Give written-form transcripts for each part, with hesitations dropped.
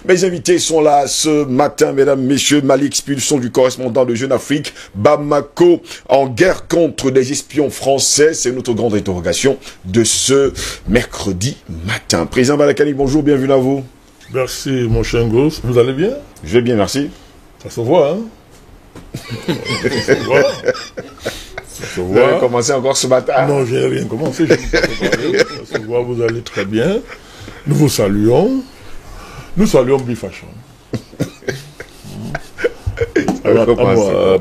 Mes invités sont là ce matin, mesdames, messieurs. Mali, expulsion du correspondant de Jeune Afrique, Bamako, en guerre contre des espions français. C'est notre grande interrogation de ce mercredi matin. Président Balakani, bonjour, bienvenue à vous. Merci, mon cher Ngoz. Vous allez bien? Je vais bien, merci. Ça se voit, hein? Ça se voit. Vous avez commencé encore ce matin? Non, je n'ai rien commencé. Je ne peux pas parler. Ça se voit, vous allez très bien. Nous vous saluons. Nous saluons Bifachon.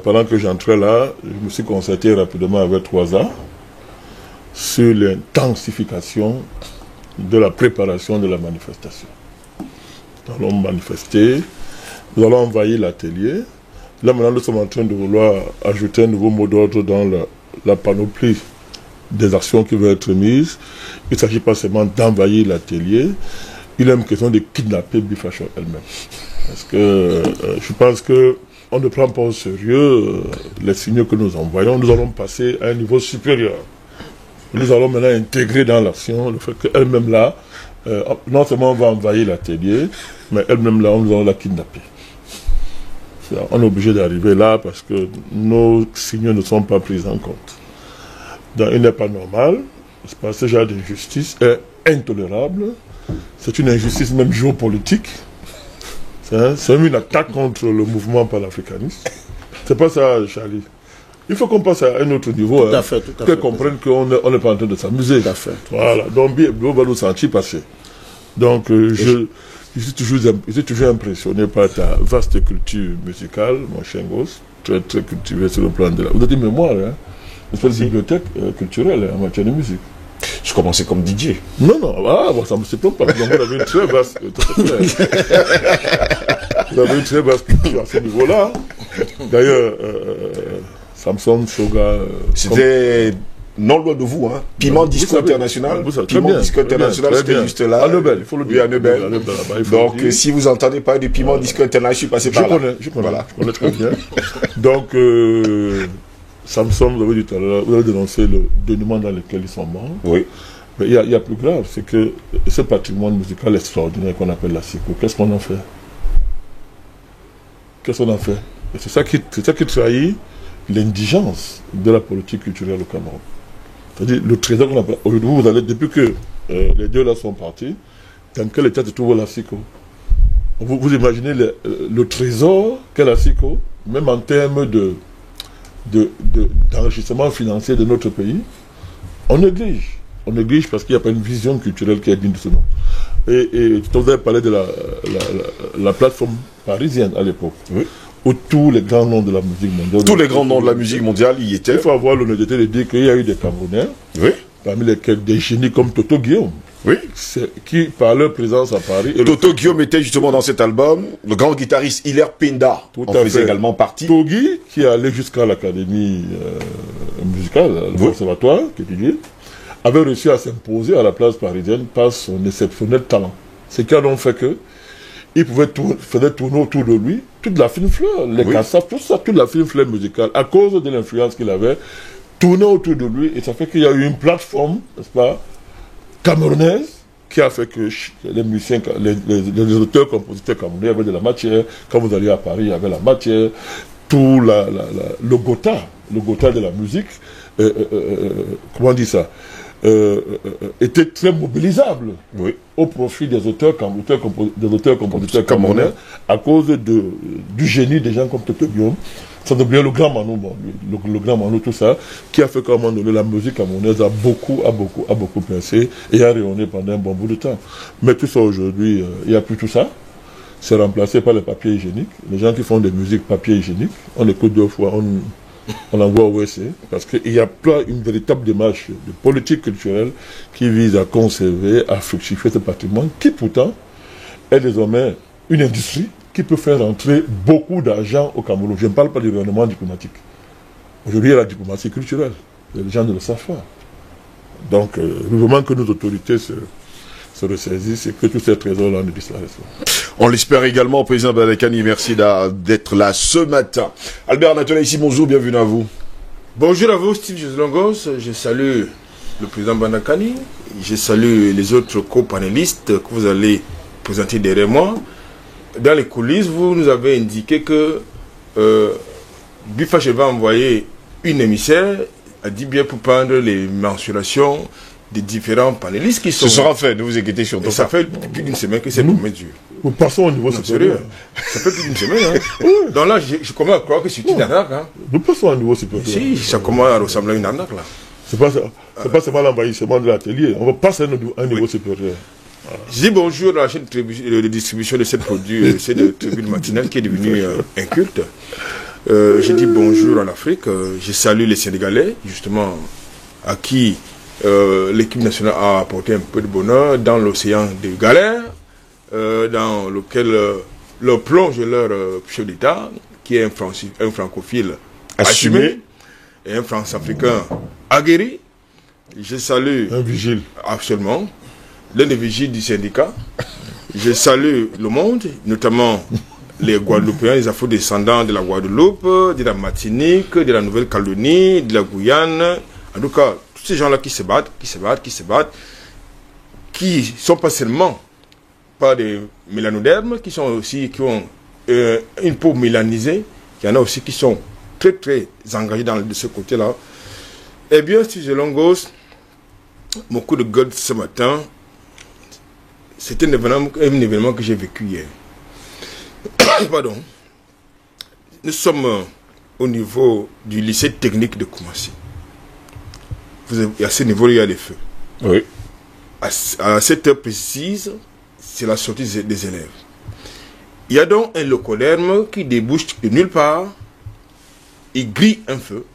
Pendant que j'entrais là, je me suis concerté rapidement avec 3A sur l'intensification de la préparation de la manifestation. Nous allons manifester, nous allons envahir l'atelier. Là maintenant nous sommes en train de vouloir ajouter un nouveau mot d'ordre dans la panoplie des actions qui vont être mises. Il ne s'agit pas seulement d'envahir l'atelier, il est une question de kidnapper Bifachon elle-même. Parce que je pense qu'on ne prend pas au sérieux les signaux que nous envoyons. Nous allons passer à un niveau supérieur. Nous allons maintenant intégrer dans l'action le fait qu'elle-même là, non seulement on va envahir l'atelier, mais elle-même là, on va la kidnapper. On est obligé d'arriver là parce que nos signaux ne sont pas pris en compte. Donc, il n'est pas normal. Ce genre d'injustice est intolérable. C'est une injustice même géopolitique. C'est une attaque contre le mouvement panafricaniste. C'est pas ça, Charlie. Il faut qu'on passe à un autre niveau. Tout à fait. Qu'elle comprenne qu'on n'est pas en train de s'amuser. Tout à fait. Voilà. Donc, on va nous sentir passer. Donc, je suis toujours impressionné par ta vaste culture musicale, mon cher Ngoz, très très cultivé sur le plan de la... Vous êtes une mémoire, hein? Une espèce de bibliothèque culturelle en matière de musique. Je commençais comme DJ. Non, ça ne me surprend pas. Vous avez une très vaste... vous avez une très vaste culture à ce niveau-là. D'ailleurs, Samson Shoga... C'était... Non loin de vous, hein. Piment Disco International. Piment Disco International, c'était juste là. À Nebel, il faut le dire. Oui, à Nebel. Donc, si vous entendez pas de Piment Disco International, je suis passé par là. Je connais très bien. Donc, Samson, vous avez dit tout à l'heure, vous avez dénoncé le dénuement dans lequel ils sont morts. Oui. Mais il y a plus grave, c'est que ce patrimoine musical extraordinaire qu'on appelle la SICO, qu'est-ce qu'on en fait? Qu'est-ce qu'on en fait? Et c'est ça qui trahit l'indigence de la politique culturelle au Cameroun. C'est-à-dire le trésor qu'on appelle... Aujourd'hui, vous allez, depuis que les deux là sont partis, dans quel état se trouve la SICO? Vous imaginez le trésor qu'est la SICO, même en termes d'enrichissement financier de notre pays, on néglige. On néglige parce qu'il n'y a pas une vision culturelle qui est digne de ce nom. Et tu vous avez parlé de la plateforme parisienne à l'époque. Oui. Où tous les grands noms de la musique mondiale... Tous les grands noms de la musique mondiale y étaient. Il faut avoir l'honnêteté de dire qu'il y a eu des Camerounais, oui, parmi lesquels des génies comme Toto Guillaume, oui, qui, par leur présence à Paris... Toto Guillaume était justement dans cet album, le grand guitariste Hilaire Penda en faisait également partie. Togi, qui allait jusqu'à l'académie musicale, le conservatoire, qui étudiait, avait réussi à s'imposer à la place parisienne par son exceptionnel talent. C'est qui a donc fait que il faisait tourner autour de lui toute la fine fleur, les cassaves, tout ça, toute la fine fleur musicale, à cause de l'influence qu'il avait, tournait autour de lui, et ça fait qu'il y a eu une plateforme, n'est-ce pas, camerounaise, qui a fait que les musiciens, les auteurs, compositeurs camerounais avaient de la matière. Quand vous alliez à Paris, il y avait la matière, tout le Gotha de la musique, comment on dit ça, était très mobilisable, oui, au profit des auteurs compositeurs camerounais à cause du génie des gens comme Toto Guillaume, sans oublier le grand Manou, le grand Manou, tout ça, qui a fait qu'à un moment donné la musique camerounaise a beaucoup pincé et a rayonné pendant un bon bout de temps. Mais tout ça aujourd'hui, il n'y a plus tout ça. C'est remplacé par les papiers hygiéniques. Les gens qui font des musiques papier hygiénique, on écoute 2 fois, on envoie au WC, parce qu'il n'y a pas une véritable démarche de politique culturelle qui vise à conserver, à fructifier ce patrimoine, qui pourtant est désormais une industrie qui peut faire entrer beaucoup d'argent au Cameroun. Je ne parle pas du rayonnement diplomatique. Aujourd'hui, il y a la diplomatie culturelle. Les gens ne le savent pas. Donc, le moment que nos autorités se ressaisissent et que tous ces trésors-là ne disparaissent pas. On l'espère également, président Balakani, merci d'être là ce matin. Albert Natola ici, bonjour, bienvenue à vous. Bonjour à vous, Steve Joslongos. Je salue le président Balakani. Je salue les autres co-panélistes que vous allez présenter derrière moi. dans les coulisses, vous nous avez indiqué que Bifache va envoyer une émissaire à Dibia pour prendre les mensurations des différents panélistes qui sont... Ce sera fait, ne vous inquiétez surtout. Ça fait plus d'une semaine que c'est promis Dieu. Nous passons au niveau supérieur. Ça fait plus d'une semaine. Hein. Donc là, je commence à croire que c'est une arnaque. Hein. Nous passons au niveau supérieur. Si, ça commence à ressembler à une arnaque là. C'est pas seulement l'envahissement de l'atelier. On va passer à un niveau supérieur. Voilà. Je dis bonjour à la chaîne de distribution de cette produit, cette tribune matinale qui est devenue inculte. Je dis bonjour en Afrique. Je salue les Sénégalais, justement, à qui l'équipe nationale a apporté un peu de bonheur dans l'océan des galères, dans lequel leur plonge leur chef d'État, qui est un francophile assumé, et un France-africain aguerri. Je salue... Un vigile. Absolument. L'un des vigiles du syndicat. Je salue le monde, notamment les Guadeloupéens, les afro-descendants de la Guadeloupe, de la Martinique, de la Nouvelle-Calédonie, de la Guyane. En tout cas, tous ces gens-là qui se battent, qui sont pas seulement pas des mélanodermes, qui ont une peau mélanisée. Il y en a aussi qui sont très très engagés de ce côté-là. Eh bien, si je l'engose, mon coup de gueule ce matin, c'est un événement que j'ai vécu hier. Pardon. Nous sommes au niveau du lycée technique de Koumassi. À ce niveau, il y a des feux. Oui. À cette heure précise, c'est la sortie des élèves. Il y a donc un locoderme qui débouche de nulle part. Il grille un feu.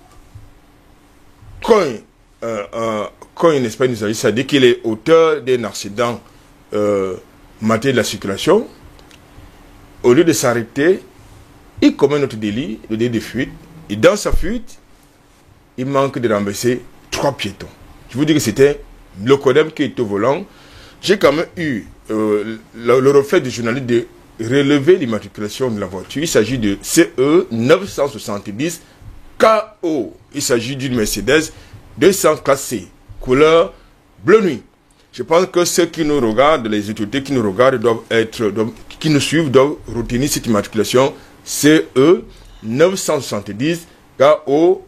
Quand il n'est pas une usagiste, ça dit qu'il est auteur d'un accident maté de la circulation. Au lieu de s'arrêter, il commet un autre délit, le délit de fuite. Et dans sa fuite, il manque de renverser 3 piétons. Je vous dis que c'était le codem qui était au volant. J'ai quand même eu le reflet du journaliste de relever l'immatriculation de la voiture. Il s'agit de CE 970 KO. Il s'agit d'une Mercedes 200 classée, couleur bleu nuit. Je pense que ceux qui nous regardent, les autorités qui nous regardent, qui nous suivent, doivent retenir cette immatriculation CE 970 KO,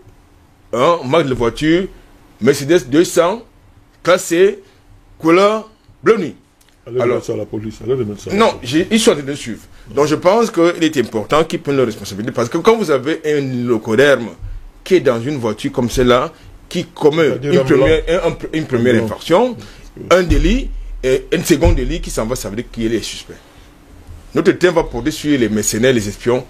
marque de voiture Mercedes 200 classée, couleur bleu nuit. Alors, ça à la police. Non, ils sont en train de suivre. Donc je pense qu'il est important qu'ils prennent leurs responsabilités. Parce que quand vous avez un locoderme qui est dans une voiture comme celle-là, qui commet une première infraction, un délit, et un second délit qui s'en va, ça veut dire qu'il est suspect. Notre thème va porter sur les mercenaires, les espions.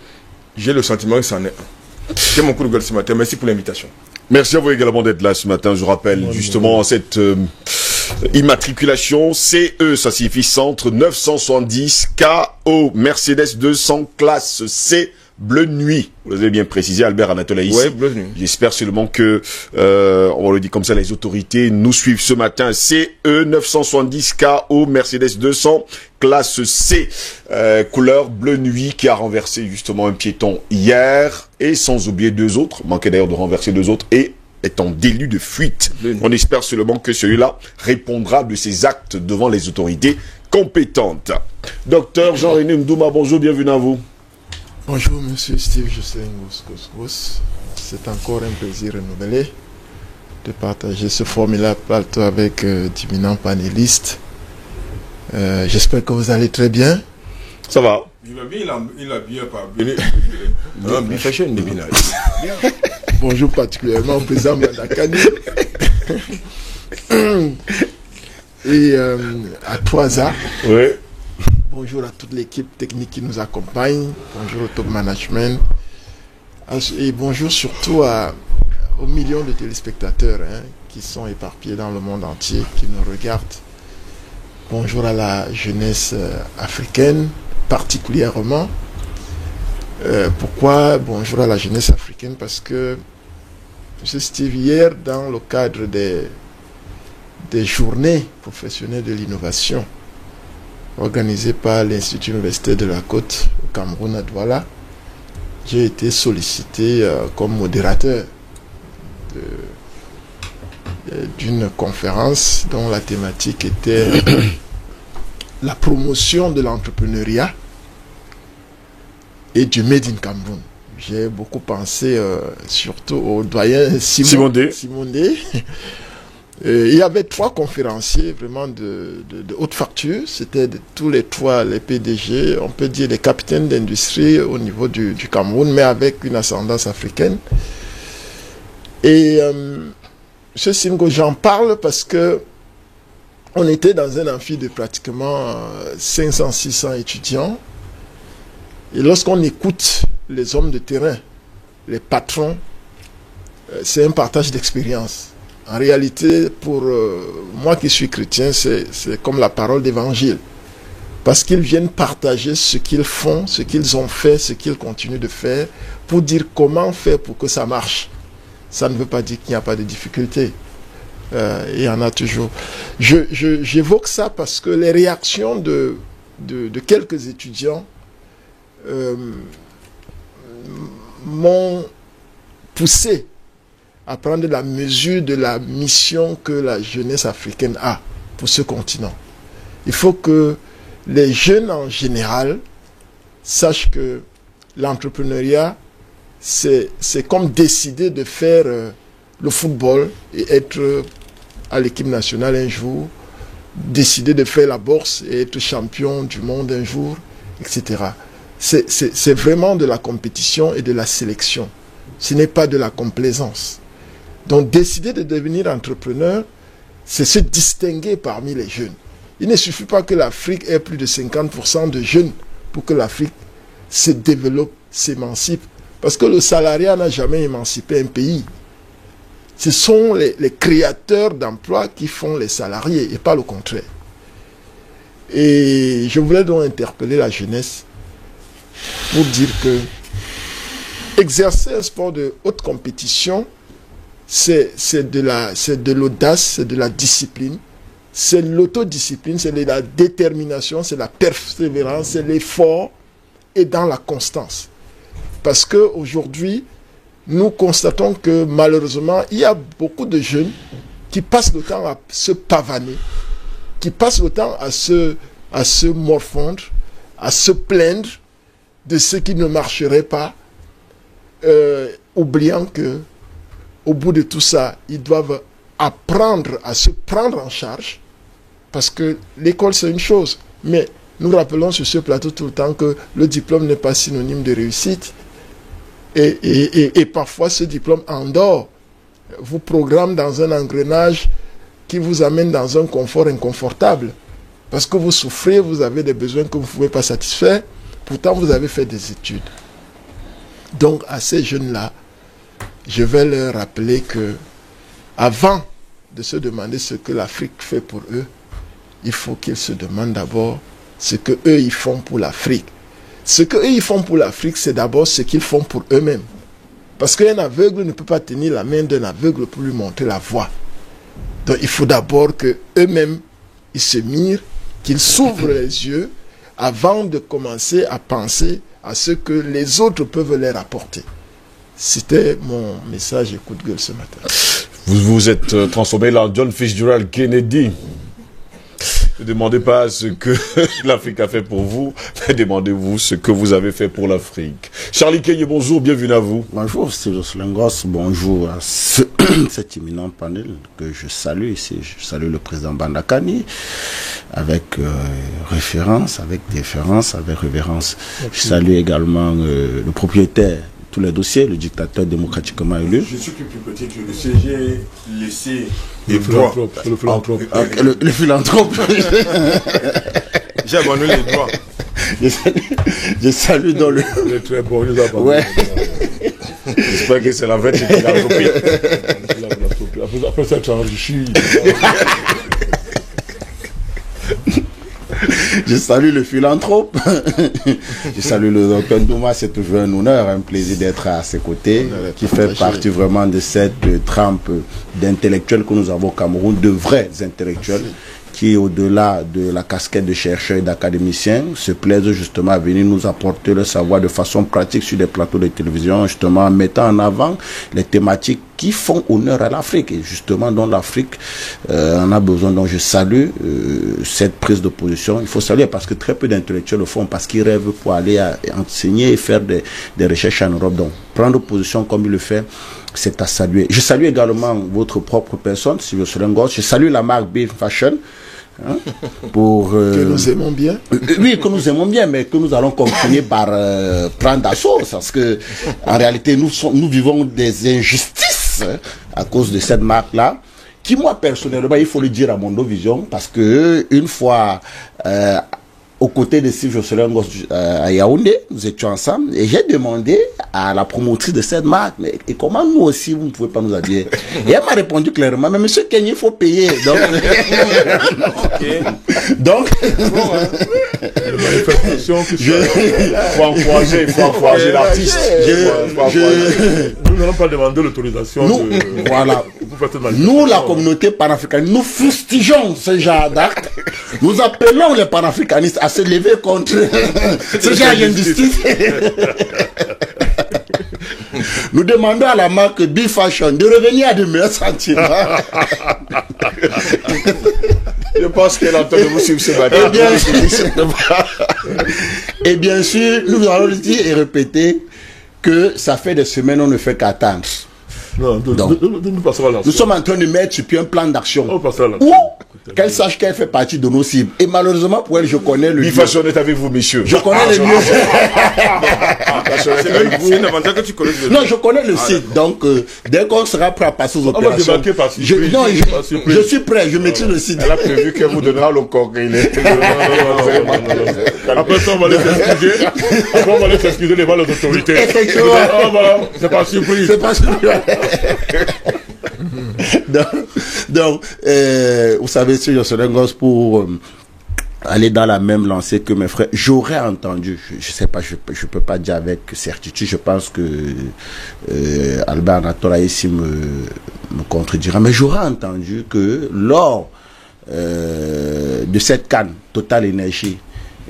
J'ai le sentiment que c'en est un. C'est mon coup de gueule ce matin. Merci pour l'invitation. Merci à vous également d'être là ce matin. Je rappelle justement cette immatriculation CE, ça signifie centre 970 KO, Mercedes 200 classe C, bleu nuit. Vous l'avez bien précisé, Albert Anatole ici. Ouais, bleu nuit. J'espère seulement que, on le dit comme ça, les autorités nous suivent ce matin. CE 970 KO, Mercedes 200 classe C, couleur bleu nuit, qui a renversé justement un piéton hier, et sans oublier 2 autres, manquait d'ailleurs de renverser 2 autres, et est en délit de fuite. On espère seulement que celui-là répondra de ses actes devant les autorités compétentes. Docteur Jean-René Mdouma, bonjour, bienvenue à vous. Bonjour, monsieur Steve Jocelyn Gos. C'est encore un plaisir renouvelé de partager ce formidable plateau avec d'éminents panélistes. J'espère que vous allez très bien. Ça va. Il a bien parlé. Bonjour particulièrement au président Madakani. Et à Toisa. Oui. Bonjour à toute l'équipe technique qui nous accompagne. Bonjour au top management. Et bonjour surtout aux millions de téléspectateurs qui sont éparpillés dans le monde entier, qui nous regardent. Bonjour à la jeunesse africaine, particulièrement. Pourquoi bonjour à la jeunesse africaine? Parce que, M. Steve, hier, dans le cadre des journées professionnelles de l'innovation, organisées par l'Institut universitaire de la Côte au Cameroun à Douala, j'ai été sollicité comme modérateur d'une conférence dont la thématique était la promotion de l'entrepreneuriat et du Made in Cameroun. J'ai beaucoup pensé surtout au doyen Simondé. Il y avait 3 conférenciers vraiment de haute facture. C'était tous les 3 les PDG, on peut dire les capitaines d'industrie au niveau du Cameroun, mais avec une ascendance africaine. Et M. Singo, j'en parle parce que on était dans un amphi de pratiquement 500-600 étudiants. Et lorsqu'on écoute les hommes de terrain, les patrons, c'est un partage d'expérience. En réalité, pour moi qui suis chrétien, c'est comme la parole d'évangile. Parce qu'ils viennent partager ce qu'ils font, ce qu'ils ont fait, ce qu'ils continuent de faire, pour dire comment faire pour que ça marche. Ça ne veut pas dire qu'il n'y a pas de difficultés. Il y en a toujours. J'évoque ça parce que les réactions de quelques étudiants m'ont poussé à prendre la mesure de la mission que la jeunesse africaine a pour ce continent. Il faut que les jeunes en général sachent que l'entrepreneuriat, c'est comme décider de faire le football et être à l'équipe nationale un jour, décider de faire la bourse et être champion du monde un jour, etc. C'est vraiment de la compétition et de la sélection. Ce n'est pas de la complaisance. Donc décider de devenir entrepreneur, c'est se distinguer parmi les jeunes. Il ne suffit pas que l'Afrique ait plus de 50% de jeunes pour que l'Afrique se développe, s'émancipe. Parce que le salariat n'a jamais émancipé un pays. Ce sont les créateurs d'emplois qui font les salariés et pas le contraire. Et je voulais donc interpeller la jeunesse pour dire que exercer un sport de haute compétition, c'est de l'audace, c'est de la discipline, c'est l'autodiscipline, c'est de la détermination, c'est la persévérance, c'est l'effort et dans la constance. Parce qu'aujourd'hui, nous constatons que malheureusement, il y a beaucoup de jeunes qui passent le temps à se pavaner, qui passent le temps à se morfondre, à se plaindre de ce qui ne marcherait pas, oubliant que au bout de tout ça, ils doivent apprendre à se prendre en charge, parce que l'école c'est une chose, mais nous rappelons sur ce plateau tout le temps que le diplôme n'est pas synonyme de réussite, et parfois ce diplôme en dehors vous programme dans un engrenage qui vous amène dans un confort inconfortable, parce que vous souffrez, vous avez des besoins que vous ne pouvez pas satisfaire, pourtant vous avez fait des études. Donc à ces jeunes-là, je vais leur rappeler que avant de se demander ce que l'Afrique fait pour eux, il faut qu'ils se demandent d'abord ce que eux ils font pour l'Afrique. Ce que eux ils font pour l'Afrique, c'est d'abord ce qu'ils font pour eux-mêmes. Parce qu'un aveugle ne peut pas tenir la main d'un aveugle pour lui montrer la voie. Donc il faut d'abord que eux-mêmes ils se mirent, qu'ils s'ouvrent les yeux avant de commencer à penser à ce que les autres peuvent leur apporter. C'était mon message et coup de gueule ce matin. Vous vous êtes transformé là en John Fitzgerald Kennedy. Ne demandez pas ce que l'Afrique a fait pour vous, mais demandez-vous ce que vous avez fait pour l'Afrique. Charlie Keye, bonjour, bienvenue à vous. Bonjour, Steve Slengos, bonjour à cet imminent panel que je salue ici. Je salue le président Bandakani avec référence, avec déférence, avec révérence. Je salue également le propriétaire tous les dossiers, le dictateur démocratiquement élu. Je suis plus petit que le CG, laissé le philanthrope. Le philanthrope. J'ai abandonné les droits. Je salue dans le... Il est très bon, il nous a abandonné. Ouais. J'espère que c'est la vraie philanthropie. Après ça, tu as enrichi. Je salue le philanthrope. Je salue le docteur Ndouma. C'est toujours un honneur, un plaisir d'être à ses côtés, qui fait partie vraiment de cette trempe d'intellectuels que nous avons au Cameroun, de vrais intellectuels, qui, au-delà de la casquette de chercheurs et d'académiciens, se plaisent justement à venir nous apporter le savoir de façon pratique sur des plateaux de télévision, justement en mettant en avant les thématiques qui font honneur à l'Afrique. Et justement, dans l'Afrique, on a besoin. Donc, je salue cette prise de position. Il faut saluer parce que très peu d'intellectuels le font, parce qu'ils rêvent pour aller enseigner et faire des recherches en Europe. Donc, prendre position comme il le fait, c'est à saluer. Je salue également votre propre personne, Sylvio Solengos. Je salue la marque Be Fashion. Hein, pour, que nous aimons bien. Oui, que nous aimons bien, mais que nous allons continuer par prendre d'assaut, parce que en réalité, nous vivons des injustices à cause de cette marque-là, qui moi personnellement, il faut le dire à Mondovision, parce que une fois aux côtés de Sylvio Solengos à Yaoundé, nous étions ensemble, et j'ai demandé à la promotrice de cette marque, mais et comment nous aussi, vous ne pouvez pas nous habiller? Et elle m'a répondu clairement, mais monsieur Kenny, il faut payer. Donc, donc il faut encourager l'artiste. Nous n'allons pas demander l'autorisation. Voilà. Nous, la communauté panafricaine, nous fustigeons ce genre d'acte. Nous appelons les panafricanistes à se lever contre ce genre d'injustice. Nous demandons à la marque Be Fashion de revenir à de meilleurs sentiments. Je pense qu'elle entend de vous suivre ce matin. Et bien sûr, nous allons le dire et répéter que ça fait des semaines, on ne fait qu'attendre. Non, nous sommes en train de mettre sur pied un plan d'action. Où qu'elle sache qu'elle fait partie de nos cibles. Et malheureusement pour elle, je connais le lieu. Fashion est avec vous, messieurs. Je connais le lieu. C'est un avantage que tu connais. Non, je connais le site. Donc, dès qu'on sera prêt à passer aux opérations, je suis prêt, je maîtrise le site. Elle a prévu qu'elle vous donnera le corps. Après ça, on va aller s'excuser. Après, on va aller s'excuser devant les autorités. Effectivement. C'est pas surprise. C'est pas surprise. donc vous savez, si je serais gosse pour aller dans la même lancée que mes frères, j'aurais entendu, je sais pas, je peux pas dire avec certitude, je pense que Albert Anatola ici me contredira, mais j'aurais entendu que lors de cette CAN Total Énergie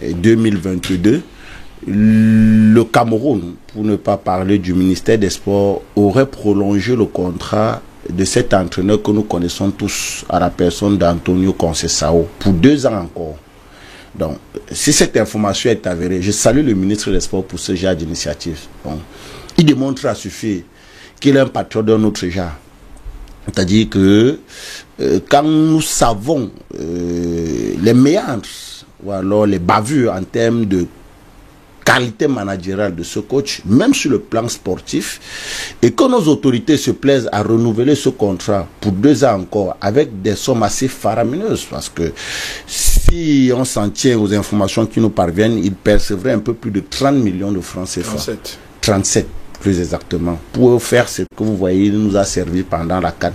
2022, le Cameroun, pour ne pas parler du ministère des Sports, aurait prolongé le contrat de cet entraîneur que nous connaissons tous à la personne d'Antonio Conceição pour 2 ans encore. Donc, si cette information est avérée, je salue le ministre des Sports pour ce genre d'initiative. Bon, il démontre à suffire qu'il est un patron d'un autre genre. C'est-à-dire que quand nous savons les méandres ou alors les bavures en termes de qualité managériale de ce coach, même sur le plan sportif, et que nos autorités se plaisent à renouveler ce contrat pour 2 ans encore avec des sommes assez faramineuses, parce que si on s'en tient aux informations qui nous parviennent, il percevrait un peu plus de 30 millions de francs CFA. 37 plus exactement, pour faire ce que vous voyez, il nous a servi pendant la CAN.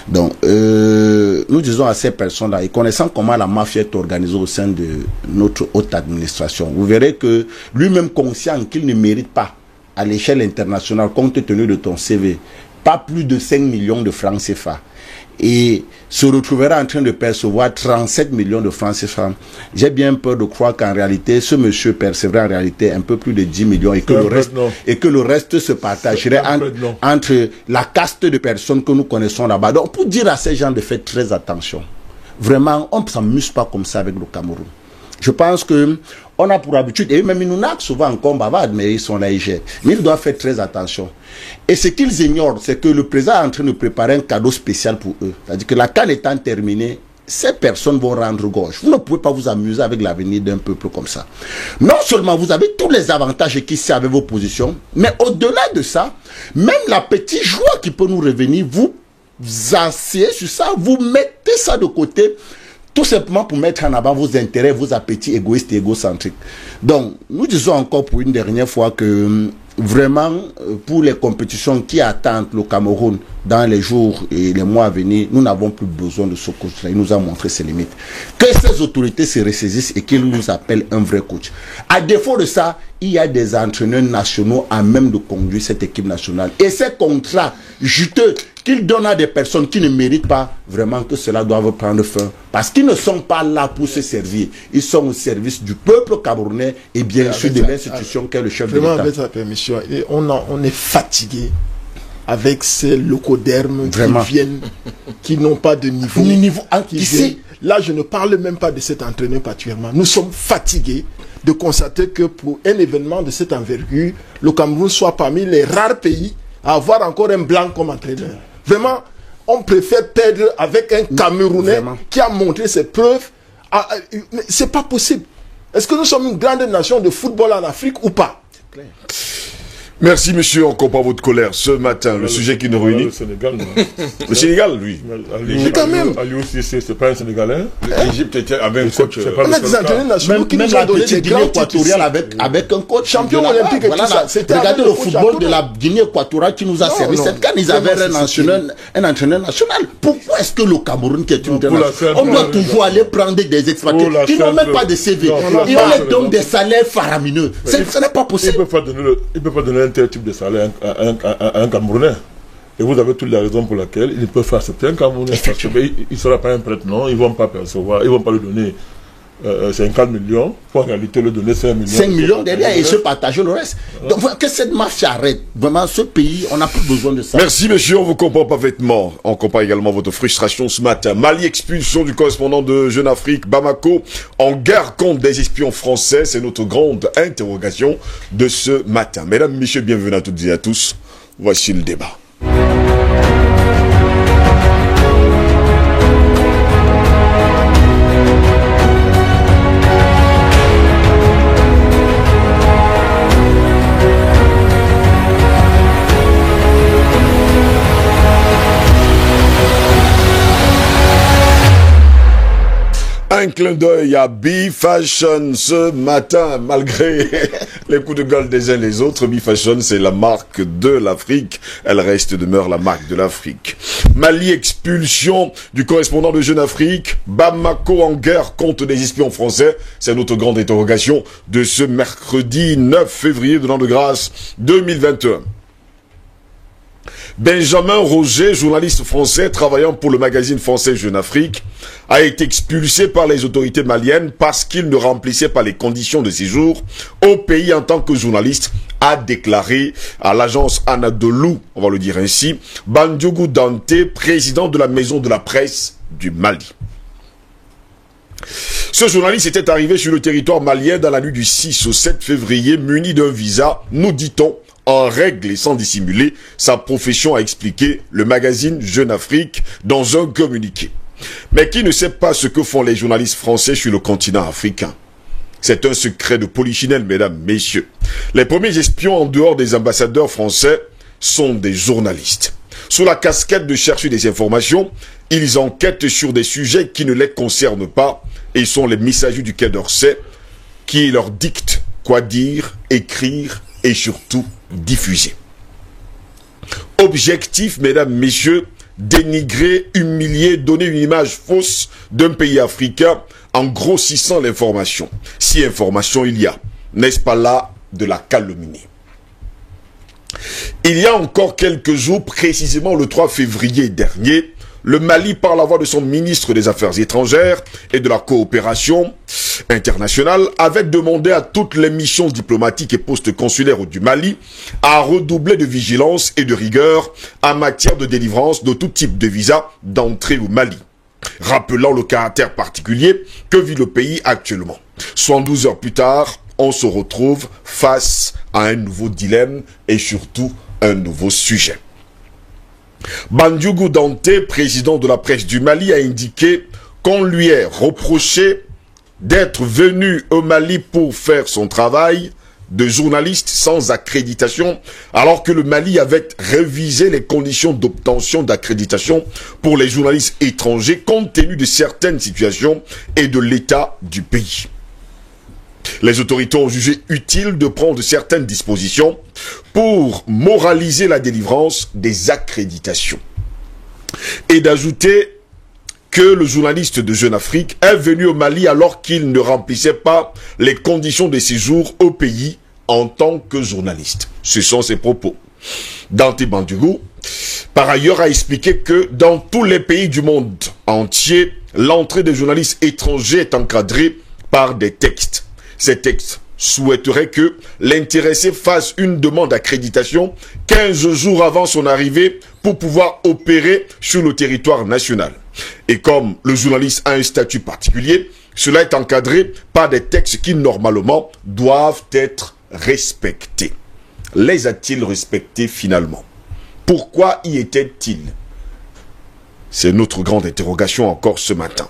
Donc, nous disons à ces personnes-là, et connaissant comment la mafia est organisée au sein de notre haute administration, vous verrez que lui-même conscient qu'il ne mérite pas, à l'échelle internationale, compte tenu de ton CV, pas plus de 5 millions de francs CFA, et se retrouvera en train de percevoir 37 millions de francs CFA. J'ai bien peur de croire qu'en réalité, ce monsieur percevrait en réalité un peu plus de 10 millions et que, le reste se partagerait entre la caste de personnes que nous connaissons là-bas. Donc, pour dire à ces gens de faire très attention, vraiment, on ne s'amuse pas comme ça avec le Cameroun. Je pense que on a pour habitude, et même ils nous narquent souvent en combat bavard, mais ils sont là, ils gèrent. Mais ils doivent faire très attention. Et ce qu'ils ignorent, c'est que le président est en train de préparer un cadeau spécial pour eux. C'est-à-dire que la CAN étant terminée, ces personnes vont rendre gorge. Vous ne pouvez pas vous amuser avec l'avenir d'un peuple comme ça. Non seulement vous avez tous les avantages qui sont avec vos positions, mais au-delà de ça, même la petite joie qui peut nous revenir, vous asseyez sur ça, vous mettez ça de côté, tout simplement pour mettre en avant vos intérêts, vos appétits égoïstes et égocentriques. Donc, nous disons encore pour une dernière fois que vraiment, pour les compétitions qui attendent le Cameroun dans les jours et les mois à venir, nous n'avons plus besoin de ce coach-là. Il nous a montré ses limites. Que ces autorités se ressaisissent et qu'ils nous appellent un vrai coach. À défaut de ça, il y a des entraîneurs nationaux à même de conduire cette équipe nationale. Et ces contrats juteux qu'ils donnent à des personnes qui ne méritent pas, vraiment que cela doit prendre fin. Parce qu'ils ne sont pas là pour se servir. Ils sont au service du peuple camerounais et bien sûr de l'institution qu'est le chef de l'État. Vraiment, avec sa permission, on est fatigué avec ces locodermes qui viennent, qui n'ont pas de niveau. Là, je ne parle même pas de cet entraîneur particulièrement. Nous sommes fatigués de constater que pour un événement de cette envergure, le Cameroun soit parmi les rares pays à avoir encore un blanc comme entraîneur. Vraiment, on préfère perdre avec un Camerounais qui a montré ses preuves. C'est pas possible. Est-ce que nous sommes une grande nation de football en Afrique ou pas? C'est clair. Merci monsieur, on comprend votre colère ce matin. Le sujet qui nous réunit. Le Sénégal, le Sénégal, lui. Mais quand même. Ali aussi, c'est pas un Sénégalais. L'Égypte avait un coach. On a des entraîneurs nationaux qui nous ont donné des grands équatoriale avec un coach champion olympique et tout ça. Regardez le football de la Guinée équatoriale qui nous a servi cette canne. Ils avaient un entraîneur national. Pourquoi est-ce que le Cameroun, qui est une nation, on doit toujours aller prendre des expatriés qui n'ont même pas de CV? Ils ont donc des salaires faramineux. Ce n'est pas possible. Ils ne peuvent pas donner un tel type de salaire à un Camerounais. Et vous avez toutes les raisons pour lesquelles ils ne peuvent pas accepter un Camerounais. Il ne sera pas un prêtre, non. Ils ne vont pas percevoir. Ils ne vont pas lui donner 50 millions. Il faut en réalité lui donner 5 millions. 5 millions derrière et se partager le reste. Donc que cette marche arrête. Vraiment, ce pays, on n'a plus besoin de ça. Merci monsieur, on vous comprend parfaitement. On comprend également votre frustration ce matin. Mali, expulsion du correspondant de Jeune Afrique, Bamako, en guerre contre des espions français. C'est notre grande interrogation de ce matin. Mesdames, messieurs, bienvenue à toutes et à tous. Voici le débat. Un clin d'œil à B-Fashion ce matin, malgré les coups de gueule des uns les autres. B-Fashion, c'est la marque de l'Afrique. Elle demeure la marque de l'Afrique. Mali, expulsion du correspondant de Jeune Afrique. Bamako en guerre contre des espions français. C'est notre grande interrogation de ce mercredi 9 février de l'an de grâce 2021. Benjamin Roger, journaliste français travaillant pour le magazine français Jeune Afrique, a été expulsé par les autorités maliennes parce qu'il ne remplissait pas les conditions de séjour au pays en tant que journaliste, a déclaré à l'agence Anadolu, on va le dire ainsi, Bandiougou Dante, président de la maison de la presse du Mali. Ce journaliste était arrivé sur le territoire malien dans la nuit du 6 au 7 février, muni d'un visa, nous dit-on, en règle et sans dissimuler sa profession, a expliqué le magazine Jeune Afrique dans un communiqué. Mais qui ne sait pas ce que font les journalistes français sur le continent africain? C'est un secret de polichinelle, mesdames, messieurs. Les premiers espions en dehors des ambassadeurs français sont des journalistes. Sous la casquette de chercher des informations, ils enquêtent sur des sujets qui ne les concernent pas et sont les messagers du Quai d'Orsay qui leur dictent quoi dire, écrire et surtout diffuser. Objectif, mesdames, messieurs, dénigrer, humilier, donner une image fausse d'un pays africain en grossissant l'information. Si information il y a, n'est-ce pas là de la calomnie? Il y a encore quelques jours, précisément le 3 février dernier, le Mali, par la voix de son ministre des Affaires étrangères et de la coopération internationale, avait demandé à toutes les missions diplomatiques et postes consulaires du Mali à redoubler de vigilance et de rigueur en matière de délivrance de tout type de visa d'entrée au Mali, rappelant le caractère particulier que vit le pays actuellement. 72 heures plus tard, on se retrouve face à un nouveau dilemme et surtout un nouveau sujet. Bandiougou Dante, président de la presse du Mali, a indiqué qu'on lui est reproché d'être venu au Mali pour faire son travail de journaliste sans accréditation, alors que le Mali avait révisé les conditions d'obtention d'accréditation pour les journalistes étrangers compte tenu de certaines situations et de l'état du pays. Les autorités ont jugé utile de prendre certaines dispositions pour moraliser la délivrance des accréditations et d'ajouter que le journaliste de Jeune Afrique est venu au Mali alors qu'il ne remplissait pas les conditions de séjour au pays en tant que journaliste. Ce sont ses propos. Dante Bandiougou, par ailleurs, a expliqué que dans tous les pays du monde entier, l'entrée des journalistes étrangers est encadrée par des textes. Ces textes souhaiterait que l'intéressé fasse une demande d'accréditation 15 jours avant son arrivée pour pouvoir opérer sur le territoire national. Et comme le journaliste a un statut particulier, cela est encadré par des textes qui normalement doivent être respectés. Les a-t-il respectés finalement? Pourquoi y était-il? C'est notre grande interrogation encore ce matin.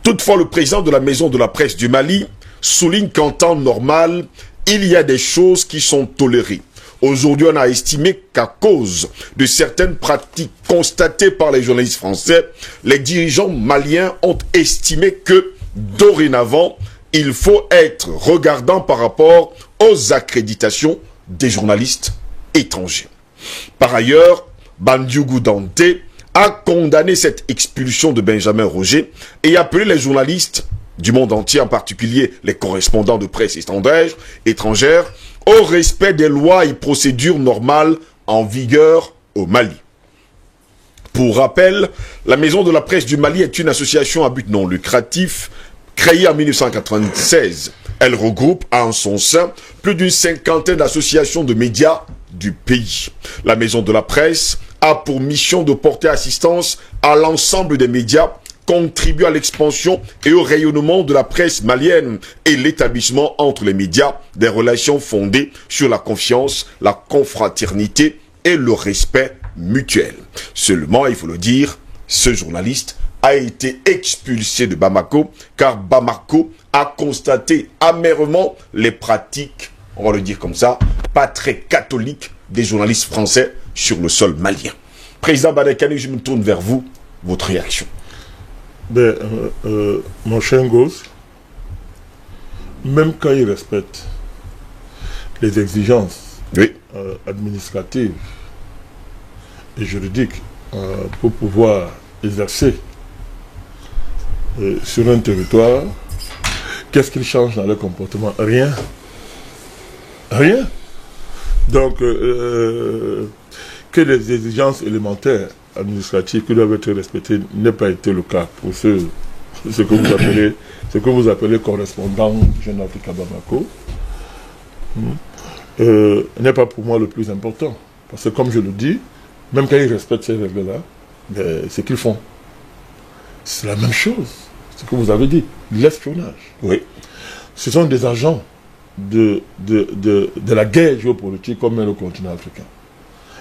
Toutefois, le président de la Maison de la Presse du Mali souligne qu'en temps normal, il y a des choses qui sont tolérées. Aujourd'hui, on a estimé qu'à cause de certaines pratiques constatées par les journalistes français, les dirigeants maliens ont estimé que, dorénavant, il faut être regardant par rapport aux accréditations des journalistes étrangers. Par ailleurs, Bandiougou Dante a condamné cette expulsion de Benjamin Roger et appelé les journalistes du monde entier, en particulier les correspondants de presse étrangère, au respect des lois et procédures normales en vigueur au Mali. Pour rappel, la Maison de la Presse du Mali est une association à but non lucratif créée en 1996. Elle regroupe en son sein plus d'une cinquantaine d'associations de médias du pays. La Maison de la Presse a pour mission de porter assistance à l'ensemble des médias, contribuer à l'expansion et au rayonnement de la presse malienne et l'établissement entre les médias des relations fondées sur la confiance, la confraternité et le respect mutuel. Seulement, il faut le dire, ce journaliste a été expulsé de Bamako car Bamako a constaté amèrement les pratiques, on va le dire comme ça, pas très catholiques des journalistes français sur le sol malien. Président Badekani, je me tourne vers vous, votre réaction. Ben, mon cher Ngos, même quand il respecte les exigences administratives et juridiques pour pouvoir exercer sur un territoire, qu'est-ce qu'il change dans leur comportement? Rien. Rien. Donc, que les exigences élémentaires administratives qui doivent être respectées n'ait pas été le cas pour ce que vous appelez correspondant du Jeune Afrique à Bamako, n'est pas pour moi le plus important. Parce que comme je le dis, même quand ils respectent ces règles-là, c'est qu'ils font. C'est la même chose, ce que vous avez dit, l'espionnage. Oui. Ce sont des agents de la guerre géopolitique comme le continent africain.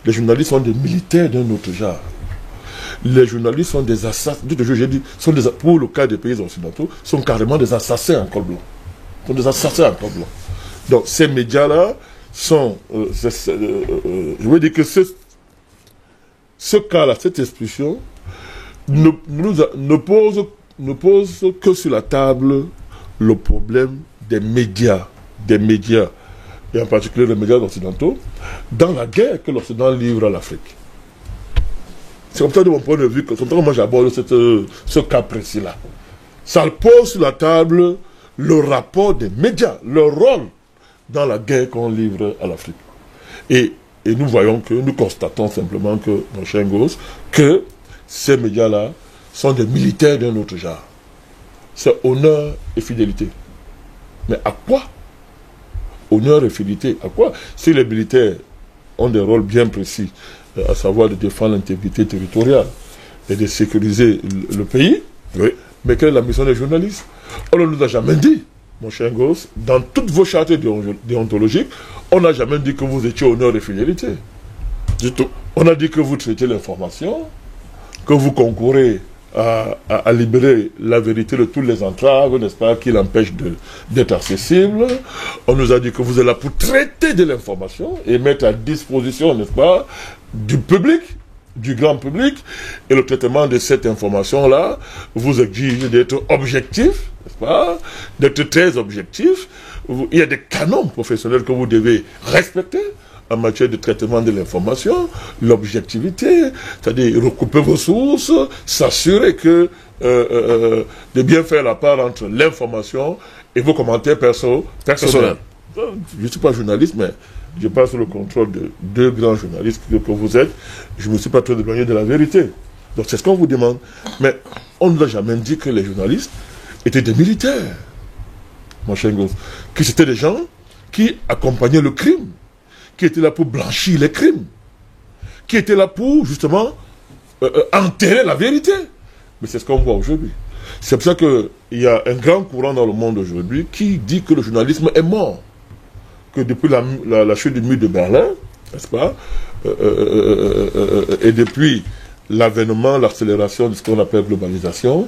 Les journalistes sont des militaires d'un autre genre. Les journalistes sont des assassins, pour le cas des pays occidentaux, sont carrément des assassins en col blanc. Sont des assassins en col blanc. Donc ces médias-là sont, je veux dire que ce cas-là, cette expulsion, ne pose que sur la table le problème des médias, et en particulier les médias occidentaux, dans la guerre que l'Occident livre à l'Afrique. C'est comme ça de mon point de vue, que moi j'aborde ce cas précis-là. Ça pose sur la table le rapport des médias, leur rôle dans la guerre qu'on livre à l'Afrique. Et nous voyons que, nous constatons simplement que, mon cher Ngos, que ces médias-là sont des militaires d'un autre genre. C'est honneur et fidélité. Mais à quoi? Honneur et fidélité, à quoi? Si les militaires ont des rôles bien précis, à savoir de défendre l'intégrité territoriale et de sécuriser le pays, oui. Mais quelle est la mission des journalistes? On ne nous a jamais dit, mon cher Ngos, dans toutes vos chartes déontologiques, on n'a jamais dit que vous étiez honneur et fidélité. Du tout. On a dit que vous traitez l'information, que vous concourez à libérer la vérité de toutes les entraves, n'est-ce pas, qui l'empêchent d'être accessible. On nous a dit que vous êtes là pour traiter de l'information et mettre à disposition, n'est-ce pas, du public, du grand public, et le traitement de cette information-là vous exige d'être objectif, n'est-ce pas, d'être très objectif. Il y a des canons professionnels que vous devez respecter en matière de traitement de l'information, l'objectivité, c'est-à-dire recouper vos sources, s'assurer que de bien faire la part entre l'information et vos commentaires personnels. Je ne suis pas journaliste, mais je passe sous le contrôle de deux grands journalistes que vous êtes. Je ne me suis pas trop éloigné de la vérité. Donc c'est ce qu'on vous demande. Mais on ne nous a jamais dit que les journalistes étaient des militaires. mon cher Ngoz, que c'était des gens qui accompagnaient le crime, qui étaient là pour blanchir les crimes, qui étaient là pour, justement, enterrer la vérité. Mais c'est ce qu'on voit aujourd'hui. C'est pour ça qu'il y a un grand courant dans le monde aujourd'hui qui dit que le journalisme est mort. Que depuis la chute du mur de Berlin, n'est-ce pas, et depuis l'avènement, l'accélération de ce qu'on appelle globalisation,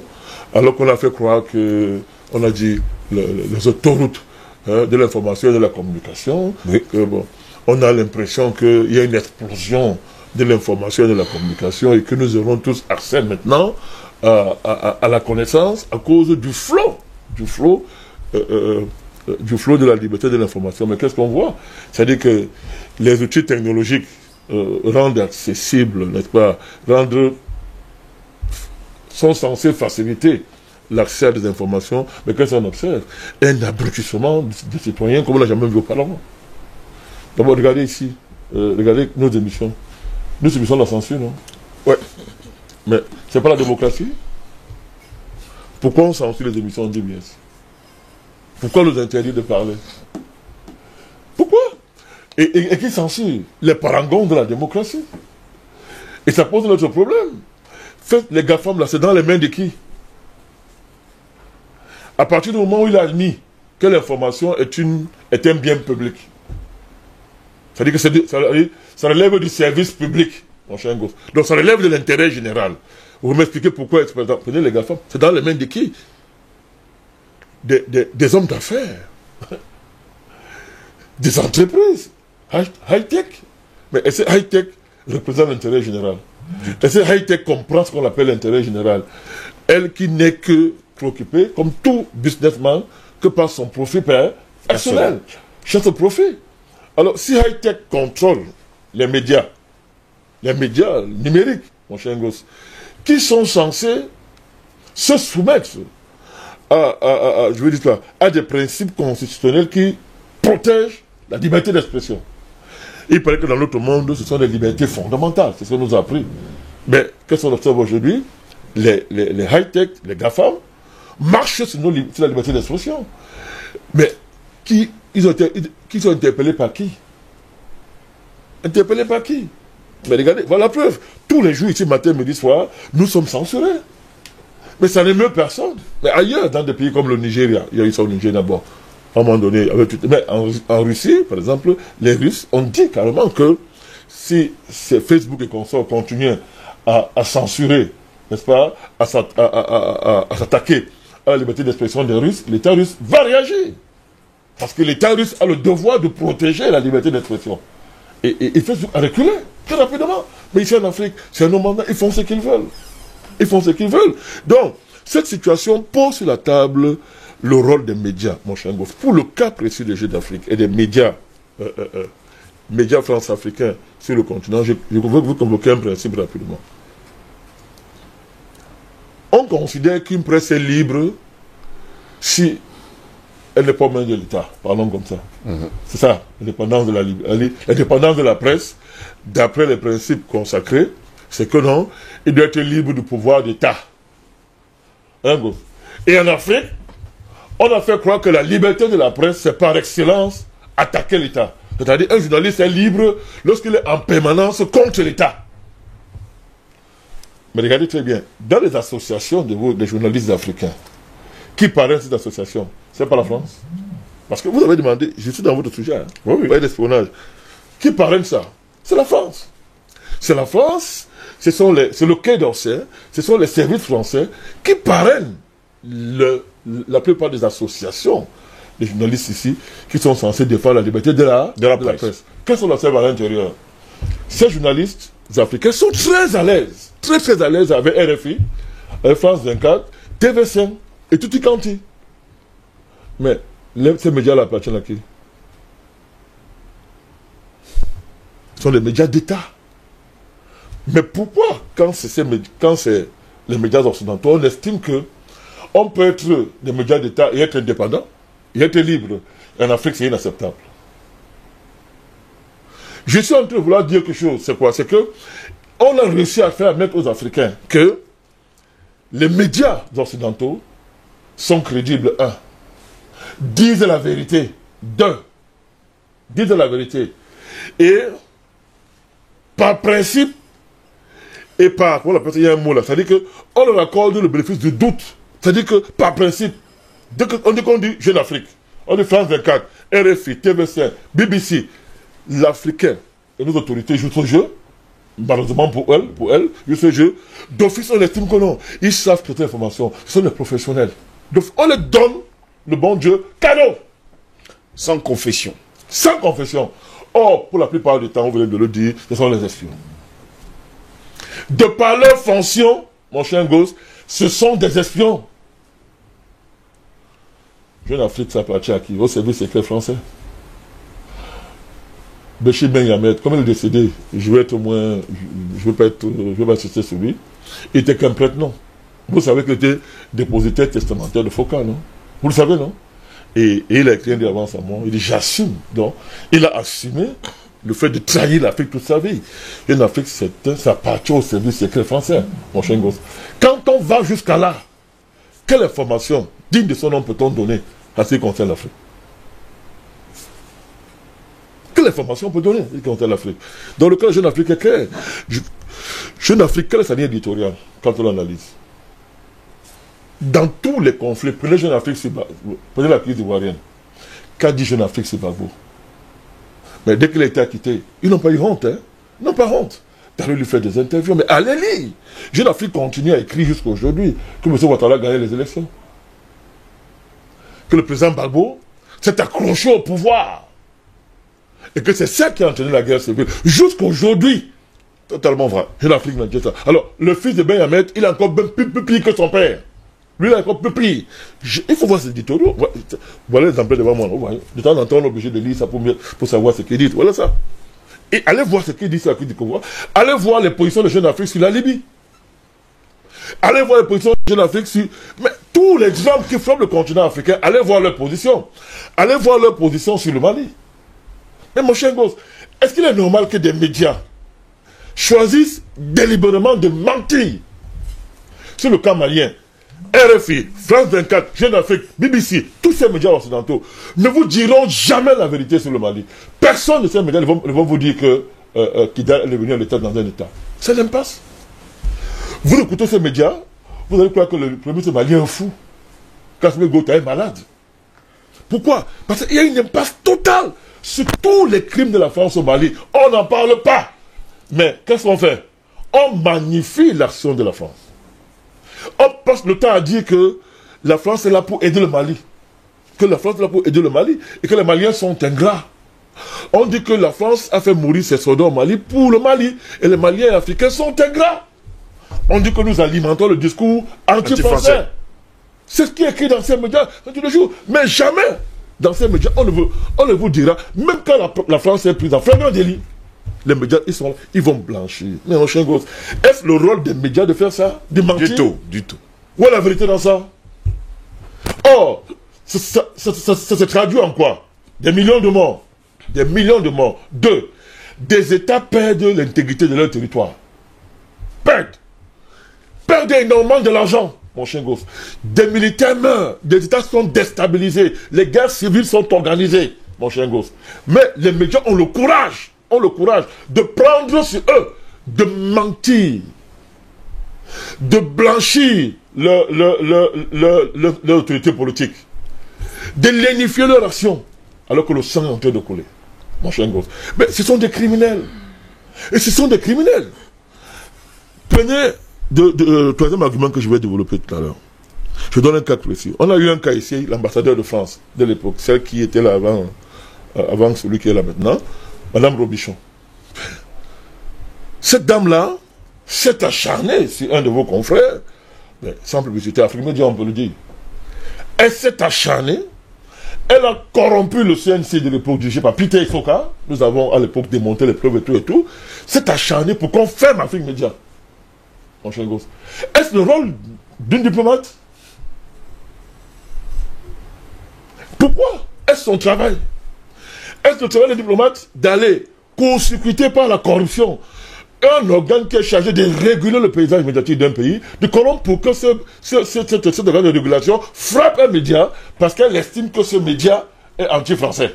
alors qu'on a fait croire que, on a dit, les autoroutes de l'information et de la communication, oui. Que, bon, on a l'impression qu'il y a une explosion de l'information et de la communication et que nous aurons tous accès maintenant à la connaissance à cause du flot de la liberté de l'information. Mais qu'est-ce qu'on voit? C'est-à-dire que les outils technologiques rendent accessible, n'est-ce pas, sont censés faciliter l'accès à des informations, mais qu'est-ce qu'on observe? Un abrutissement des citoyens comme on n'a jamais vu au Parlement. D'abord, regardez ici, regardez nos émissions. Nous subissons la censure, non? Ouais. Mais c'est pas la démocratie? Pourquoi on censure les émissions en DBS? Pourquoi on nous interdit de parler? Pourquoi? Et qui censure? Les parangons de la démocratie. Et ça pose notre problème. Faites les GAFAM là, c'est dans les mains de qui? À partir du moment où il a admis que l'information est un bien public, c'est-à-dire que ça relève du service public, mon cher Ngoz. Donc ça relève de l'intérêt général. Vous m'expliquez pourquoi, prenez les GAFAM, c'est dans les mains de qui? Des hommes d'affaires, des entreprises, high-tech. Mais est-ce que high-tech représente l'intérêt général? Est-ce que high-tech comprend ce qu'on appelle l'intérêt général? Elle qui n'est que préoccupée, comme tout businessman, que par son profit personnel. Cherche le profit. Alors, si high-tech contrôle les médias numériques, mon cher Ngoz, qui sont censés se soumettre à des principes constitutionnels qui protègent la liberté d'expression. Il paraît que dans notre monde, ce sont des libertés fondamentales, c'est ce qu'on nous a appris. Mais qu'est-ce qu'on observe aujourd'hui? Les high-tech, les GAFAM, marchent sur la liberté d'expression. Mais qui sont interpellés par qui? Interpellés par qui? Mais regardez, voilà la preuve. Tous les jours, ici, matin, midi, soir, nous sommes censurés. Mais ça n'émeut personne. Mais ailleurs, dans des pays comme le Nigeria, il y a eu ça au Nigeria d'abord, à un moment donné, mais en Russie, par exemple, les Russes ont dit carrément que si Facebook et consorts continuent à censurer, n'est-ce pas, à s'attaquer à la liberté d'expression des Russes, l'État russe va réagir. Parce que l'État russe a le devoir de protéger la liberté d'expression. Et Facebook a reculé très rapidement. Mais ici en Afrique, c'est un non mandat, ils font ce qu'ils veulent. Ils font ce qu'ils veulent. Donc, cette situation pose sur la table le rôle des médias, mon cher Ngoz. Pour le cas précis des Jeux d'Afrique et des médias, médias france-africains sur le continent, je veux vous convoquer un principe rapidement. On considère qu'une presse est libre si elle n'est pas aux mains de l'État. Parlons comme ça. C'est ça, l'indépendance de la presse, d'après les principes consacrés, c'est que non, il doit être libre du pouvoir d'État. Hein, et en Afrique, on a fait croire que la liberté de la presse, c'est par excellence attaquer l'État. C'est-à-dire un journaliste est libre lorsqu'il est en permanence contre l'État. Mais regardez très bien, dans les associations des journalistes africains, qui parrainent ces associations, c'est pas la France. Parce que vous avez demandé, je suis dans votre sujet, hein, oui. L'espionnage. Qui parraine ça? C'est la France. C'est la France, c'est le Quai d'Orsay, ce sont les services français qui parrainent la plupart des associations des journalistes ici qui sont censés défendre la liberté de la presse. Qu'est-ce qu'on observe à l'intérieur? Ces journalistes africains sont très à l'aise, très à l'aise avec RFI, France 24, TV5 et tutti quanti. Mais ces médias-là appartiennent à qui? Ce sont des médias d'État. Mais pourquoi, quand c'est les médias occidentaux, on estime que on peut être des médias d'État et être indépendant, et être libre? En Afrique, c'est inacceptable. Je suis en train de vouloir dire quelque chose. C'est quoi? C'est que on a réussi à faire admettre aux Africains que les médias occidentaux sont crédibles, un. disent la vérité. Disent la vérité. Et par principe, et par, comment on appelle ça, il y a un mot là, c'est-à-dire qu'on leur accorde le bénéfice du doute. C'est-à-dire que par principe, dès qu'on dit Jeune Afrique, on dit France 24, RFI, TV5, BBC, l'Africain et nos autorités jouent ce jeu. Malheureusement pour elles, jouent ce jeu. D'office, on estime que non. Ils savent traiter l'information. Ce sont des professionnels. On les donne le bon Dieu cadeau. Sans confession. Sans confession. Or, pour la plupart du temps, vous venez de le dire, ce sont les espions. De par leur fonction, mon cher Gosse, ce sont des espions. Jeune Afrique, ça appartient à qui? Au service secret français. Béchir Ben Yamed, comme il est décédé, je vais être au moins, je ne vais pas insister sur lui, il était qu'un prêtre, non. Vous savez qu'il était dépositaire testamentaire de Foucault, non? Vous le savez, non? Et il a écrit un livre avant sa mort, il dit j'assume. Donc, il a assumé le fait de trahir l'Afrique toute sa vie. Et l'Afrique, ça appartient au service secret français, mon cher gosse. Quand on va jusqu'à là, quelle information digne de son nom peut-on donner à ce qui concerne l'Afrique? Quelle information on peut donner à ce qui concerne l'Afrique? Dans le cas de Jeune Afrique est clair. Jeune Afrique, quelle est sa ligne éditoriale quand on l'analyse? Dans tous les conflits, prenez Jeune Afrique, prenez la crise ivoirienne. Qu'a dit Jeune Afrique, c'est Gbagbo? Mais dès qu'il a été acquitté, ils n'ont pas eu honte, hein? Ils n'ont pas honte. D'aller lui faire des interviews, mais allez lire. Jeune Afrique continue à écrire jusqu'à aujourd'hui que M. Ouattara a gagné les élections. Que le président Gbagbo s'est accroché au pouvoir. Et que c'est ça qui a entraîné la guerre civile. Jusqu'à aujourd'hui. Totalement vrai. Jeune Afrique m'a dit ça. Alors, le fils de Ben Yamed, il est encore plus pire que son père. Lui, il est encore plus pire. Il faut voir ces éditoriaux. Voilà l'exemple devant moi. De temps en temps, on est obligé de lire ça pour savoir ce qu'il dit. Voilà ça. Et allez voir ce qu'il dit sur la Côte d'Ivoire. Allez voir les positions de Jeune Afrique sur la Libye. Allez voir les positions de Jeune Afrique sur... Mais tous les gens qui frappent le continent africain, allez voir leurs positions. Allez voir leurs positions sur le Mali. Mais mon cher gosse, est-ce qu'il est normal que des médias choisissent délibérément de mentir sur le cas malien? RFI, France 24, Jeune Afrique, BBC, tous ces médias occidentaux ne vous diront jamais la vérité sur le Mali. Personne de ces médias ne vont vous dire que Kidal est devenu un État dans un État. C'est l'impasse. Vous écoutez ces médias, vous allez croire que le premier ministre malien est un fou. Kasmé Gota est malade. Pourquoi? Parce qu'il y a une impasse totale sur tous les crimes de la France au Mali. On n'en parle pas. Mais qu'est-ce qu'on fait? On magnifie l'action de la France. On passe le temps à dire que la France est là pour aider le Mali. Que la France est là pour aider le Mali et que les Maliens sont ingrats. On dit que la France a fait mourir ses soldats au Mali pour le Mali et les Maliens africains sont ingrats. On dit que nous alimentons le discours anti-français. C'est ce qui est écrit dans ces médias tous les jours. Mais jamais dans ces médias, on ne vous dira, même quand la France est prise en flagrant délit, les médias, ils vont blanchir. Mais mon chien gosse, est-ce le rôle des médias de faire ça? De mentir? Du tout. Où est la vérité dans ça? Or, ça se traduit en quoi? Des millions de morts. Des millions de morts. Deux, des États perdent l'intégrité de leur territoire. Perdent énormément de l'argent, mon chien gosse. Des militaires meurent. Des États sont déstabilisés. Les guerres civiles sont organisées, mon chien gosse. Mais les médias ont le courage de prendre sur eux, de mentir, de blanchir l'autorité politique, de lénifier leur action, alors que le sang est en train de couler. Mon cher gosse. Mais ce sont des criminels. Et ce sont des criminels. Prenez le troisième argument que je vais développer tout à l'heure. Je donne un cas précis. On a eu un cas ici, l'ambassadeur de France de l'époque, celle qui était là avant celui qui est là maintenant, Madame Robichon. Cette dame-là s'est acharnée sur un de vos confrères, mais sans publicité, Afrique Média, on peut le dire. Elle s'est acharnée, elle a corrompu le CNC de l'époque dirigé par Peter Isoka. Nous avons à l'époque démonté les preuves et tout. S'est acharnée pour qu'on ferme Afrique Média. Mon cher gosse. Est-ce le rôle d'une diplomate? Pourquoi? Est-ce son travail? Est-ce le travail des diplomates d'aller court-circuiter par la corruption un organe qui est chargé de réguler le paysage médiatique d'un pays, de corrompre pour que cette organe de régulation frappe un média parce qu'elle estime que ce média est anti-français.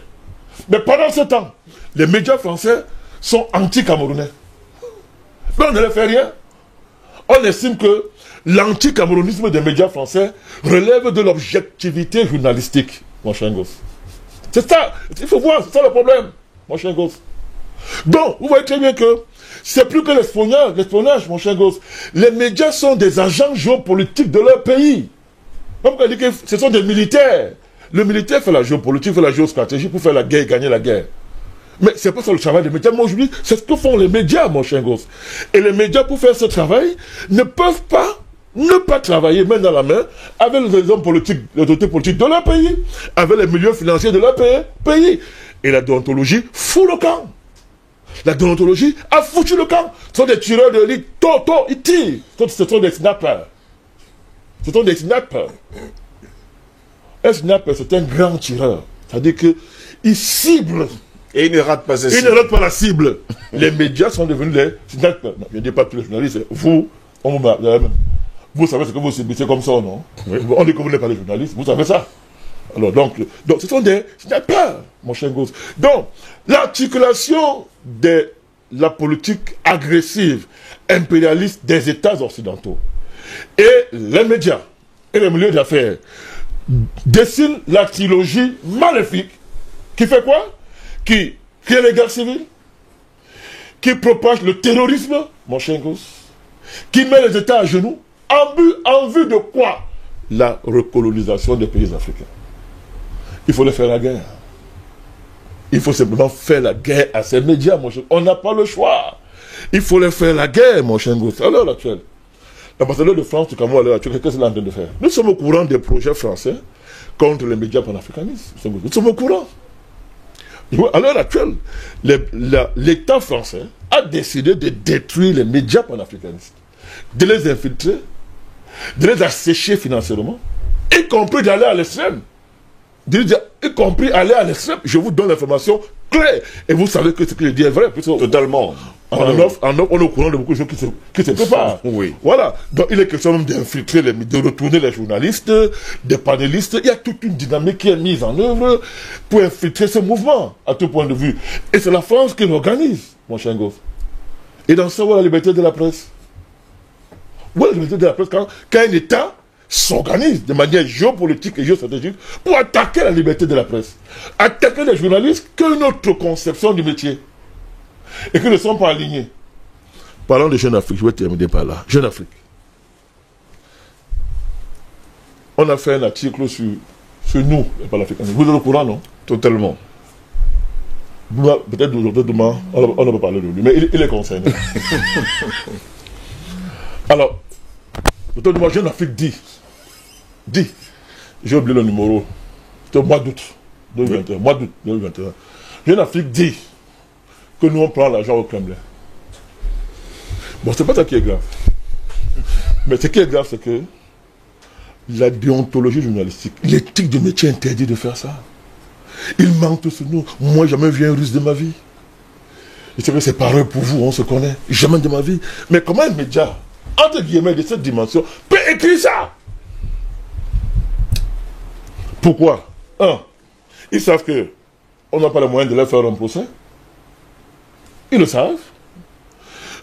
Mais pendant ce temps, les médias français sont anti-camerounais. Mais on ne leur fait rien. On estime que l'anti-camerounisme des médias français relève de l'objectivité journalistique, mon cher gosse. C'est ça, il faut voir, c'est ça le problème, mon cher gosse. Donc, vous voyez très bien que c'est plus que l'espionnage, mon cher gosse. Les médias sont des agents géopolitiques de leur pays. Comme on dit que ce sont des militaires. Le militaire fait la géopolitique, fait la géostratégie pour faire la guerre et gagner la guerre. Mais c'est pas ça le travail des médias. Moi, aujourd'hui, c'est ce que font les médias, mon cher gosse. Et les médias, pour faire ce travail, ne peuvent pas ne pas travailler main dans la main avec les hommes politiques, les autorités politiques de leur pays, avec les milieux financiers de leur pays. Et la déontologie fout le camp. La déontologie a foutu le camp. Ce sont des tireurs de l'élite. Ils tirent. Ce sont des snappers. Ce sont des snappers. Un snapper, c'est un grand tireur. C'est-à-dire qu'il cible. Et il ne rate pas sa cible. Il ne rate pas la cible. Les médias sont devenus des snappers. Non, je ne dis pas tous les journalistes. Vous savez ce que vous ciblez comme ça, non? Oui. On dit que vous n'êtes pas les journalistes. Vous savez ça. Alors, donc ce sont des snappers, mon cher gosse. Donc, l'articulation de la politique agressive, impérialiste des États occidentaux et les médias et les milieux d'affaires dessine la trilogie maléfique qui fait quoi? Qui crée les guerres civiles, qui propage le terrorisme, mon cher gosse, qui met les États à genoux, en vue de quoi? La recolonisation des pays africains. Il faut leur faire la guerre. Il faut simplement faire la guerre à ces médias, mon cher. On n'a pas le choix. Il faut leur faire la guerre, mon cher gosse. À l'heure actuelle, l'ambassadeur de France du Cameroun à l'heure actuelle, qu'est-ce qu'il est en train de faire? Nous sommes au courant des projets français contre les médias panafricanistes. Nous sommes au courant. À l'heure actuelle, l'État français a décidé de détruire les médias panafricanistes, de les infiltrer, de les assécher financièrement, y compris d'aller à l'extrême. Y compris aller à l'extrême. Je vous donne l'information claire. Et vous savez que ce que je dis est vrai. Totalement. On est au courant de beaucoup de choses qui se préparent. Oui. Voilà. Donc il est question même d'infiltrer, de retourner les journalistes, des panélistes. Il y a toute une dynamique qui est mise en œuvre pour infiltrer ce mouvement, à tout point de vue. Et c'est la France qui l'organise, mon cher gosse. Et dans ça, voilà la liberté de la presse. Voilà la liberté de la presse quand un État s'organise de manière géopolitique et géostratégique pour attaquer la liberté de la presse. Attaquer les journalistes que notre conception du métier. Et qui ne sont pas alignés. Parlons de Jeune Afrique, je vais terminer par là. Jeune Afrique. On a fait un article sur nous, les panafricains. Vous êtes au courant, non? Totalement. Peut-être demain, on ne peut parler de lui, mais il est concerné. Alors, moi, Jeune Afrique dit, j'ai oublié le numéro, c'était au mois d'août 2021, mois d'août 2021. Jeune Afrique dit que nous on prend l'argent au Kremlin. Bon, c'est pas ça qui est grave. Mais ce qui est grave, c'est que la déontologie journalistique, l'éthique du métier interdit de faire ça. Il manque sur nous. Moi, jamais vu un russe de ma vie. Je sais que c'est pareil pour vous, on se connaît. Jamais de ma vie. Mais comment un média, entre guillemets, de cette dimension, peut écrire ça? Pourquoi? Ils savent que on n'a pas les moyens de leur faire un procès. Ils le savent.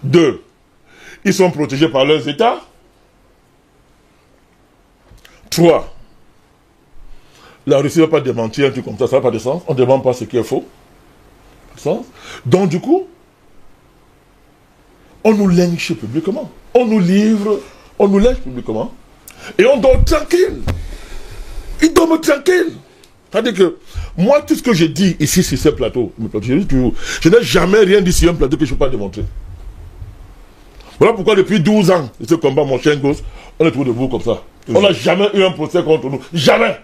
2, ils sont protégés par leurs États. 3, la Russie ne va pas démentir un truc comme ça n'a pas de sens. On ne demande pas ce qui est faux. Donc du coup, on nous lynche publiquement. On nous livre, on nous lynche publiquement. Et on dort tranquille. Ils dorment tranquille. C'est-à-dire que moi, tout ce que j'ai dit ici sur ce plateau, je n'ai jamais rien dit sur un plateau que je ne peux pas démontrer. Voilà pourquoi depuis 12 ans, ce combat, mon chien gosse, on est tous debout comme ça. On n'a jamais eu un procès contre nous. Jamais.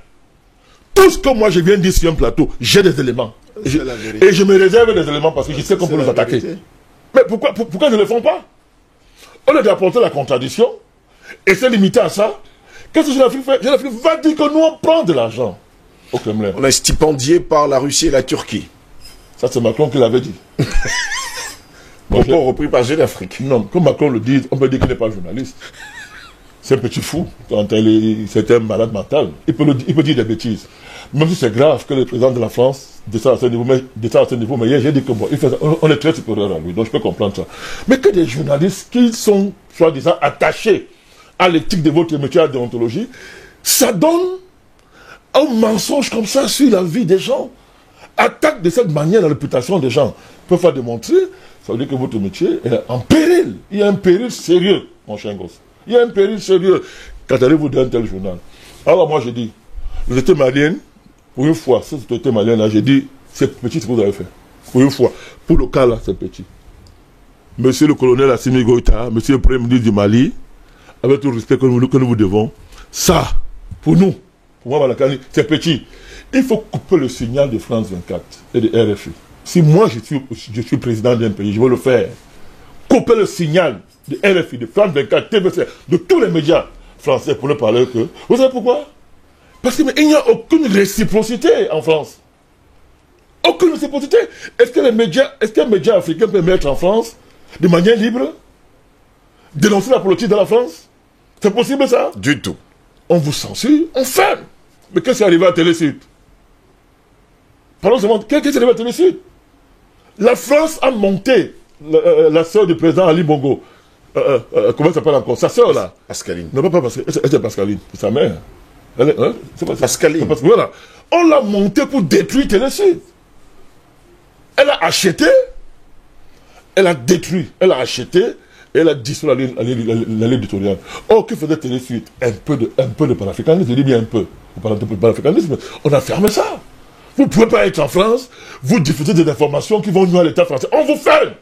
Tout ce que moi je viens de dire sur un plateau, j'ai des éléments. Et je me réserve des éléments parce que je sais qu'on peut nous attaquer. Mais pourquoi ils ne le font pas? On a d'apporter la contradiction et c'est limité à ça. Qu'est-ce que Jeune Afrique fait? Jeune Afrique va dire que nous on prend de l'argent au Kremlin. On est stipendié par la Russie et la Turquie. Ça c'est Macron qui l'avait dit. Propos repris par Jeune Afrique. Non, comme Macron le dit, on peut dire qu'il n'est pas journaliste. C'est un petit fou. C'est un malade mental. Il peut dire des bêtises. Même si c'est grave que le président de la France descende à ce niveau, mais hier j'ai dit que bon, on est très supérieur à lui, donc je peux comprendre ça. Mais que des journalistes qui sont, soi-disant, attachés à l'éthique de votre métier, à la déontologie, ça donne un mensonge comme ça sur la vie des gens. Attaque de cette manière la réputation des gens. Peut faire démontrer, ça veut dire que votre métier est en péril. Il y a un péril sérieux, mon cher gosse. Il y a un péril sérieux quand allez-vous dans un tel journal. Alors moi je dis, vous étiez malienne, pour une fois, si vous étiez malienne là, j'ai dit, c'est petit ce que vous avez fait. Pour une fois. Pour le cas là, c'est petit. Monsieur le colonel Assimi Goïta, monsieur le premier ministre du Mali, avec tout le respect que nous vous devons, ça, pour nous, pour moi, c'est petit. Il faut couper le signal de France 24 et de RFI. Si moi je suis président d'un pays, je veux le faire. Couper le signal de RFI, de France 24, TVC, de tous les médias français pour ne parler que. Vous savez pourquoi? Parce qu'il n'y a aucune réciprocité en France. Aucune réciprocité. Est-ce qu'un média africain peut mettre en France de manière libre, dénoncer la politique de la France? C'est possible ça? Du tout. On vous censure, on ferme. Mais qu'est-ce qui est arrivé à Télé Sud? Pardon, qu'est-ce qui est arrivé à Télé Sud? La France a monté la sœur du président Ali Bongo. Comment elle s'appelle encore? Sa sœur là. Pascaline. Non, pas Pascaline. C'est Pascaline. C'est sa mère. C'est pas Pascaline. Voilà. On l'a montée pour détruire Télé Sud. Elle a acheté, elle a détruit, elle a acheté, et elle a dissous la ligne éditoriale. Oh, que faisait Télé Sud? Un peu de panafricanisme, je dis bien un peu. Vous parlez de panafricanisme, on a fermé ça. Vous ne pouvez pas être en France, vous diffusez des informations qui vont nuire à l'État français. On vous ferme,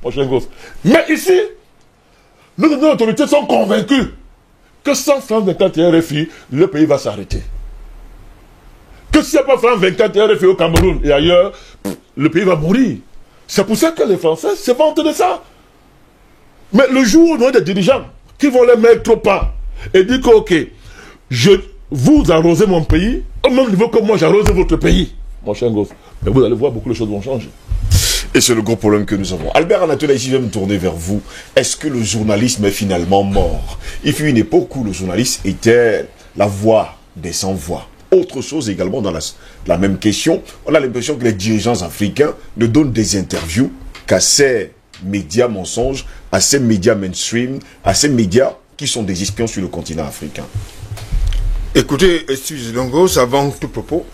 mon cher gosse. Mais ici, nos autorités sont convaincues que sans France 24 et RFI, le pays va s'arrêter. Que s'il n'y a pas France 24 et RFI au Cameroun et ailleurs, le pays va mourir. C'est pour ça que les Français se vantent de ça. Mais le jour où on a des dirigeants qui vont les mettre au pas et dire que, ok, vous arrosez mon pays au même niveau que moi j'arrose votre pays, mon cher gosse, mais vous allez voir, beaucoup de choses vont changer. Et c'est le gros problème que nous avons. Albert Anatoly, ici, je vais me tourner vers vous. Est-ce que le journalisme est finalement mort? Il fut une époque où le journaliste était la voix des sans-voix. Autre chose également dans la même question, on a l'impression que les dirigeants africains ne donnent des interviews qu'à ces médias mensonges, à ces médias mainstream, à ces médias qui sont des espions sur le continent africain. Écoutez, Steve Longos, avant tout propos,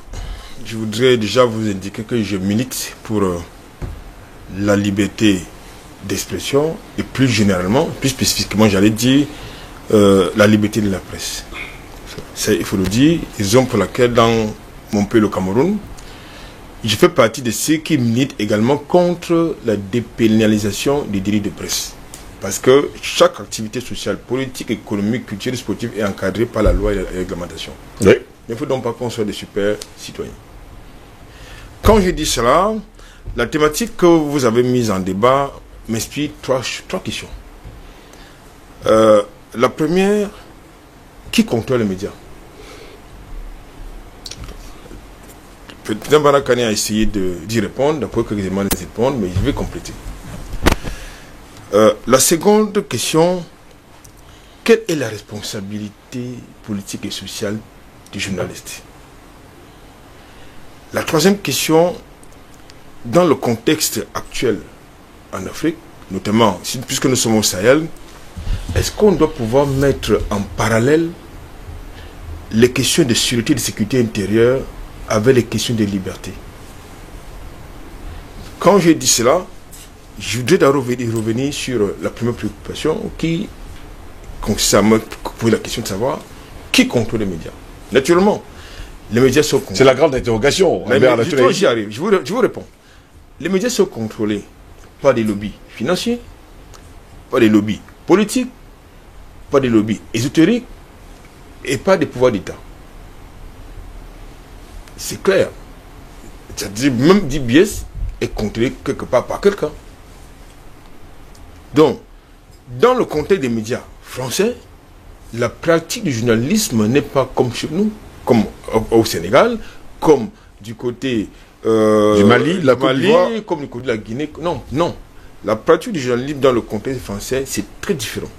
je voudrais déjà vous indiquer que je milite pour la liberté d'expression et plus généralement, plus spécifiquement, j'allais dire, la liberté de la presse. Il faut le dire, raison pour laquelle dans mon pays, le Cameroun, je fais partie de ceux qui militent également contre la dépénalisation des délits de presse. Parce que chaque activité sociale, politique, économique, culturelle, sportive est encadrée par la loi et la réglementation. Oui. Il ne faut donc pas qu'on soit des super citoyens. Quand je dis cela, la thématique que vous avez mise en débat m'inspire trois questions. La première, qui contrôle les médias? Le président Barakani a essayé d'y répondre, d'après quelques éléments de répondre, mais je vais compléter. La seconde question, quelle est la responsabilité politique et sociale du journaliste? La troisième question, dans le contexte actuel en Afrique, notamment puisque nous sommes au Sahel, est-ce qu'on doit pouvoir mettre en parallèle les questions de sûreté et de sécurité intérieure avec les questions de liberté? Quand je dis cela, je voudrais d'abord revenir sur la première préoccupation qui consiste à me poser la question de savoir qui contrôle les médias. Naturellement, les médias sont contrôlés. C'est la grande interrogation. J'y arrive, je vous réponds. Les médias sont contrôlés par des lobbies financiers, par des lobbies politiques, par des lobbies ésotériques et par des pouvoirs d'État. C'est clair. C'est-à-dire, même DBS est contrôlé quelque part par quelqu'un. Donc, dans le contexte des médias français, la pratique du journalisme n'est pas comme chez nous, comme au Sénégal, comme du côté du Mali, comme du côté de la Guinée. Non, non. la pratique du journalisme dans le contexte français, c'est très différent.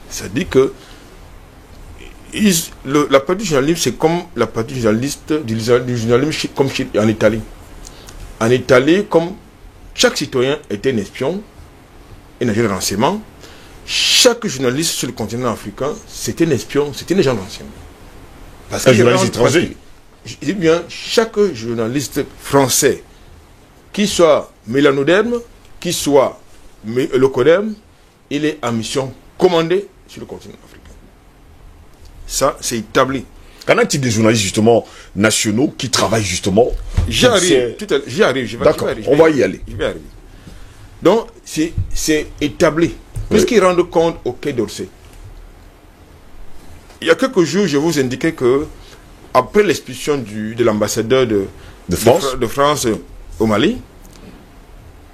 C'est-à-dire que la pratique du journalisme, c'est comme la pratique du journalisme comme en Italie. En Italie, comme chaque citoyen était un espion, un agent de renseignement, chaque journaliste sur le continent africain, c'était un espion, c'était un agent de renseignement. Parce un journaliste étranger. Je dis bien, chaque journaliste français, qu'il soit mélanoderme, qu'il soit locoderme, il est en mission commandée sur le continent africain. Ça, c'est établi. Qu'en a-t-il des journalistes justement nationaux qui travaillent justement? J'y arrive, je vais d'accord, on va y aller. Je vais arriver. Donc, c'est établi. Puisqu'ils rendent compte au Quai d'Orsay. Il y a quelques jours, je vous indiquais que après l'expulsion de l'ambassadeur de France au Mali,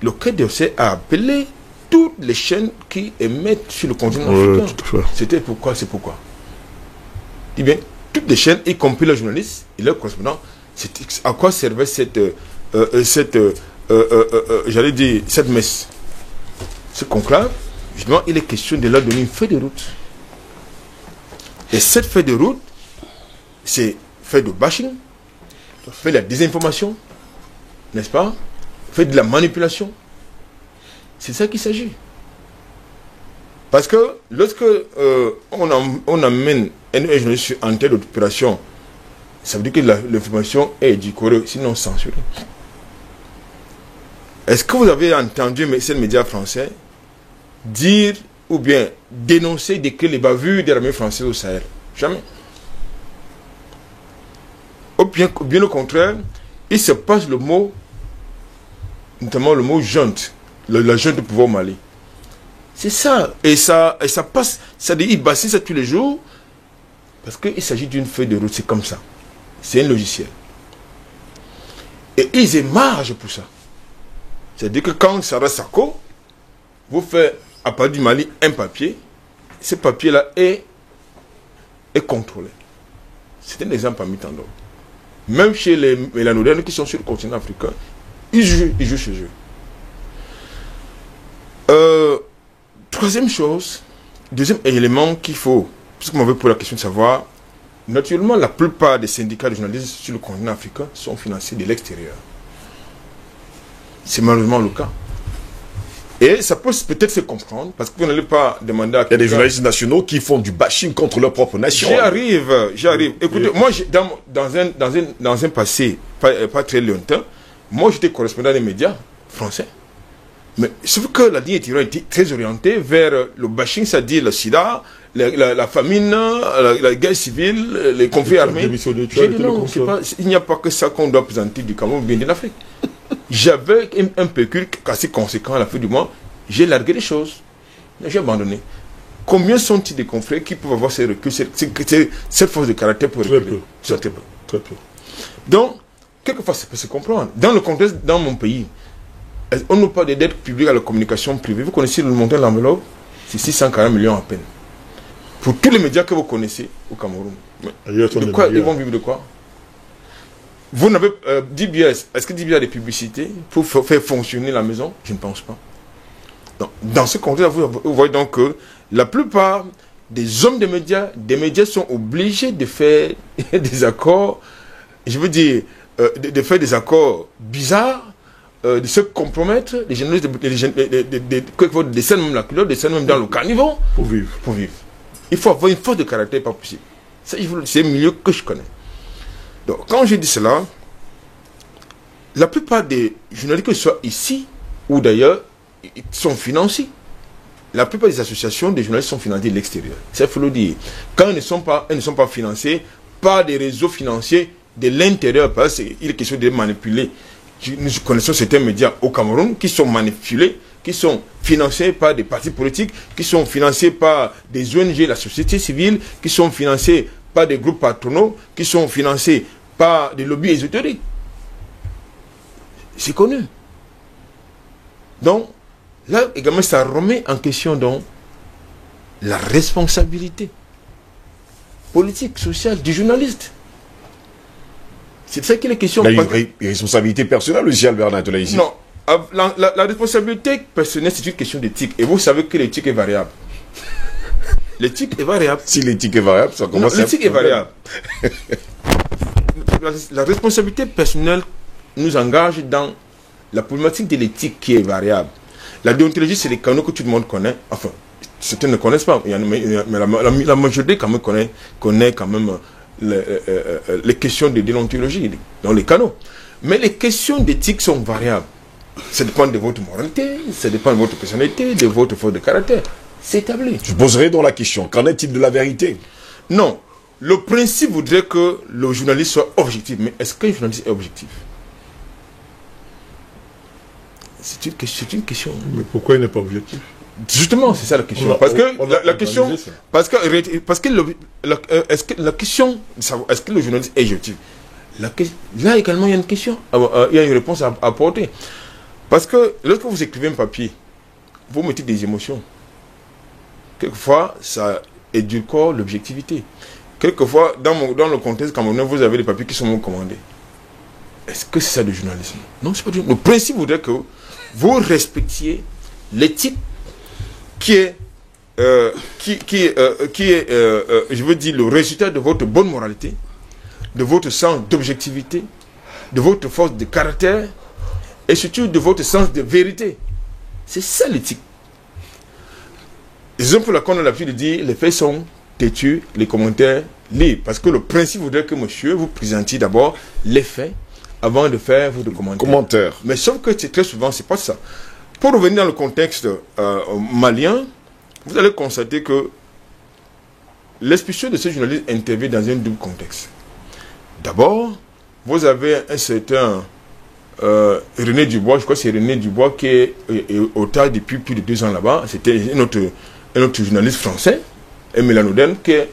le Quai d'Orsay a appelé toutes les chaînes qui émettent sur le continent africain. C'était pourquoi, c'est pourquoi. Eh bien, toutes les chaînes, y compris les journalistes et leurs correspondants, à quoi servait cette messe, ce conclave? Justement, il est question de leur donner une feuille de route. Et cette feuille de route, c'est fait de bashing, fait de la désinformation, n'est-ce pas? Fait de la manipulation. C'est ça qu'il s'agit. Parce que lorsque on amène un journaliste en tête d'opération, ça veut dire que l'information est édulcorée, sinon censurée. Est-ce que vous avez entendu ces médias français dire ou bien dénoncer, décrire les bavures de l'armée française au Sahel? Jamais. Ou bien au contraire, il se passe le mot, notamment le mot junte, la junte de pouvoir au Mali. C'est ça. Et ça passe, c'est-à-dire ils bassissent ça tous les jours, parce qu'il s'agit d'une feuille de route, c'est comme ça. C'est un logiciel. Et ils émargent pour ça. C'est-à-dire que quand Sarah Sako vous fait à part du Mali un papier, ce papier-là est contrôlé. C'est un exemple parmi tant d'autres. Même chez les mélanodermes qui sont sur le continent africain, ils jouent ce jeu. Troisième chose, deuxième élément qu'il faut, puisque vous m'avez posé la question de savoir, naturellement, la plupart des syndicats de journalistes sur le continent africain sont financés de l'extérieur. C'est malheureusement le cas. Et ça peut peut-être se comprendre, parce que vous n'allez pas demander à quelqu'un... Il y a des journalistes nationaux qui font du bashing contre leur propre nation. J'y arrive. Écoutez, moi, dans un passé pas très lointain, moi j'étais correspondant des médias français. Mais sauf que la ligne éditoriale était très orientée vers le bashing, c'est-à-dire le sida, la famine, la guerre civile, les conflits armés. J'ai dit non, il n'y a pas que ça qu'on doit présenter du Cameroun, bien de l'Afrique. J'avais un pécule assez conséquent à la fin du mois, j'ai largué les choses, j'ai abandonné. Combien sont-ils des conflits qui peuvent avoir ces reculs, cette force de caractère pour reculer? Très peu. Très peu. Donc, quelquefois, ça peut se comprendre. Dans le contexte, dans mon pays, on nous parle des dettes publiques à la communication privée. Vous connaissez le montant de l'enveloppe? C'est 640 millions à peine. Pour tous les médias que vous connaissez au Cameroun. De quoi ils vont vivre de quoi? Vous n'avez 10 billets. Est-ce que 10 billets a des publicités pour faire fonctionner la maison? Je ne pense pas. Donc, dans ce contexte, vous voyez donc que la plupart des hommes des médias sont obligés de faire des accords, je veux dire, de faire des accords bizarres, de se compromettre, les journalistes de descendre même la culotte, de descendre même dans le caniveau pour vivre. Il faut avoir une force de caractère, pas possible. C'est le milieu que je connais. Donc, quand je dis cela, la plupart des journalistes, que ce soit ici ou d'ailleurs, sont financés. La plupart des associations des journalistes sont financées de l'extérieur. Ça, il faut le dire. Quand elles ne sont pas financées par des réseaux financiers de l'intérieur, parce qu'il est question de manipuler. Nous connaissons certains médias au Cameroun qui sont manipulés, qui sont financés par des partis politiques, qui sont financés par des ONG, la société civile, qui sont financés par des groupes patronaux, qui sont financés par des lobbies ésotériques. C'est connu. Donc, là également, ça remet en question donc la responsabilité politique, sociale du journaliste. C'est de ça qu'il est question. La responsabilité personnelle aussi, Albert Natola, ici. Non, La responsabilité personnelle, c'est une question d'éthique. Et vous savez que l'éthique est variable. L'éthique est variable. Si l'éthique est variable, ça commence à... L'éthique est variable. La responsabilité personnelle nous engage dans la problématique de l'éthique qui est variable. La déontologie, c'est les canaux que tout le monde connaît. Enfin, certains ne connaissent pas, mais la majorité quand même connaît quand même les questions de déontologie dans les canaux. Mais les questions d'éthique sont variables. Ça dépend de votre moralité, ça dépend de votre personnalité, de votre force de caractère. C'est établi. Je poserai donc la question, qu'en est-il de la vérité? Non. Le principe voudrait que le journaliste soit objectif. Mais est-ce qu'un journaliste est objectif? C'est une question. Mais pourquoi il n'est pas objectif? Justement, c'est ça la question. Est-ce que le journaliste est objectif? Là également, il y a une question, il y a une réponse à apporter. Parce que lorsque vous écrivez un papier, vous mettez des émotions. Quelquefois, ça édulcore l'objectivité. Quelquefois, dans le contexte camerounais, vous avez des papiers qui sont commandés. Est-ce que c'est ça le journalisme? Non, c'est pas du tout. Le principe voudrait que vous respectiez l'éthique qui est, je veux dire, le résultat de votre bonne moralité, de votre sens d'objectivité, de votre force de caractère et surtout de votre sens de vérité. C'est ça l'éthique. Raison pour laquelle on a l'habitude de dire les faits sont têtus, les commentaires libres. Parce que le principe voudrait que monsieur vous présentiez d'abord les faits avant de faire votre commentaire. Mais sauf que très souvent, c'est pas ça. Pour revenir dans le contexte malien, vous allez constater que l'expulsion de ce journaliste intervient dans un double contexte. D'abord, vous avez un certain René Dubois, je crois que c'est René Dubois qui est otage depuis plus de 2 ans là-bas. C'était un autre journaliste français, un mélanoden, qui est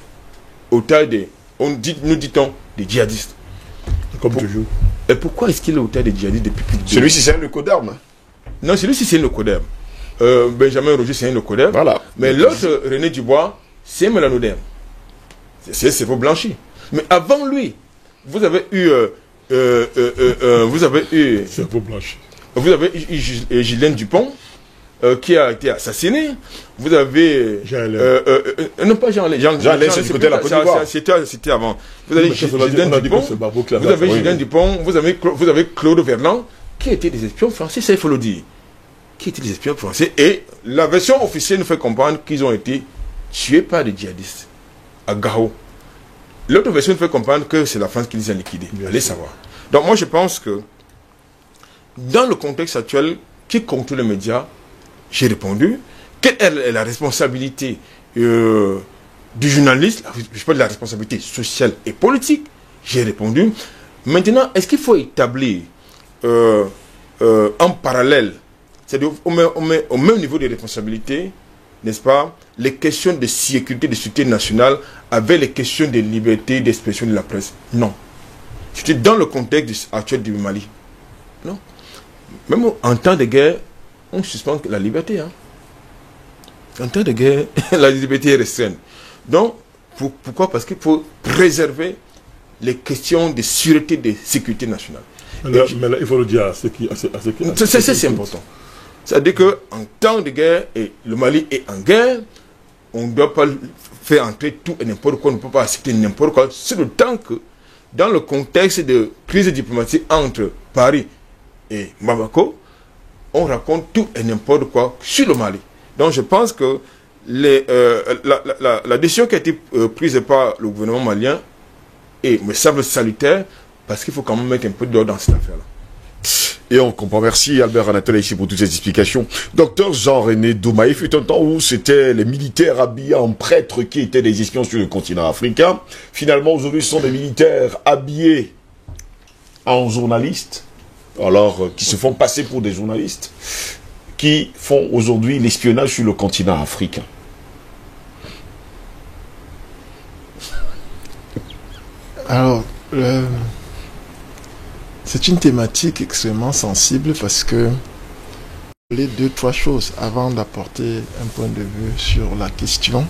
otage nous dit-on, des djihadistes. Comme toujours. Et pourquoi est-ce qu'il est otage des djihadistes depuis plus de 2 ans? Celui-ci, c'est un leucoderme. Non, celui-ci, c'est un leucoderme. Benjamin Roger, c'est un leucoderme. Voilà. Mais l'autre, René Dubois, c'est un mélanoderme. C'est cerveau blanchi. Mais avant lui, vous avez eu cerveau blanchi. Vous avez eu Ghislaine Dupont qui a été assassiné. Vous avez non pas Jean c'est du côté de la Côte d'Ivoire. C'était avant. Vous avez Ghislaine Dupont. Vous avez Ghislaine Dupont. Vous avez Claude Verlan qui étaient des espions français, ça il faut le dire. Qui étaient des espions français, et la version officielle nous fait comprendre qu'ils ont été tués par des djihadistes à Gao. L'autre version nous fait comprendre que c'est la France qui les a liquidés. Allez savoir. Donc moi je pense que dans le contexte actuel, qui contrôle les médias, j'ai répondu. Quelle est la responsabilité du journaliste? Je parle de la responsabilité sociale et politique. J'ai répondu. Maintenant, est-ce qu'il faut établir en parallèle, c'est-à-dire au même niveau de responsabilité, n'est-ce pas, les questions de sécurité, de sécurité nationale avec les questions de liberté d'expression de la presse? Non. C'était dans le contexte actuel du Mali. Non. Même en temps de guerre, on suspend la liberté. Hein. En temps de guerre, la liberté est restreinte. Donc, pourquoi? Parce qu'il faut préserver les questions de sûreté, de sécurité nationale. Mais là, il faut le dire à ceux qui... C'est important. C'est-à-dire qu'en temps de guerre, et le Mali est en guerre, on ne doit pas faire entrer tout et n'importe quoi, on ne peut pas accepter n'importe quoi. C'est le temps que, dans le contexte de crise diplomatique entre Paris et Bamako, on raconte tout et n'importe quoi sur le Mali. Donc je pense que la décision qui a été prise par le gouvernement malien me semble salutaire, parce qu'il faut quand même mettre un peu d'ordre dans cette affaire-là. Et on comprend. Merci Albert Anatole ici pour toutes ces explications. Docteur Jean-René Douma, il fut un temps où c'était les militaires habillés en prêtres qui étaient des espions sur le continent africain. Finalement, aujourd'hui, ce sont des militaires habillés en journalistes, alors qui se font passer pour des journalistes, qui font aujourd'hui l'espionnage sur le continent africain. Alors, c'est une thématique extrêmement sensible parce que les 2-3 choses avant d'apporter un point de vue sur la question.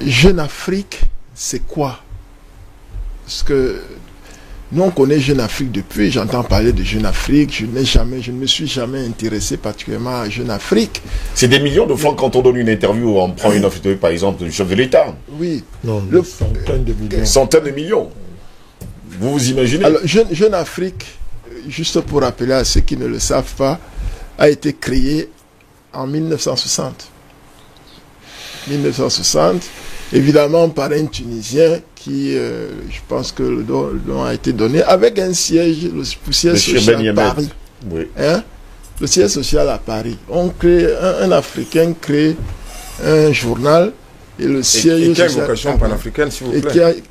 Jeune Afrique, c'est quoi? Parce que Nous, on connaît Jeune Afrique depuis, j'entends parler de Jeune Afrique, je ne me suis jamais intéressé particulièrement à Jeune Afrique. C'est des millions de francs quand on donne une interview, on prend une interview, par exemple, du chef de l'État. Oui. Non, centaines de millions. Centaines de millions. Vous vous imaginez? Alors, Jeune Afrique, juste pour rappeler à ceux qui ne le savent pas, a été créé en 1960. 1960, évidemment par un Tunisien qui, je pense que le nom a été donné, avec un siège, le siège social à Paris. Oui. Hein? Le siège social à Paris. On crée, un Africain crée un journal et le siège et quelle social vocation panafricaine, s'il vous plaît?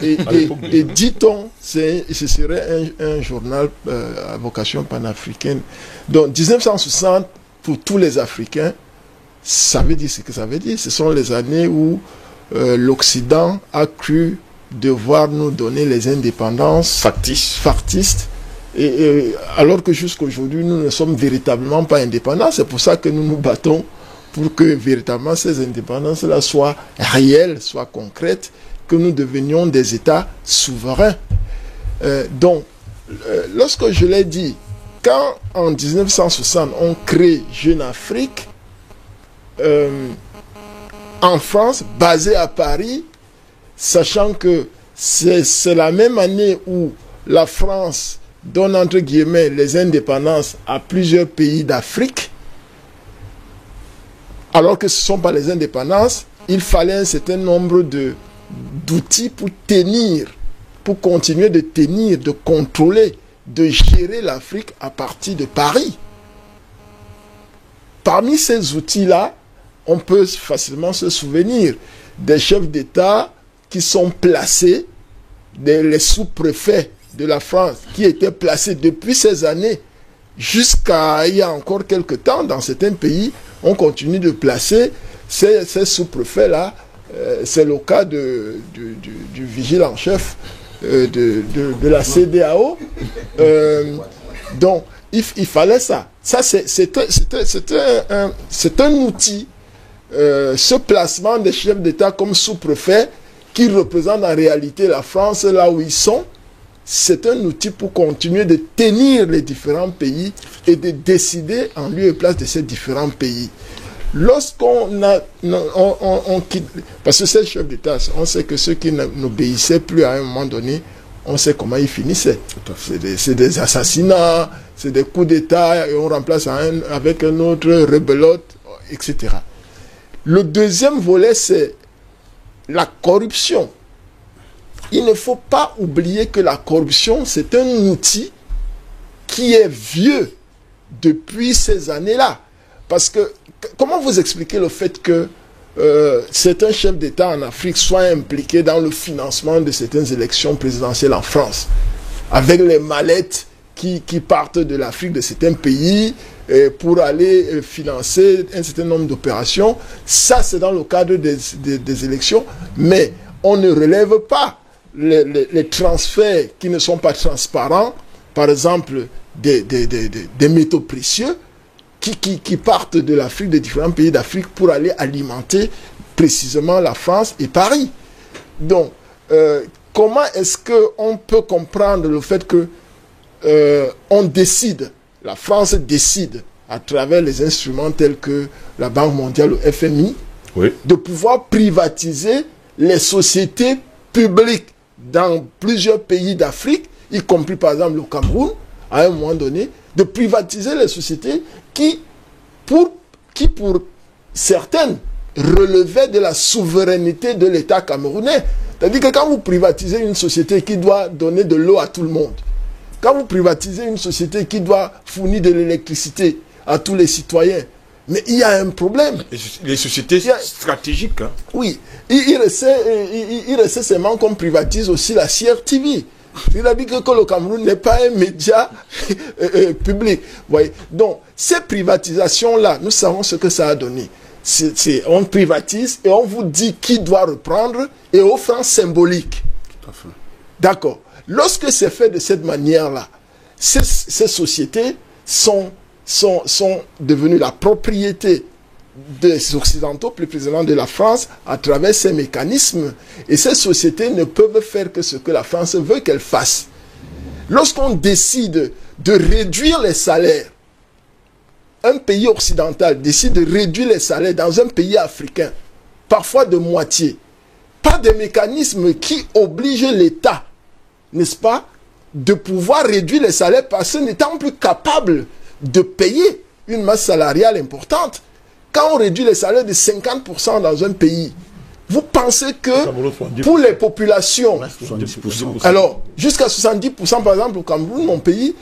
Et dit-on, ce serait un journal à vocation panafricaine. Donc 1960, pour tous les Africains, ça veut dire ce que ça veut dire. Ce sont les années où l'Occident a cru devoir nous donner les indépendances factistes. Et alors que jusqu'aujourd'hui, nous ne sommes véritablement pas indépendants. C'est pour ça que nous nous battons pour que véritablement ces indépendances-là soient réelles, soient concrètes, que nous devenions des États souverains. Donc, lorsque je l'ai dit, quand en 1960 on crée Jeune Afrique, en France, basée à Paris, sachant que c'est la même année où la France donne entre guillemets les indépendances à plusieurs pays d'Afrique, alors que ce ne sont pas les indépendances, il fallait un certain nombre d'outils pour tenir, pour continuer de tenir, de contrôler, de gérer l'Afrique à partir de Paris. Parmi ces outils-là, on peut facilement se souvenir des chefs d'État qui sont placés, les sous-préfets de la France, qui étaient placés depuis ces années jusqu'à il y a encore quelques temps dans certains pays. On continue de placer ces sous-préfets-là. C'est le cas du vigile en chef de la CEDEAO. Donc, il fallait ça. Ça, c'est un outil. Ce placement des chefs d'État comme sous-préfets qui représentent en réalité la France là où ils sont, c'est un outil pour continuer de tenir les différents pays et de décider en lieu et place de ces différents pays. Lorsqu'on quitte, parce que ces chefs d'État, on sait que ceux qui n'obéissaient plus à un moment donné, on sait comment ils finissaient. C'est des assassinats, c'est des coups d'État, et on remplace avec un autre rebelote, etc. Le deuxième volet, c'est la corruption. Il ne faut pas oublier que la corruption, c'est un outil qui est vieux depuis ces années-là. Parce que, comment vous expliquez le fait que certains chefs d'État en Afrique soient impliqués dans le financement de certaines élections présidentielles en France, avec les mallettes qui partent de l'Afrique, de certains pays, pour aller financer un certain nombre d'opérations? Ça, c'est dans le cadre des élections, mais on ne relève pas les transferts qui ne sont pas transparents, par exemple des métaux précieux qui partent de l'Afrique, des différents pays d'Afrique, pour aller alimenter précisément la France et Paris. Donc, comment est-ce qu'on peut comprendre le fait que on décide, la France décide, à travers les instruments tels que la Banque mondiale, le FMI, oui, de pouvoir privatiser les sociétés publiques dans plusieurs pays d'Afrique, y compris par exemple le Cameroun, à un moment donné, de privatiser les sociétés qui pour certaines, relevaient de la souveraineté de l'État camerounais. C'est-à-dire que quand vous privatisez une société qui doit donner de l'eau à tout le monde, quand vous privatisez une société qui doit fournir de l'électricité à tous les citoyens, mais il y a un problème. Les sociétés stratégiques. Hein. Oui. Il restait seulement qu'on privatise aussi la CRTV. C'est-à-dire que le Cameroun n'est pas un média public. Voyez. Donc, ces privatisations-là, nous savons ce que ça a donné. On privatise et on vous dit qui doit reprendre et au franc symbolique. Tout à fait. D'accord. Lorsque c'est fait de cette manière-là, ces sociétés sont devenues la propriété des Occidentaux, plus précisément de la France, à travers ces mécanismes. Et ces sociétés ne peuvent faire que ce que la France veut qu'elles fassent. Lorsqu'on décide de réduire les salaires, un pays occidental décide de réduire les salaires dans un pays africain, parfois de moitié, par des mécanismes qui obligent l'État, n'est-ce pas, de pouvoir réduire les salaires parce que n'étant plus capable de payer une masse salariale importante. Quand on réduit les salaires de 50% dans un pays, vous pensez que pour les populations, 70%. alors jusqu'à 70% par exemple au Cameroun, mon pays,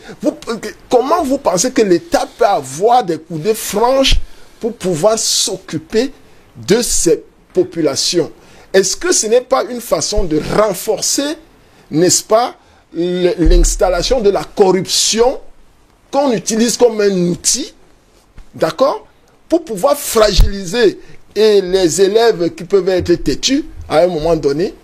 comment vous pensez que l'État peut avoir des coudées franches pour pouvoir s'occuper de ces populations? Est-ce que ce n'est pas une façon de renforcer, n'est-ce pas, l'installation de la corruption qu'on utilise comme un outil, d'accord, pour pouvoir fragiliser et les élèves qui peuvent être têtus à un moment donné,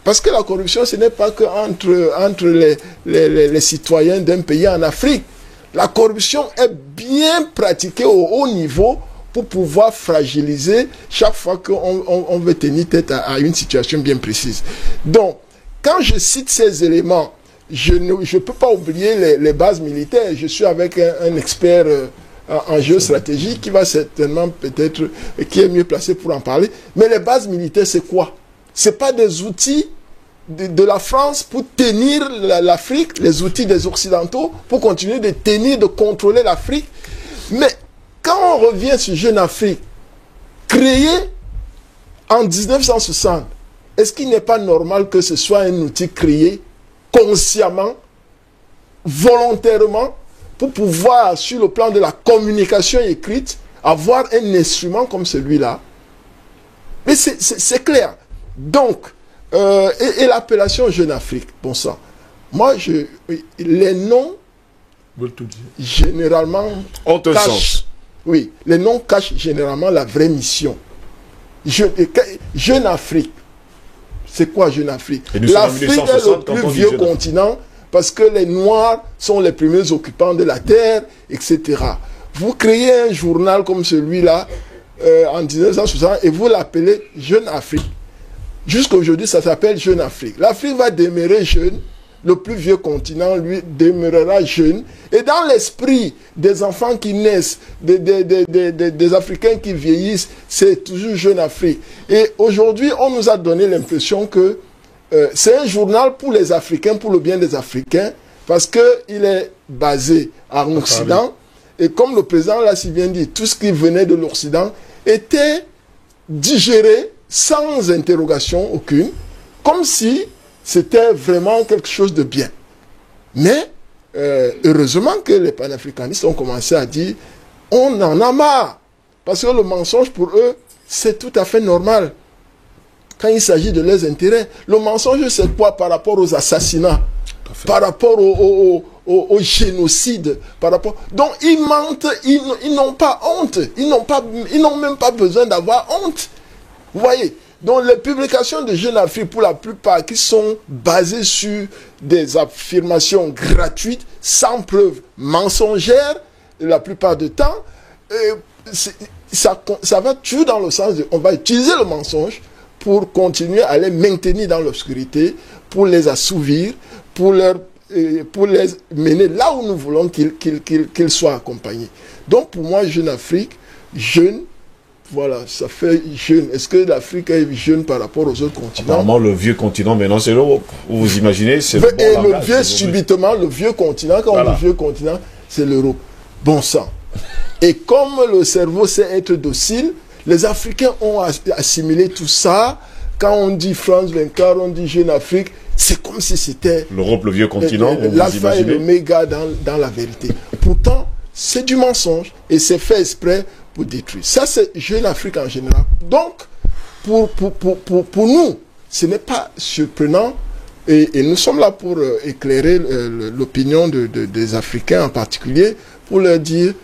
parce que la corruption, ce n'est pas que entre les citoyens d'un pays en Afrique. La corruption est bien pratiquée au haut niveau pour pouvoir fragiliser chaque fois qu'on veut tenir tête à une situation bien précise. Donc, quand je cite ces éléments, je ne peux pas oublier les bases militaires. Je suis avec un expert en géostratégie qui va certainement peut-être, qui est mieux placé pour en parler. Mais les bases militaires, c'est quoi? C'est pas des outils de la France pour tenir l'Afrique, les outils des Occidentaux pour continuer de tenir, de contrôler l'Afrique. Mais quand on revient sur Jeune Afrique, créé en 1960, est-ce qu'il n'est pas normal que ce soit un outil créé consciemment, volontairement, pour pouvoir, sur le plan de la communication écrite, avoir un instrument comme celui-là? Mais c'est clair. Donc, et l'appellation Jeune Afrique, bon sang, moi, les noms, généralement, cachent, oui, les noms cachent généralement la vraie mission. Jeune Afrique, c'est quoi Jeune Afrique? L'Afrique est le plus vieux continent parce que les Noirs sont les premiers occupants de la terre, etc. Vous créez un journal comme celui-là en 1960 et vous l'appelez Jeune Afrique. Jusqu'à aujourd'hui, ça s'appelle Jeune Afrique. L'Afrique va demeurer jeune, le plus vieux continent, lui, demeurera jeune. Et dans l'esprit des enfants qui naissent, des Africains qui vieillissent, c'est toujours Jeune Afrique. Et aujourd'hui, on nous a donné l'impression que c'est un journal pour les Africains, pour le bien des Africains, parce qu'il est basé en Occident. Et comme le président l'a si bien dit, tout ce qui venait de l'Occident était digéré sans interrogation aucune, comme si c'était vraiment quelque chose de bien. Mais heureusement que les panafricanistes ont commencé à dire on en a marre. Parce que le mensonge pour eux, c'est tout à fait normal. Quand il s'agit de leurs intérêts, le mensonge c'est quoi par rapport aux assassinats, par rapport au génocide, par rapport... Donc ils mentent, ils n'ont pas honte, ils n'ont même pas besoin d'avoir honte. Vous voyez? Donc les publications de Jeune Afrique, pour la plupart, qui sont basées sur des affirmations gratuites, sans preuve, mensongères, la plupart du temps, ça va toujours dans le sens de... On va utiliser le mensonge pour continuer à les maintenir dans l'obscurité, pour les assouvir, pour les mener là où nous voulons qu'ils soient accompagnés. Donc pour moi, Jeune Afrique, jeune, voilà, ça fait jeune. Est-ce que l'Afrique est jeune par rapport aux autres continents? Apparemment, le vieux continent, maintenant, c'est l'Europe. Vous imaginez, c'est le bon et langage, le vieux, subitement, le vieux continent, quand on dit vieux continent, c'est l'Europe. Bon sang. Et comme le cerveau sait être docile, les Africains ont assimilé tout ça. Quand on dit France 24, on dit Jeune Afrique, c'est comme si c'était... L'Europe, le vieux continent, l'alpha et l'oméga dans la vérité. Pourtant, c'est du mensonge et c'est fait exprès pour détruire. Ça, c'est Jeune Afrique en général. Donc, pour nous, ce n'est pas surprenant et nous sommes là pour éclairer l'opinion des Africains en particulier, pour leur dire,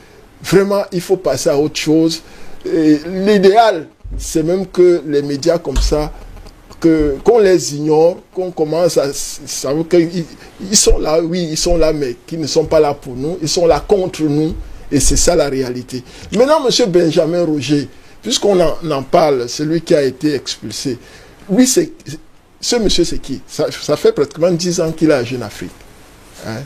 vraiment, il faut passer à autre chose. L'idéal, c'est même que les médias comme ça, qu'on les ignore, qu'on commence à savoir qu'ils sont là, oui, ils sont là, mais qu'ils ne sont pas là pour nous, ils sont là contre nous. Et c'est ça la réalité. Maintenant, M. Benjamin Roger, puisqu'on en parle, celui qui a été expulsé, oui, ce monsieur, c'est qui? Ça fait pratiquement 10 ans qu'il est à Jeune Afrique. Hein?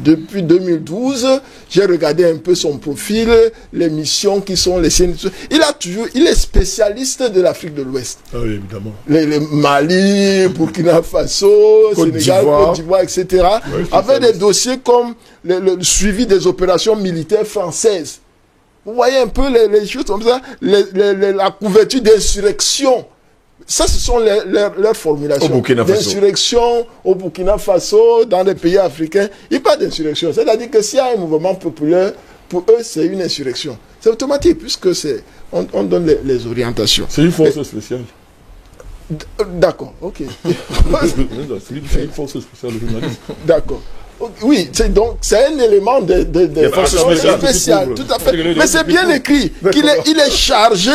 Depuis 2012, j'ai regardé un peu son profil, les missions qui sont les siennes. Il est spécialiste de l'Afrique de l'Ouest. Ah oui, évidemment. Les Mali, Burkina Faso, Sénégal, Côte d'Ivoire, etc. Oui, avec des dossiers comme le suivi des opérations militaires françaises. Vous voyez un peu les choses comme ça, la couverture d'insurrection. Ça, ce sont leurs formulations. D'insurrection au Burkina Faso, dans les pays africains. Il n'y a pas d'insurrection. C'est-à-dire que s'il y a un mouvement populaire, pour eux, c'est une insurrection. C'est automatique, puisque on donne les orientations. C'est une force spéciale. D'accord, ok. C'est une force spéciale, le journaliste. D'accord. Oui, donc c'est un élément de force spéciale, tout à fait. Mais c'est bien écrit qu'il est chargé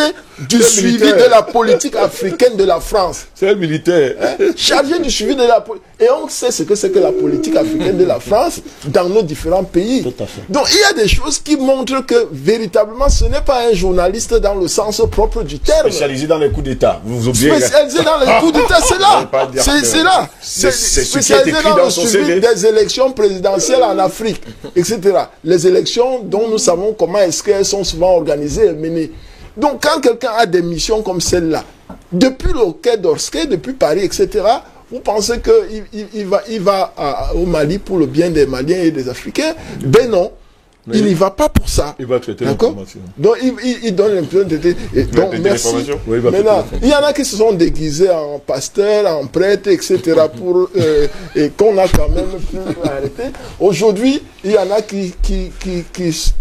du suivi de la politique africaine de la France. C'est un militaire. Hein? Chargé du suivi de la politique. Et on sait ce que c'est que la politique africaine de la France dans nos différents pays. Tout à fait. Donc il y a des choses qui montrent que véritablement ce n'est pas un journaliste dans le sens propre du terme. Spécialisé dans les coups d'État. Vous vous oubliez. Spécialisé dans les coups d'État, c'est là. C'est là. C'est ce qui est écrit dans son CV. Des élections présidentielles en Afrique, etc. Les élections dont nous savons comment est-ce qu'elles sont souvent organisées et menées. Donc, quand quelqu'un a des missions comme celle-là, depuis le Quai d'Orsay, depuis Paris, etc., vous pensez qu'il va au Mali pour le bien des Maliens et des Africains? Ben non. Mais il n'y va pas pour ça. Il va traiter l'information. Donc, il donne l'impression de... Donc, merci. Oui, maintenant, il y en a qui se sont déguisés en pasteurs, en prêtres, etc. pour et qu'on a quand même pu arrêter. Aujourd'hui, il y en a qui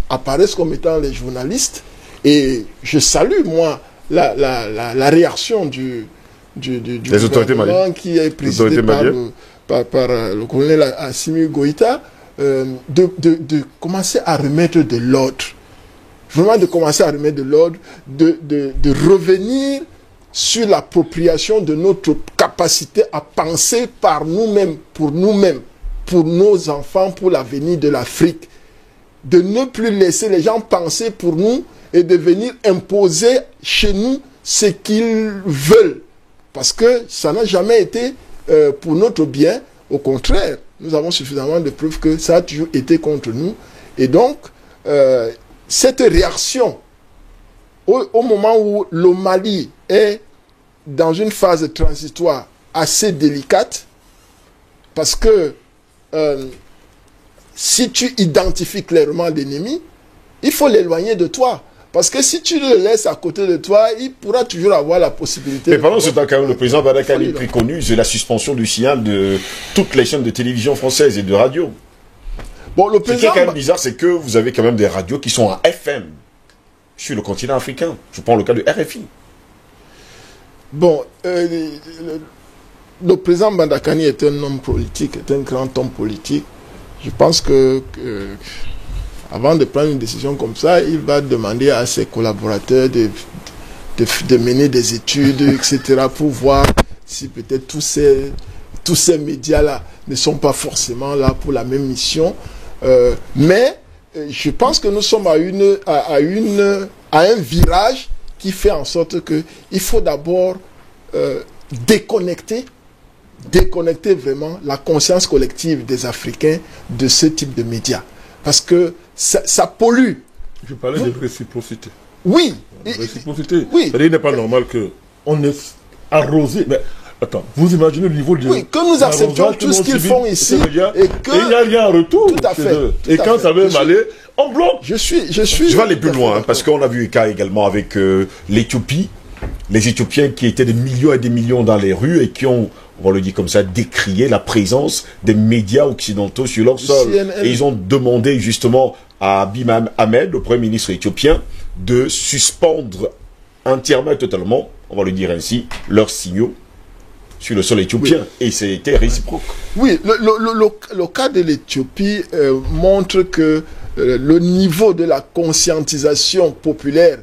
apparaissent comme étant les journalistes. Et je salue, moi, la réaction du gouvernement qui est présidé par le colonel Assimi Goïta, de commencer à remettre de l'ordre. Vraiment de commencer à remettre de l'ordre, de revenir sur l'appropriation de notre capacité à penser par nous-mêmes, pour nos enfants, pour l'avenir de l'Afrique. De ne plus laisser les gens penser pour nous et de venir imposer chez nous ce qu'ils veulent. Parce que ça n'a jamais été pour notre bien. Au contraire, nous avons suffisamment de preuves que ça a toujours été contre nous. Et donc, cette réaction, au moment où le Mali est dans une phase transitoire assez délicate, parce que si tu identifies clairement l'ennemi, il faut l'éloigner de toi. Parce que si tu le laisses à côté de toi, il pourra toujours avoir la possibilité... Mais pendant ce temps, quand même, le président Badakani préconise la suspension du signal de toutes les chaînes de télévision françaises et de radio. Bon, le président... Ce qui est quand même bizarre, c'est que vous avez quand même des radios qui sont en FM sur le continent africain. Je prends le cas de RFI. Bon, le président Badakani est un homme politique, est un grand homme politique. Je pense que avant de prendre une décision comme ça, il va demander à ses collaborateurs de mener des études, etc., pour voir si peut-être tous ces médias-là ne sont pas forcément là pour la même mission. Mais je pense que nous sommes à un virage qui fait en sorte qu'il faut d'abord déconnecter vraiment la conscience collective des Africains de ce type de médias. Parce que ça pollue. Je parlais de réciprocité. Oui. Réciprocité. Oui. C'est-à-dire qu'il n'est pas normal qu'on est arrosé. Mais attends, vous imaginez le niveau de... Oui, que nous acceptions tout ce qu'ils font ici. Et il n'y a rien en retour. Tout à fait. Et quand ça veut aller, on bloque. Je vais aller plus loin, parce qu'on a vu un cas également avec l'Éthiopie. Les Éthiopiens qui étaient des millions et des millions dans les rues et qui ont, on va le dire comme ça, décrié la présence des médias occidentaux sur leur sol. CNN. Et ils ont demandé justement à Abiy Ahmed, le Premier ministre éthiopien, de suspendre entièrement et totalement, on va le dire ainsi, leurs signaux sur le sol éthiopien. Oui. Et c'était réciproque. Oui, le cas de l'Éthiopie montre que le niveau de la conscientisation populaire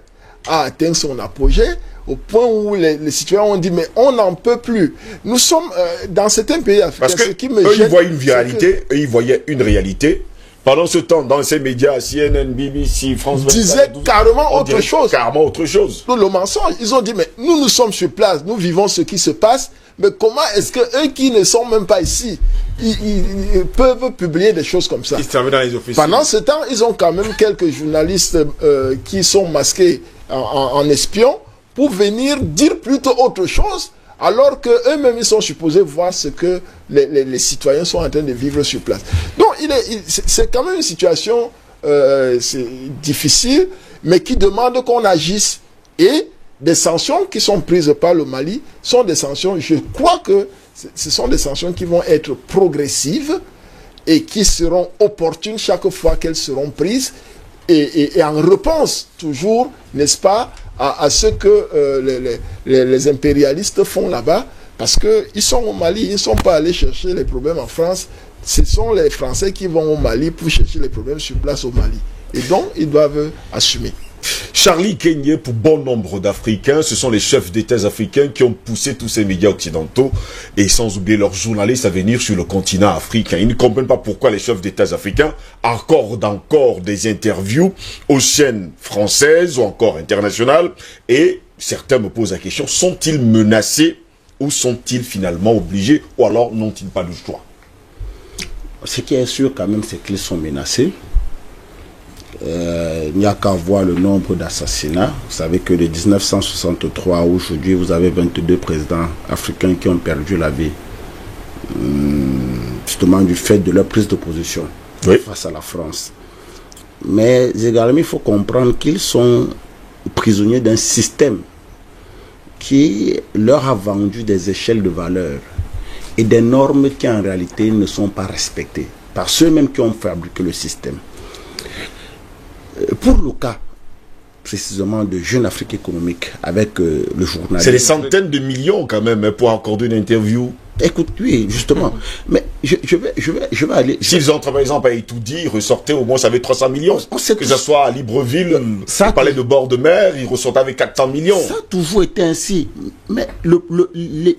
a atteint son apogée, au point où les citoyens ont dit mais on n'en peut plus. Nous sommes dans certains pays africains. Parce que ce qui me eux, ils voient une viralité, eux, ils voyaient une réalité Pendant ce temps, dans ces médias, CNN, BBC, France 24, disaient carrément autre chose. Carrément autre chose. Le mensonge. Ils ont dit, mais nous sommes sur place, nous vivons ce qui se passe, mais comment est-ce que eux qui ne sont même pas ici, ils peuvent publier des choses comme ça? Ils travaillent dans les offices. Pendant ce temps, ils ont quand même quelques journalistes qui sont masqués en espions pour venir dire plutôt autre chose, alors qu'eux-mêmes, ils sont supposés voir ce que les citoyens sont en train de vivre sur place. Donc, c'est quand même une situation difficile, mais qui demande qu'on agisse. Et des sanctions qui sont prises par le Mali sont des sanctions, je crois que ce sont des sanctions qui vont être progressives et qui seront opportunes chaque fois qu'elles seront prises et en réponse toujours, n'est-ce pas, à ce que les impérialistes font là-bas, parce qu'ils sont au Mali, ils ne sont pas allés chercher les problèmes en France, ce sont les Français qui vont au Mali pour chercher les problèmes sur place au Mali. Et donc, ils doivent assumer. Charlie Kenyé, pour bon nombre d'Africains, ce sont les chefs d'État africains qui ont poussé tous ces médias occidentaux et sans oublier leurs journalistes à venir sur le continent africain. Ils ne comprennent pas pourquoi les chefs d'État africains accordent encore des interviews aux chaînes françaises ou encore internationales. Et certains me posent la question, sont-ils menacés ou sont-ils finalement obligés ou alors n'ont-ils pas de choix? Ce qui est sûr quand même, c'est qu'ils sont menacés. Il n'y a qu'à voir le nombre d'assassinats. Vous savez que de 1963 à aujourd'hui, vous avez 22 présidents africains qui ont perdu la vie. Justement du fait de leur prise de position face à la France. Mais également, il faut comprendre qu'ils sont prisonniers d'un système qui leur a vendu des échelles de valeur et des normes qui en réalité ne sont pas respectées par ceux-mêmes qui ont fabriqué le système. Pour le cas précisément de Jeune Afrique économique avec le journaliste. C'est des centaines de millions quand même pour accorder une interview. Écoute, oui, justement. Mais je vais aller... S'ils ont, par exemple, à Itoudi, ils ressortaient au moins, ça avait 300 millions. Que ce soit à Libreville, ils parlaient de bord de mer, ils ressortaient avec 400 millions. Ça a toujours été ainsi. Mais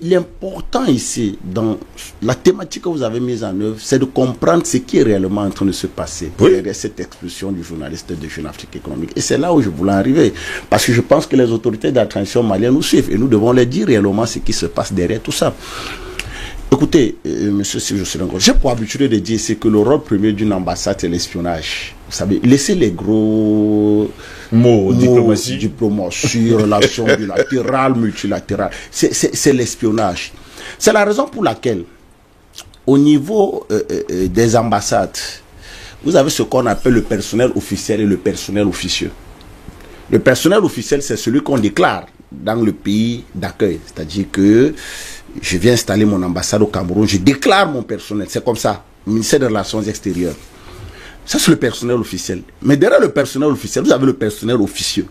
l'important ici, dans la thématique que vous avez mise en œuvre, c'est de comprendre ce qui est réellement en train de se passer derrière cette expulsion du journaliste de Jeune Afrique économique. Et c'est là où je voulais arriver. Parce que je pense que les autorités de la transition malienne nous suivent. Et nous devons leur dire réellement ce qui se passe derrière tout ça. Écoutez, monsieur Sylvie Josselin, j'ai pour habitude de dire c'est que le rôle premier d'une ambassade, c'est l'espionnage. Vous savez, laissez les gros mots diplomatie sur relations bilatérales, multilatérales. C'est l'espionnage. C'est la raison pour laquelle, au niveau des ambassades, vous avez ce qu'on appelle le personnel officiel et le personnel officieux. Le personnel officiel, c'est celui qu'on déclare dans le pays d'accueil. C'est-à-dire que je viens installer mon ambassade au Cameroun, je déclare mon personnel, c'est comme ça, le ministère des Relations extérieures. Ça, c'est le personnel officiel. Mais derrière le personnel officiel, vous avez le personnel officieux.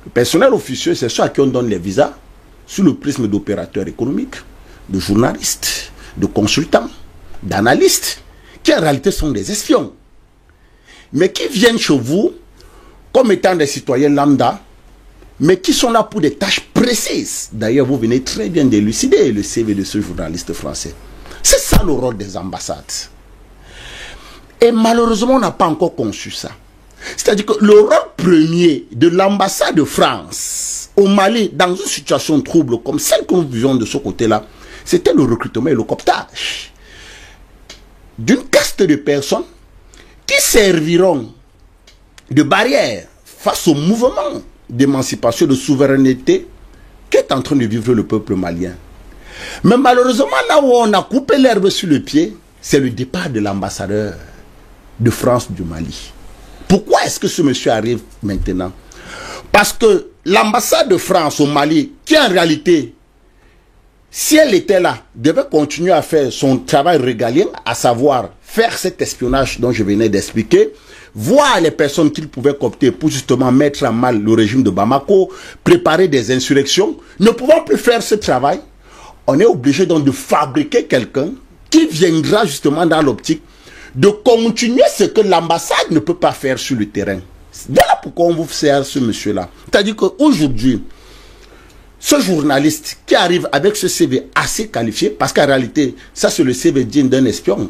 Le personnel officieux, c'est ceux à qui on donne les visas sous le prisme d'opérateurs économiques, de journalistes, de consultants, d'analystes, qui en réalité sont des espions, mais qui viennent chez vous comme étant des citoyens lambda, mais qui sont là pour des tâches précises. D'ailleurs, vous venez très bien d'élucider le CV de ce journaliste français. C'est ça le rôle des ambassades. Et malheureusement, on n'a pas encore conçu ça. C'est-à-dire que le rôle premier de l'ambassade de France au Mali, dans une situation trouble comme celle que nous vivions de ce côté-là, c'était le recrutement et le cooptage d'une caste de personnes qui serviront de barrière face au mouvement d'émancipation, de souveraineté qu'est en train de vivre le peuple malien. Mais malheureusement, là où on a coupé l'herbe sur le pied, c'est le départ de l'ambassadeur de France du Mali. Pourquoi est-ce que ce monsieur arrive maintenant? Parce que l'ambassade de France au Mali, qui en réalité, si elle était là, devait continuer à faire son travail régalien, à savoir faire cet espionnage dont je venais d'expliquer, voir les personnes qu'il pouvait coopter pour justement mettre en mal le régime de Bamako, préparer des insurrections. Ne pouvant plus faire ce travail, on est obligé donc de fabriquer quelqu'un qui viendra justement dans l'optique de continuer ce que l'ambassade ne peut pas faire sur le terrain. Voilà pourquoi on vous sert ce monsieur-là. C'est-à-dire qu'aujourd'hui, ce journaliste qui arrive avec ce CV assez qualifié, parce qu'en réalité, ça c'est le CV digne d'un espion.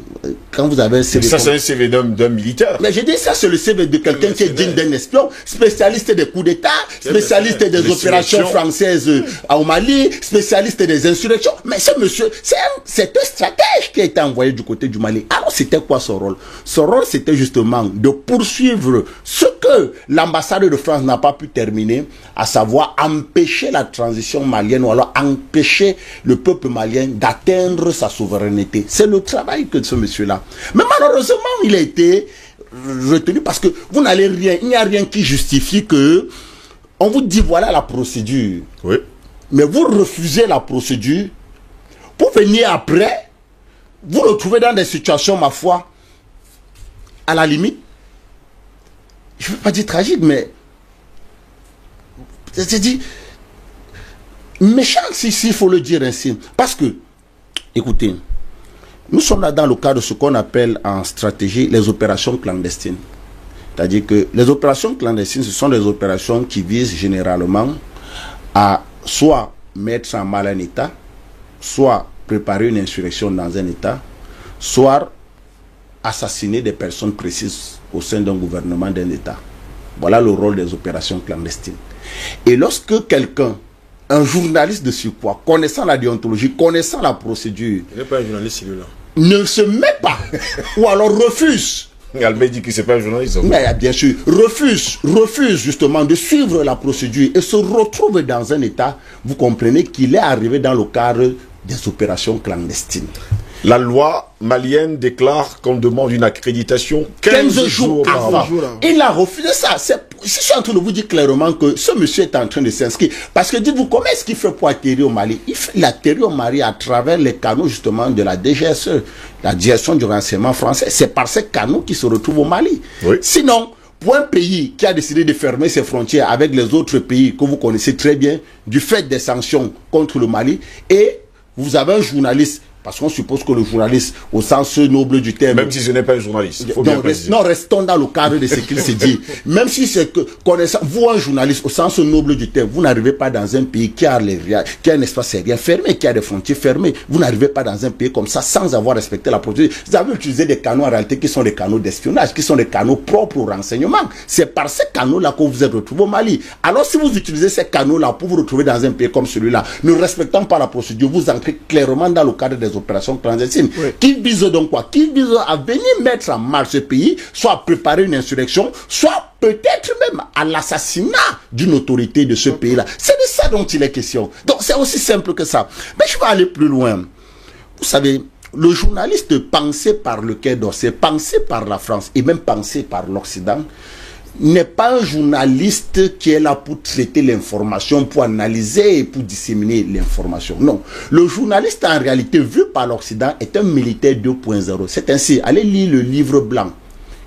Quand vous avez un CV... Ça c'est un CV d'un militaire. Mais je dis ça c'est le CV de quelqu'un qui est digne d'un espion, spécialiste des coups d'État, spécialiste des opérations françaises au Mali, spécialiste des insurrections. Mais ce monsieur, c'est un stratège qui a été envoyé du côté du Mali. Alors c'était quoi son rôle? Son rôle c'était justement de poursuivre ce que l'ambassade de France n'a pas pu terminer, à savoir empêcher la transition malienne ou alors empêcher le peuple malien d'atteindre sa souveraineté. C'est le travail que ce monsieur-là. Mais malheureusement, il a été retenu parce que vous n'allez rien, il n'y a rien qui justifie que on vous dit voilà la procédure. Oui. Mais vous refusez la procédure pour venir après vous retrouver dans des situations, ma foi, à la limite, je ne veux pas dire tragique, mais c'est dit méchant, si il faut le dire ainsi. Parce que, écoutez, nous sommes là dans le cadre de ce qu'on appelle en stratégie les opérations clandestines. C'est-à-dire que les opérations clandestines, ce sont des opérations qui visent généralement à soit mettre en mal un État, soit préparer une insurrection dans un État, soit assassiner des personnes précises au sein d'un gouvernement d'un État. Voilà le rôle des opérations clandestines. Et lorsque quelqu'un, un journaliste de surpoids, connaissant la déontologie, connaissant la procédure, il n'est pas un journaliste celui-là, ne se met pas, ou alors refuse. Albert dit que c'est pas un journaliste. Mais bien sûr, refuse justement de suivre la procédure et se retrouve dans un état, vous comprenez qu'il est arrivé dans le cadre des opérations clandestines. La loi malienne déclare qu'on demande une accréditation 15 jours avant. Il a refusé ça. Je suis en train de vous dire clairement que ce monsieur est en train de s'inscrire. Parce que dites-vous, comment est-ce qu'il fait pour atterrir au Mali? Il atterrit au Mali à travers les canaux justement de la DGSE, la direction du renseignement français. C'est par ces canaux qu'il se retrouve au Mali. Oui. Sinon, pour un pays qui a décidé de fermer ses frontières avec les autres pays que vous connaissez très bien, du fait des sanctions contre le Mali, et vous avez un journaliste, parce qu'on suppose que le journaliste, au sens noble du terme... Même si ce n'est pas un journaliste. Non, restons dans le cadre de ce qu'il s'est dit. Même si c'est que, connaissant, vous, un journaliste, au sens noble du terme, vous n'arrivez pas dans un pays qui a un espace aérien fermé, qui a des frontières fermées. Vous n'arrivez pas dans un pays comme ça sans avoir respecté la procédure. Vous avez utilisé des canaux en réalité qui sont des canaux d'espionnage, qui sont des canaux propres au renseignement. C'est par ces canaux-là que vous vous êtes retrouvé au Mali. Alors si vous utilisez ces canaux-là pour vous retrouver dans un pays comme celui-là, ne respectant pas la procédure, vous entrez clairement dans le cadre des opérations clandestines, oui, qui visent donc quoi? Qui visent à venir mettre en marche ce pays, soit à préparer une insurrection, soit peut-être même à l'assassinat d'une autorité de ce pays-là. C'est de ça dont il est question. Donc c'est aussi simple que ça. Mais je vais aller plus loin. Vous savez, le journaliste pensé par le Quai d'Orsay, pensé par la France et même pensé par l'Occident, n'est pas un journaliste qui est là pour traiter l'information, pour analyser et pour disséminer l'information. Non. Le journaliste, en réalité, vu par l'Occident, est un militaire 2.0. C'est ainsi. Allez lire le livre blanc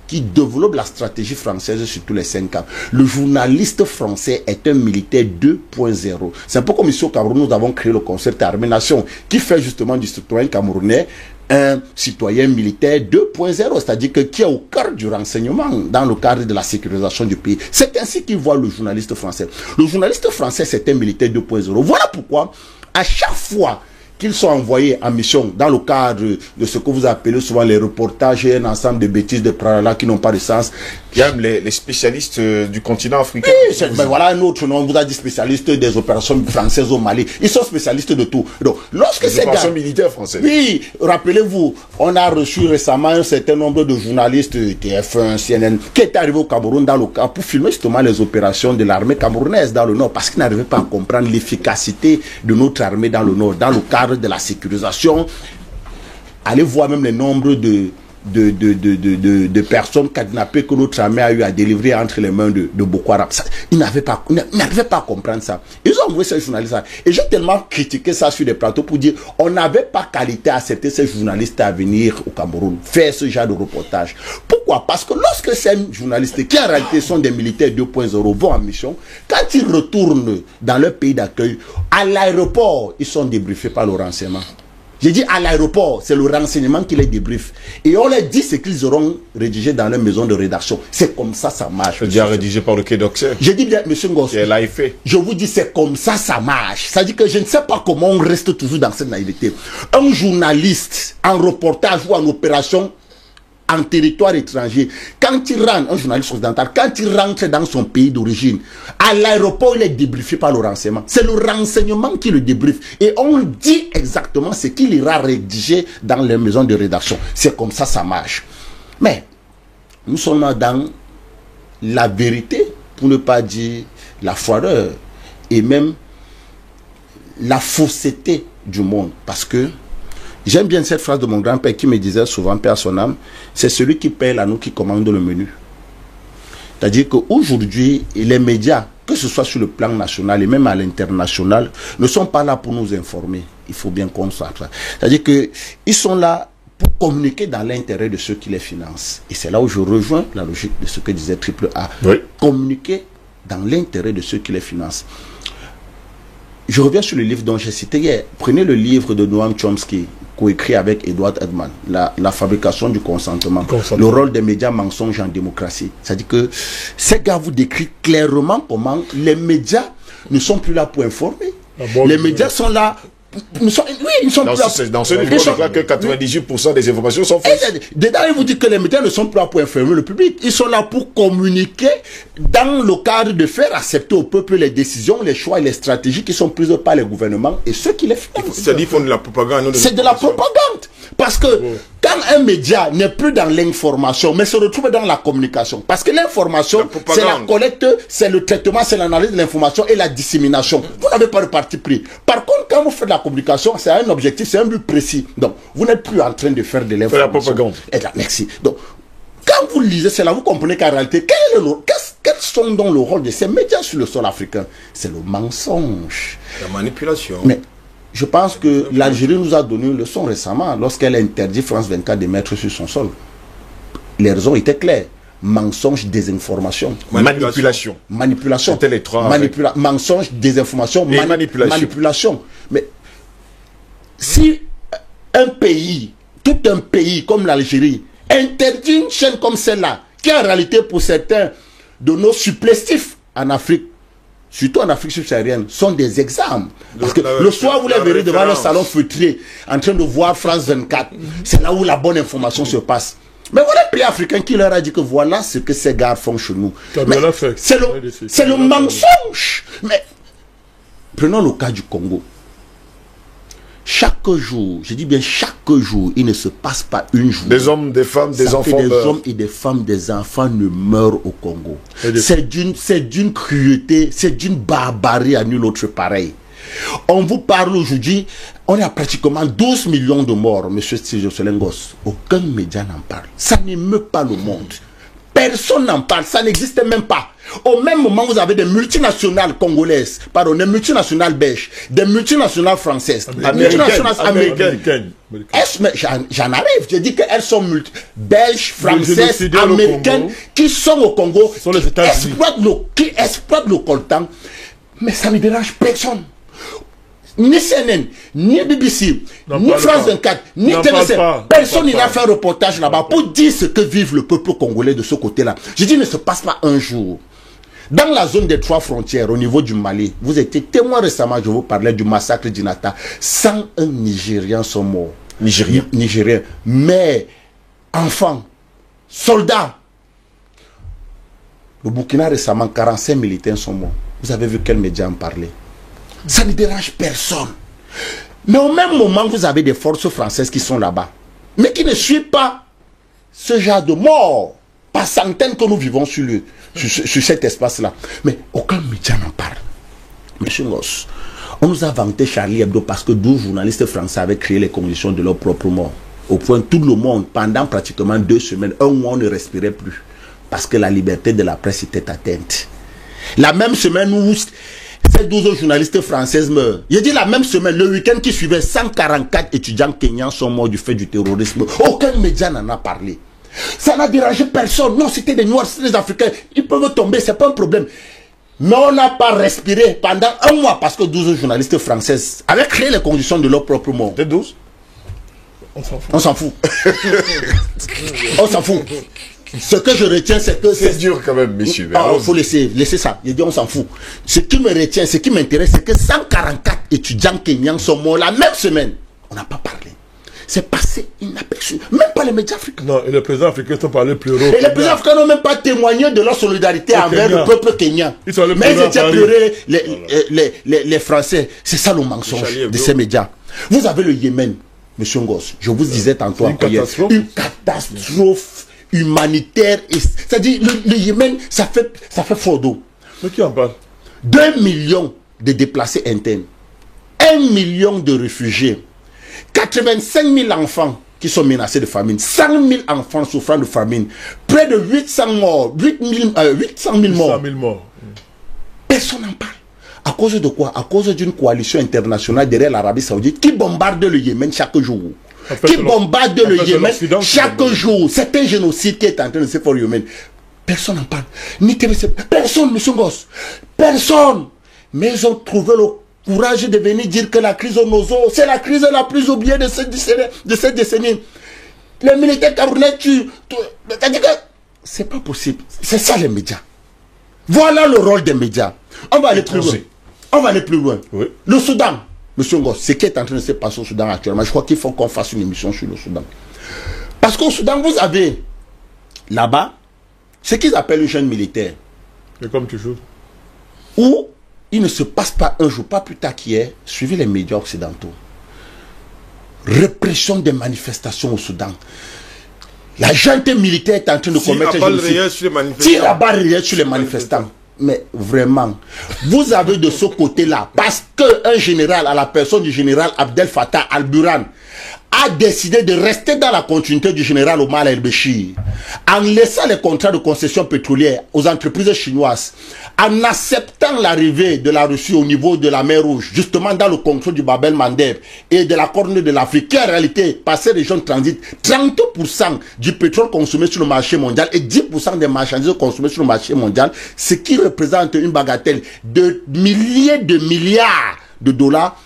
qui développe la stratégie française sur tous les 5 ans. Le journaliste français est un militaire 2.0. C'est un peu comme ici au Cameroun, nous avons créé le concept Armée-Nation, qui fait justement du citoyen camerounais un citoyen militaire 2.0, c'est-à-dire que qui est au cœur du renseignement dans le cadre de la sécurisation du pays. C'est ainsi qu'il voit le journaliste français. Le journaliste français, c'est un militaire 2.0. Voilà pourquoi, à chaque fois qu'ils sont envoyés en mission dans le cadre de ce que vous appelez souvent les reportages et un ensemble de bêtises de pralala qui n'ont pas de sens. Il y a même les spécialistes du continent africain. Oui, ben voilà un autre nom, on vous a dit spécialistes des opérations françaises au Mali. Ils sont spécialistes de tout. Donc, lorsque ces opérations militaires françaises. Oui, rappelez-vous, on a reçu récemment un certain nombre de journalistes TF1, CNN, qui étaient arrivés au Cameroun dans le cas pour filmer justement les opérations de l'armée camerounaise dans le Nord, parce qu'ils n'arrivaient pas à comprendre l'efficacité de notre armée dans le Nord, dans le cadre de la sécurisation. Allez voir même les nombres de personnes kidnappées que notre armée a eu à délivrer entre les mains de Boko Haram. Ils n'arrivaient pas à comprendre ça. Ils ont envoyé ces journalistes-là. Et j'ai tellement critiqué ça sur des plateaux pour dire on n'avait pas qualité à accepter ces journalistes à venir au Cameroun, faire ce genre de reportage. Pourquoi? Parce que lorsque ces journalistes, qui en réalité sont des militaires 2.0, vont en mission, quand ils retournent dans leur pays d'accueil, à l'aéroport, ils sont débriefés par le renseignement. J'ai dit à l'aéroport, c'est le renseignement qui les débriefe. Et on leur dit ce qu'ils auront rédigé dans leur maison de rédaction. C'est comme ça, ça marche. C'est déjà rédigé par le Quai d'Orsay. J'ai dit bien, monsieur Ngoss. Et l'a fait. Je vous dis, c'est comme ça, ça marche. Ça dit que je ne sais pas comment on reste toujours dans cette naïveté. Un journaliste, en reportage ou en opération, en territoire étranger, quand il rentre, un journaliste occidental, quand il rentre dans son pays d'origine, à l'aéroport, il est débriefé par le renseignement. C'est le renseignement qui le débriefe. Et on dit exactement ce qu'il ira rédiger dans les maisons de rédaction. C'est comme ça, ça marche. Mais, nous sommes dans la vérité, pour ne pas dire la froideur, et même la fausseté du monde. Parce que, j'aime bien cette phrase de mon grand-père qui me disait souvent, paix à son âme, c'est celui qui paie l'anneau qui commande le menu. C'est-à-dire qu'aujourd'hui, les médias, que ce soit sur le plan national et même à l'international, ne sont pas là pour nous informer. Il faut bien qu'on soit ça. C'est-à-dire qu'ils sont là pour communiquer dans l'intérêt de ceux qui les financent. Et c'est là où je rejoins la logique de ce que disait Triple A. Oui. Communiquer dans l'intérêt de ceux qui les financent. Je reviens sur le livre dont j'ai cité hier. Prenez le livre de Noam Chomsky, coécrit avec Edward Edman, la fabrication du consentement, le rôle des médias mensonges en démocratie. C'est-à-dire que ces gars vous décrivent clairement comment les médias ne sont plus là pour informer. Les médias sont là... ils sont dans ce livre, on voit que 98% des informations sont fausses. Dedans, il vous dit que les médias ne sont plus là pour informer le public. Ils sont là pour communiquer dans le cadre de faire accepter au peuple les décisions, les choix et les stratégies qui sont prises par les gouvernements et ceux qui les financent. C'est-à-dire qu'ils font de la propagande. C'est de la propagande. Parce que quand un média n'est plus dans l'information, mais se retrouve dans la communication. Parce que l'information, c'est la collecte, c'est le traitement, c'est l'analyse de l'information et la dissémination. Vous n'avez pas de parti pris. Par contre, quand vous faites la communication, c'est un objectif, c'est un but précis. Donc, vous n'êtes plus en train de faire de l'information. La propagande. Et là, merci. Donc, quand vous lisez cela, vous comprenez qu'en réalité, quels sont donc le rôle de ces médias sur le sol africain? C'est le mensonge. La manipulation. Mais je pense que l'Algérie nous a donné une leçon récemment lorsqu'elle a interdit France 24 de mettre sur son sol. Les raisons étaient claires. Mensonge, désinformation. Manipulation. Manipulation. C'était les trois. Mensonge, désinformation, manipulation. Mais si un pays, tout un pays comme l'Algérie, interdit une chaîne comme celle-là, qui en réalité pour certains de nos supplétifs en Afrique, surtout en Afrique subsaharienne, sont des exemples. Parce que le soir, vous les verrez devant le salon feutré, en train de voir France 24. C'est là où la bonne information se passe. Mais voilà un pays africain qui leur a dit que voilà ce que ces gars font chez nous. C'est le mensonge. Mais prenons le cas du Congo. Chaque jour, je dis bien chaque jour, il ne se passe pas une journée. Des hommes, des femmes, des enfants. Des hommes et des femmes, des enfants ne meurent au Congo. C'est d'une cruauté, c'est d'une barbarie à nul autre pareil. On vous parle aujourd'hui, on est à pratiquement 12 millions de morts, monsieur Selengos. Aucun média n'en parle. Ça n'émeut pas le monde. Personne n'en parle, ça n'existe même pas. Au même moment, vous avez des multinationales congolaises, pardon, des multinationales belges, des multinationales françaises, des multinationales américaines. J'en arrive, je dis qu'elles sont belges, françaises, américaines, qui sont au Congo, qui exploitent le coltan, mais ça ne dérange personne. Ni CNN, ni BBC, ni France 24, ni TVC, personne n'a fait un reportage là-bas pour dire ce que vive le peuple congolais de ce côté-là. Je dis, il ne se passe pas un jour. Dans la zone des 3 frontières, au niveau du Mali, vous étiez témoin récemment, je vous parlais du massacre d'Inata. 101 Nigériens sont morts. Nigériens. Mais, enfants, soldats. Le Burkina récemment, 45 militaires sont morts. Vous avez vu quels médias en parlaient? Ça ne dérange personne. Mais au même moment, vous avez des forces françaises qui sont là-bas, mais qui ne suivent pas ce genre de mort, par centaines que nous vivons sur cet espace-là. Mais aucun média n'en parle. Monsieur Ngoss, on nous a vanté Charlie Hebdo parce que 12 journalistes français avaient créé les conditions de leur propre mort. Au point que tout le monde, pendant pratiquement 2 semaines, un mois, on ne respirait plus. Parce que la liberté de la presse était atteinte. La même semaine où ces 12 journalistes françaises meurent. Il dit la même semaine, le week-end qui suivait, 144 étudiants kenyans sont morts du fait du terrorisme. Aucun média n'en a parlé. Ça n'a dérangé personne. Non, c'était des Noirs, c'était des Africains. Ils peuvent tomber, c'est pas un problème. Mais on n'a pas respiré pendant un mois parce que 12 journalistes françaises avaient créé les conditions de leur propre mort. C'était 12? On s'en fout. On s'en fout. On s'en fout. Ce que je retiens, c'est que... C'est dur quand même, messieurs. Il faut laisser ça. Je dis, on s'en fout. Ce qui me retient, ce qui m'intéresse, c'est que 144 étudiants kenyans sont morts la même semaine. On n'a pas parlé. C'est passé inaperçu. Même pas les médias africains. Non, et les présidents africains sont parlés plus haut. Et les présidents africains n'ont même pas témoigné de leur solidarité envers le peuple kenyan. Ils sont allés Mais ils étaient pleurer les Français. C'est ça le mensonge de ces médias. Vous avez le Yémen, M. Ngoz. Je vous disais tantôt une catastrophe humanitaire. C'est-à-dire, le Yémen, ça fait fort d'eau. Mais qui en parle? 2 millions de déplacés internes. 1 million de réfugiés. 85 000 enfants qui sont menacés de famine. 100 000 enfants souffrant de famine. Près de 800 morts. 800 000 morts. Personne n'en parle. À cause de quoi? À cause d'une coalition internationale derrière l'Arabie Saoudite qui bombarde le Yémen chaque jour. Qui bombarde le Yémen chaque jour. C'est un génocide qui est en train de se faire au Yémen. Personne n'en parle. Ni personne, M. Ngoz. Personne. Mais ils ont trouvé le courage de venir dire que la crise au Nozo, c'est la crise la plus oubliée de cette décennie. Les militaires camerounais tuent. C'est-à-dire que c'est pas possible. C'est ça les médias. Voilà le rôle des médias. On va aller plus loin. On va aller plus loin. Oui. Le Soudan, M. Ngoz, ce qui est en train de se passer au Soudan actuellement, je crois qu'il faut qu'on fasse une émission sur le Soudan. Parce qu'au Soudan, vous avez là-bas ce qu'ils appellent un jeune militaire. Et comme toujours. Où il ne se passe pas un jour, pas plus tard qu'hier, suivez les médias occidentaux. Répression des manifestations au Soudan. La junte militaire est en train de commettre un génocide. Tire à balles réelles sur les manifestants. Mais vraiment, vous avez de ce côté-là, parce qu'un général, à la personne du général Abdel Fattah al-Burhan, a décidé de rester dans la continuité du général Omar el-Béchir, en laissant les contrats de concession pétrolière aux entreprises chinoises, en acceptant l'arrivée de la Russie au niveau de la mer Rouge, justement dans le contrôle du Bab el-Mandeb et de la Corne de l'Afrique, qui en réalité, par ces régions de transit, 30% du pétrole consommé sur le marché mondial et 10% des marchandises consommées sur le marché mondial, ce qui représente une bagatelle de milliers de milliards de dollars.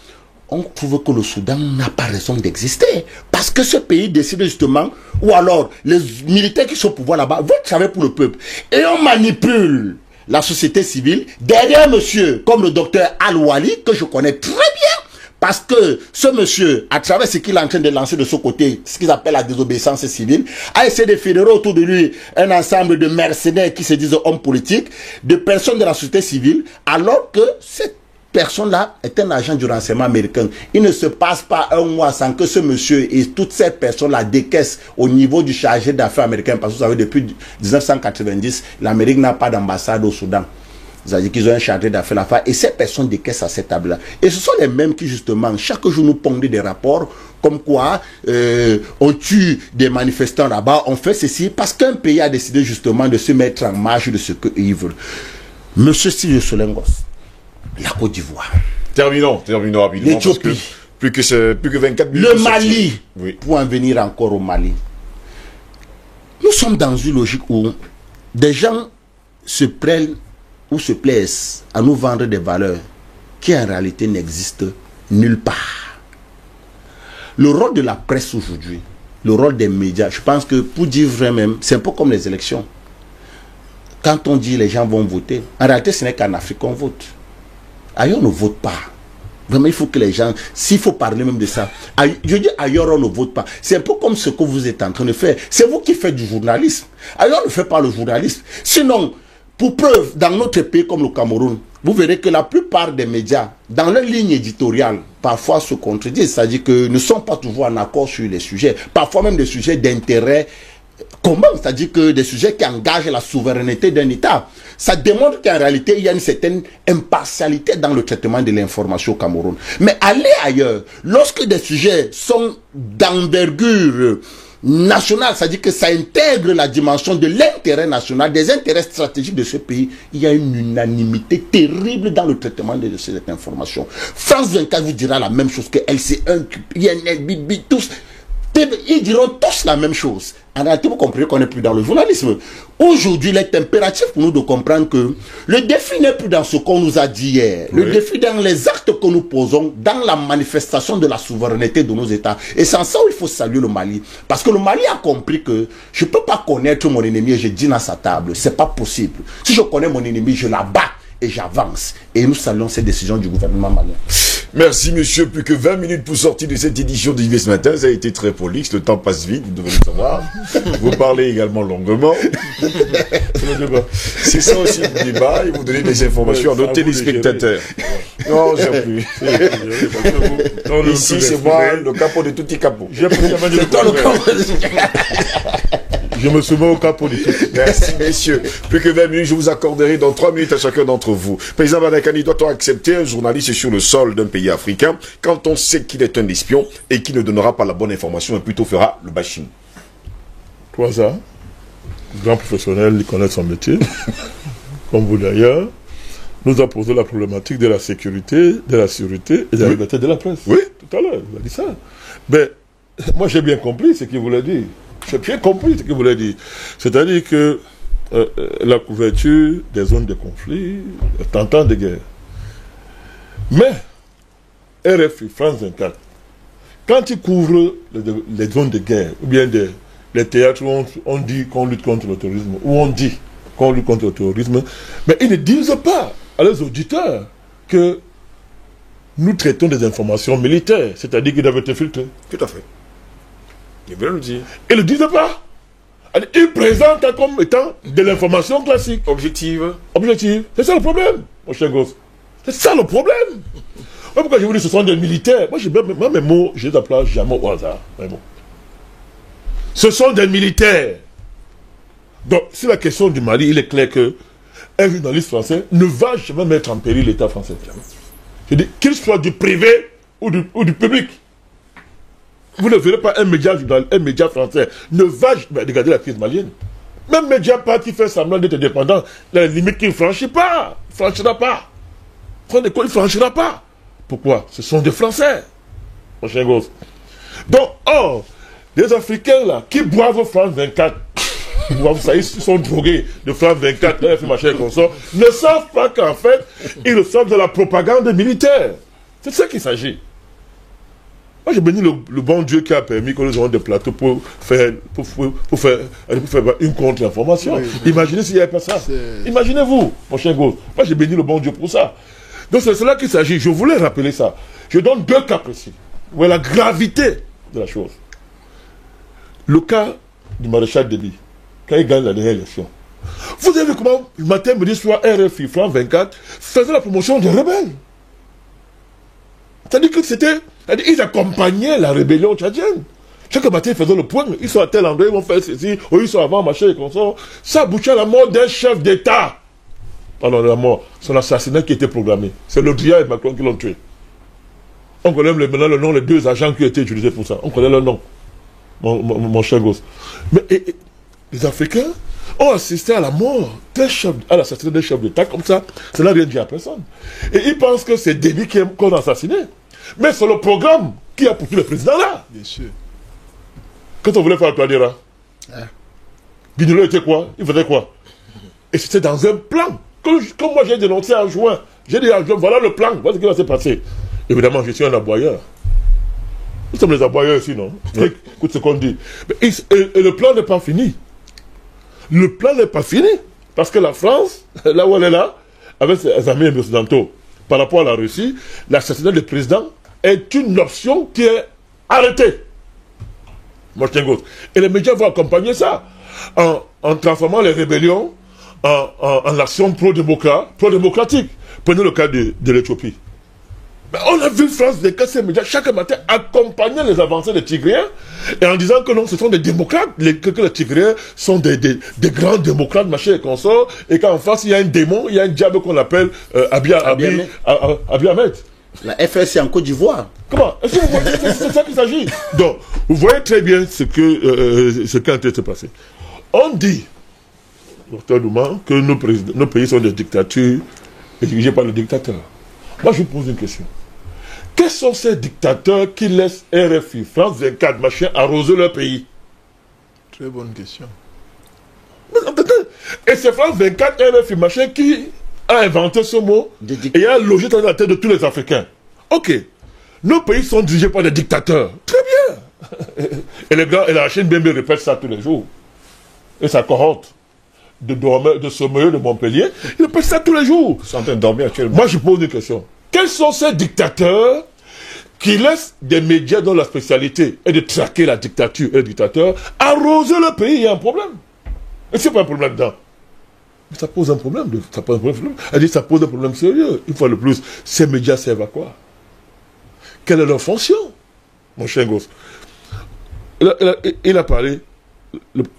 On trouve que le Soudan n'a pas raison d'exister. Parce que ce pays décide justement, ou alors les militaires qui sont au pouvoir là-bas, vont travailler pour le peuple. Et on manipule la société civile derrière monsieur, comme le docteur Al-Wali, que je connais très bien. Parce que ce monsieur, à travers ce qu'il est en train de lancer de ce côté, ce qu'ils appellent la désobéissance civile, a essayé de fédérer autour de lui un ensemble de mercenaires qui se disent hommes politiques, de personnes de la société civile, alors que cette personne-là est un agent du renseignement américain. Il ne se passe pas un mois sans que ce monsieur et toutes ces personnes-là décaissent au niveau du chargé d'affaires américain. Parce que vous savez, depuis 1990, l'Amérique n'a pas d'ambassade au Soudan. C'est-à-dire qu'ils ont un chargé d'affaires là-bas et ces personnes décaissent à cette table-là. Et ce sont les mêmes qui, justement, chaque jour nous pondent des rapports comme quoi on tue des manifestants là-bas, on fait ceci parce qu'un pays a décidé justement de se mettre en marge de ce qu'ils veulent. Monsieur Steve Solengos, la Côte d'Ivoire. Terminons rapidement. L'Éthiopie. Plus que 24 minutes. Le Mali. Oui. Pour en venir encore au Mali. Nous sommes dans une logique où des gens se prennent ou se plaisent à nous vendre des valeurs qui en réalité n'existent nulle part. Le rôle de la presse aujourd'hui, le rôle des médias, je pense que pour dire vrai même, c'est un peu comme les élections. Quand on dit les gens vont voter, en réalité ce n'est qu'en Afrique qu'on vote. Ailleurs, on ne vote pas. Vraiment, il faut que les gens, s'il faut parler même de ça, je dis ailleurs, on ne vote pas. C'est un peu comme ce que vous êtes en train de faire. C'est vous qui faites du journalisme. Ailleurs, on ne fait pas le journalisme. Sinon, pour preuve, dans notre pays comme le Cameroun, vous verrez que la plupart des médias, dans leur ligne éditoriale, parfois se contredisent. C'est-à-dire que ne sont pas toujours en accord sur les sujets. Parfois même des sujets d'intérêt commun, c'est-à-dire que des sujets qui engagent la souveraineté d'un État. Ça démontre qu'en réalité, il y a une certaine impartialité dans le traitement de l'information au Cameroun. Mais aller ailleurs, lorsque des sujets sont d'envergure nationale, c'est-à-dire que ça intègre la dimension de l'intérêt national, des intérêts stratégiques de ce pays, il y a une unanimité terrible dans le traitement de cette information. France 24 vous dira la même chose que LC1, INL, Bibi, tous Ils diront tous la même chose. En réalité, vous comprenez qu'on n'est plus dans le journalisme. Aujourd'hui, il est impératif pour nous de comprendre que le défi n'est plus dans ce qu'on nous a dit hier. Le défi dans les actes que nous posons, dans la manifestation de la souveraineté de nos États. Et c'est en ça où il faut saluer le Mali. Parce que le Mali a compris que je ne peux pas connaître mon ennemi et je dîne à sa table. C'est pas possible. Si je connais mon ennemi, je la bats et j'avance. Et nous saluons cette décision du gouvernement malien. Merci monsieur, plus que 20 minutes pour sortir de cette édition d'Yves ce matin, ça a été très prolixe, le temps passe vite, vous devez le savoir. Vous parlez également longuement. C'est ça aussi le débat, et vous donnez des informations à nos téléspectateurs. Non, j'ai plus. Ici c'est moi, le capot de tous les capots. Je me soumets au capot de tout. Merci messieurs. Plus que 20 minutes, je vous accorderai dans 3 minutes à chacun d'entre vous. Président Badakani, doit-on accepter un journaliste sur le sol d'un pays africain quand on sait qu'il est un espion et qu'il ne donnera pas la bonne information et plutôt fera le bashing? Toisa, grand professionnel, il connaît son métier, comme vous d'ailleurs, nous a posé la problématique de la sécurité, de la sûreté et de la liberté de la presse. Oui. Tout à l'heure, il a dit ça. Mais moi j'ai bien compris ce qu'il voulait dire. J'ai bien compris ce qu'il voulait dire. C'est-à-dire que la couverture des zones de conflit, tentant de guerre. Mais, RFI, France 24, quand ils couvrent les zones de guerre, ou bien les théâtres où on dit qu'on lutte contre le terrorisme, où on dit qu'on lutte contre le terrorisme, mais ils ne disent pas à leurs auditeurs que nous traitons des informations militaires, c'est-à-dire qu'ils doivent être filtrés. Tout à fait. Ils veulent le dire. Ils ne le disent pas. Ils présentent comme étant de l'information classique. Objective. Objective. C'est ça le problème, mon cher gosse. C'est ça le problème. Pourquoi je vous dis que ce sont des militaires? Moi, mes mots, je les appelle jamais au hasard. Ce sont des militaires. Donc, sur la question du Mali, il est clair que un journaliste français ne va jamais mettre en péril l'État français. Je dis, qu'il soit du privé ou du public. Vous ne verrez pas un média français ne va regarder la crise malienne. Même Mediapart qui fait semblant d'être indépendant, la limite qu'il ne franchit pas. Il ne franchira pas. Il ne franchira pas. Pourquoi? Ce sont des Français. Mon cher gosse. Donc, les Africains là, qui boivent France 24, vous savez, ils sont drogués de France 24, machin comme ça, ne savent pas qu'en fait, ils reçoivent de la propagande militaire. C'est de ça qu'il s'agit. Moi, j'ai béni le bon Dieu qui a permis que nous ayons des plateaux pour faire une contre-information. Oui. Imaginez s'il n'y avait pas ça. Imaginez-vous, mon cher gosse. Moi, j'ai béni le bon Dieu pour ça. Donc, c'est cela qu'il s'agit. Je voulais rappeler ça. Je donne 2 cas précis. Où est la gravité de la chose. Le cas du maréchal Déby, quand il gagne la dernière élection. Vous avez vu comment, le matin, midi, soir, RFI, France 24, faisait la promotion des rebelles. C'est-à-dire que ils accompagnaient la rébellion tchadienne. Chaque matin, ils faisaient le point. Ils sont à tel endroit, ils vont faire ceci, ou ils sont avant, machin, et comme ça. Ça aboutit à la mort d'un chef d'État. Pardon, la mort. C'est l'assassinat qui était programmé. C'est le Dria et Macron qui l'ont tué. On connaît maintenant le nom des 2 agents qui ont été utilisés pour ça. On connaît leur nom. Mon cher gosse. Mais les Africains ont assisté à la mort à l'assassinat d'un chef d'État comme ça. Ça n'a rien dit à personne. Et ils pensent que c'est Déby qu'on a assassiné. Mais c'est le programme qui a poussé le président là. Bien sûr. Quand on voulait faire Touadéra, Guignolo était quoi? Il faisait quoi? Et c'était dans un plan. Comme moi j'ai dénoncé en juin. J'ai dit en juin, voilà le plan, voilà ce qui va se passer. Évidemment, je suis un aboyeur. Nous sommes les aboyeurs ici, non? Oui. Écoute ce qu'on dit. Et le plan n'est pas fini. Le plan n'est pas fini. Parce que la France, là où elle est là, avec ses amis occidentaux, par rapport à la Russie, l'assassinat du président est une option qui est arrêtée. Et les médias vont accompagner ça en transformant les rébellions en action pro-démocratique. Prenez le cas de l'Éthiopie. On a vu France des ces médias chaque matin accompagner les avancées des Tigréens et en disant que non, ce sont des démocrates, que les Tigréens sont des grands démocrates, machin et consorts, et qu'en face il y a un démon, il y a un diable qu'on appelle Abiy Ahmed. La FSC en Côte d'Ivoire. Comment? C'est ça qu'il s'agit. Donc, vous voyez très bien ce qui est en train de se passer. On dit, docteur Douma, que nos pays sont des dictatures dirigées par le dictateur. Moi, je vous pose une question. Quels sont ces dictateurs qui laissent RFI, France 24, machin, arroser leur pays? Très bonne question. Et c'est France 24, RFI, machin, qui a inventé ce mot et a logé dans la tête de tous les Africains. Ok, nos pays sont dirigés par des dictateurs. Très bien. Et les gars, et la Chine bien répète ça tous les jours. Et sa cohorte de sommeil de Montpellier, ils répètent ça tous les jours. Ils sont en train de dormir actuellement. Moi, je pose une question. Quels sont ces dictateurs qui laissent des médias dont la spécialité est de traquer la dictature et le dictateur arroser le pays? Il y a un problème. Et c'est pas un problème dedans. Mais ça pose un problème. Ça pose un problème sérieux. Une fois de plus, ces médias servent à quoi? Quelle est leur fonction, mon cher gosse? Il a parlé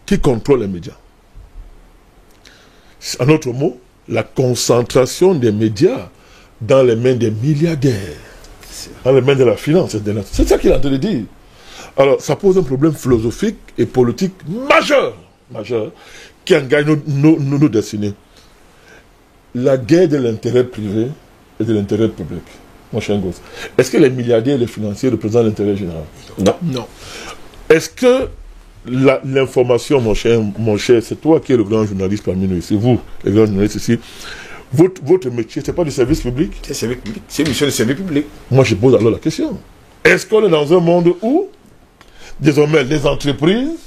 qui contrôle les médias. En autre mot, la concentration des médias dans les mains des milliardaires, dans les mains de la finance. C'est ça qu'il a en train de dire. Alors, ça pose un problème philosophique et politique majeur, qui engage nos destinées. La guerre de l'intérêt privé et de l'intérêt public, mon cher gosse. Est-ce que les milliardaires et les financiers représentent l'intérêt général? Non. Est-ce que l'information, mon cher, c'est toi qui es le grand journaliste parmi nous ici, vous, les grands journalistes ici, votre métier, c'est pas du service public? C'est une mission de service public. Moi, je pose alors la question. Est-ce qu'on est dans un monde où, désormais, les entreprises,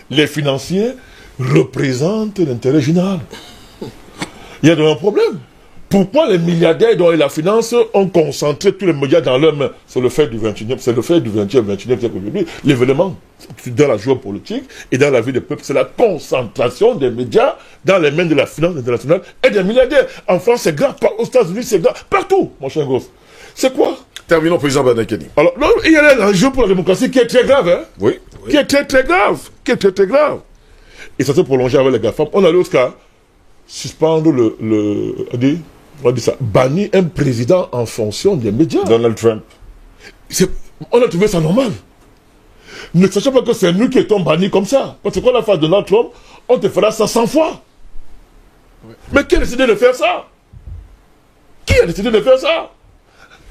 les financiers représentent l'intérêt général? Il y a donc un problème. Pourquoi les milliardaires et la finance ont concentré tous les médias dans leurs mains? C'est le fait du 21e siècle aujourd'hui. L'événement dans la géopolitique et dans la vie des peuples, c'est la concentration des médias dans les mains de la finance internationale et des milliardaires. En France, c'est grave. Aux États-Unis, c'est grave. Partout, mon cher gosse. C'est quoi? Terminons, président Badakani. Alors, il y a l'enjeu pour la démocratie qui est très grave, hein? Oui. Qui est très, très grave. Et ça s'est prolongé avec les GAFAM. On a jusqu'à suspendre on dit ça, bannir un président en fonction des médias. Donald Trump. On a trouvé ça normal. Ne sachant pas que c'est nous qui étions bannis comme ça. Parce que quand on a fait Donald Trump, on te fera ça 100 fois. Oui. Mais qui a décidé de faire ça?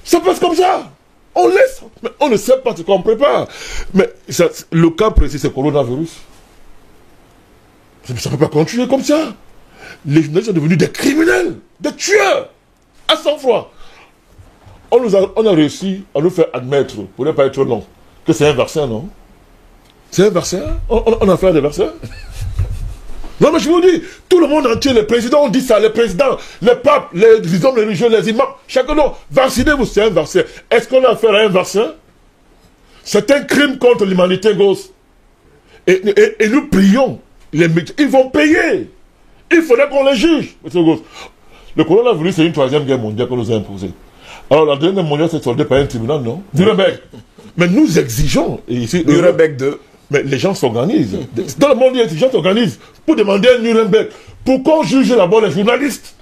Ça passe comme ça. On laisse. Mais on ne sait pas ce qu'on prépare. Mais le cas précis, c'est le coronavirus. Ça ne peut pas continuer comme ça. Les journalistes sont devenus des criminels, des tueurs, à 100 fois. On a réussi à nous faire admettre, pour ne pas être long, que c'est un vaccin, non? C'est un vaccin? On a fait des vaccins? Non, mais je vous dis, tout le monde entier, les présidents ont dit ça, les présidents, les papes, les hommes religieux, les imams, chacun d'eux, vaccinez-vous, c'est un vaccin. Est-ce qu'on a affaire à un vaccin? C'est un crime contre l'humanité, gosse. Et nous prions, les médias, ils vont payer. Il faudrait qu'on les juge, monsieur Gosse. Le coronavirus, c'est une troisième guerre mondiale qu'on nous a imposée. Alors, la deuxième guerre mondiale s'est soldée par un tribunal, non? Nuremberg. Mais nous exigeons, et ici, Nuremberg 2. Mais les gens s'organisent. Dans le monde, les gens s'organisent pour demander un Nuremberg. Pourquoi juge d'abord les journalistes?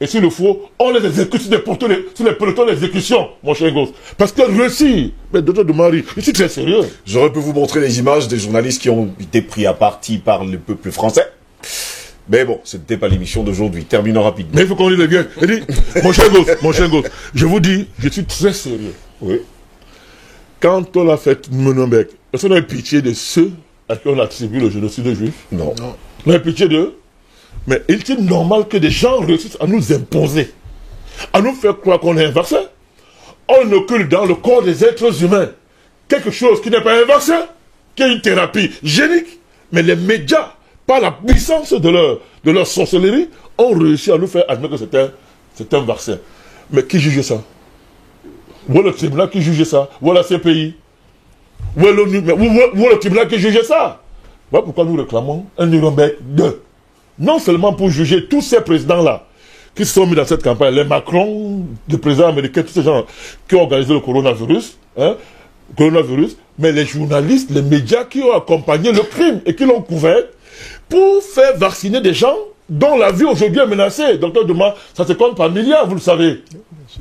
Et s'il le faut, on les exécute sur les pelotons d'exécution, mon cher gosse. Parce que réussir, mais docteur de Marie, je suis très sérieux. J'aurais pu vous montrer les images des journalistes qui ont été pris à partie par le peuple français. Mais bon, ce n'était pas l'émission d'aujourd'hui. Terminons rapidement. Mais il faut qu'on dise le bien. Mon cher gosse, je vous dis, je suis très sérieux. Oui. Quand on a fait Nuremberg, est-ce qu'on a eu pitié de ceux à qui on attribue le génocide juif? Non. On a eu pitié d'eux. Mais il est normal que des gens réussissent à nous imposer, à nous faire croire qu'on est un vaccin. On occulte dans le corps des êtres humains quelque chose qui n'est pas un vaccin, qui est une thérapie génique. Mais les médias, par la puissance de leur sorcellerie, ont réussi à nous faire admettre que c'est un vaccin. Mais qui juge ça? Où est le tribunal qui juge ça? Où est la CPI? Où est l'ONU? Où est le tribunal qui juge ça? Voilà pourquoi nous réclamons un Nuremberg 2. Non seulement pour juger tous ces présidents-là qui se sont mis dans cette campagne, les Macron, les présidents américains, tous ces gens qui ont organisé le coronavirus, mais les journalistes, les médias qui ont accompagné le crime et qui l'ont couvert pour faire vacciner des gens dont la vie aujourd'hui est menacée. Docteur Duma, ça se compte par milliards, vous le savez.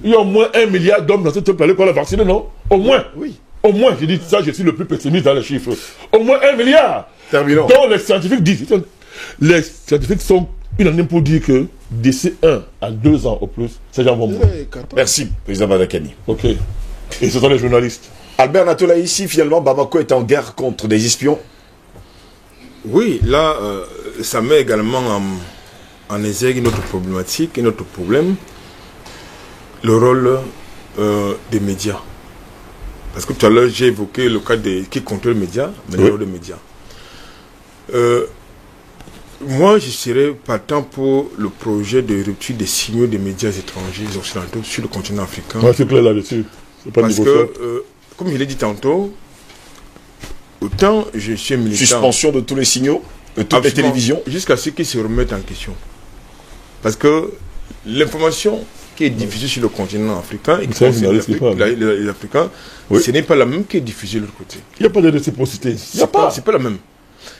Il y a au moins 1 milliard d'hommes dans cette planète qu'on a vacciné, non? Au moins. Oui. Au moins, je dis ça, je suis le plus pessimiste dans les chiffres. Au moins 1 milliard. Terminons. Donc les scientifiques disent, les scientifiques sont une année pour dire que d'ici 1 à 2 ans au plus, ces gens vont mourir. Merci, président Badakani. Ok. Et ce sont les journalistes. Albert Natola, ici, finalement, Bamako est en guerre contre des espions. Oui, là, ça met également en exergue une autre problématique, un autre problème, le rôle des médias. Parce que tout à l'heure, j'ai évoqué le cas qui contrôle les médias, mais le rôle des médias. Moi, je serais partant pour le projet de rupture des signaux des médias étrangers occidentaux sur le continent africain. Moi, c'est clair là-dessus. Parce que, comme je l'ai dit tantôt, autant je suis militant... Suspension de tous les signaux, de toutes les télévisions. Jusqu'à ce qu'ils se remettent en question. Parce que l'information qui est diffusée sur le continent africain, et les Africains, ce n'est pas la même qui est diffusée de l'autre côté. Il n'y a pas de réciprocité. C'est pas la même.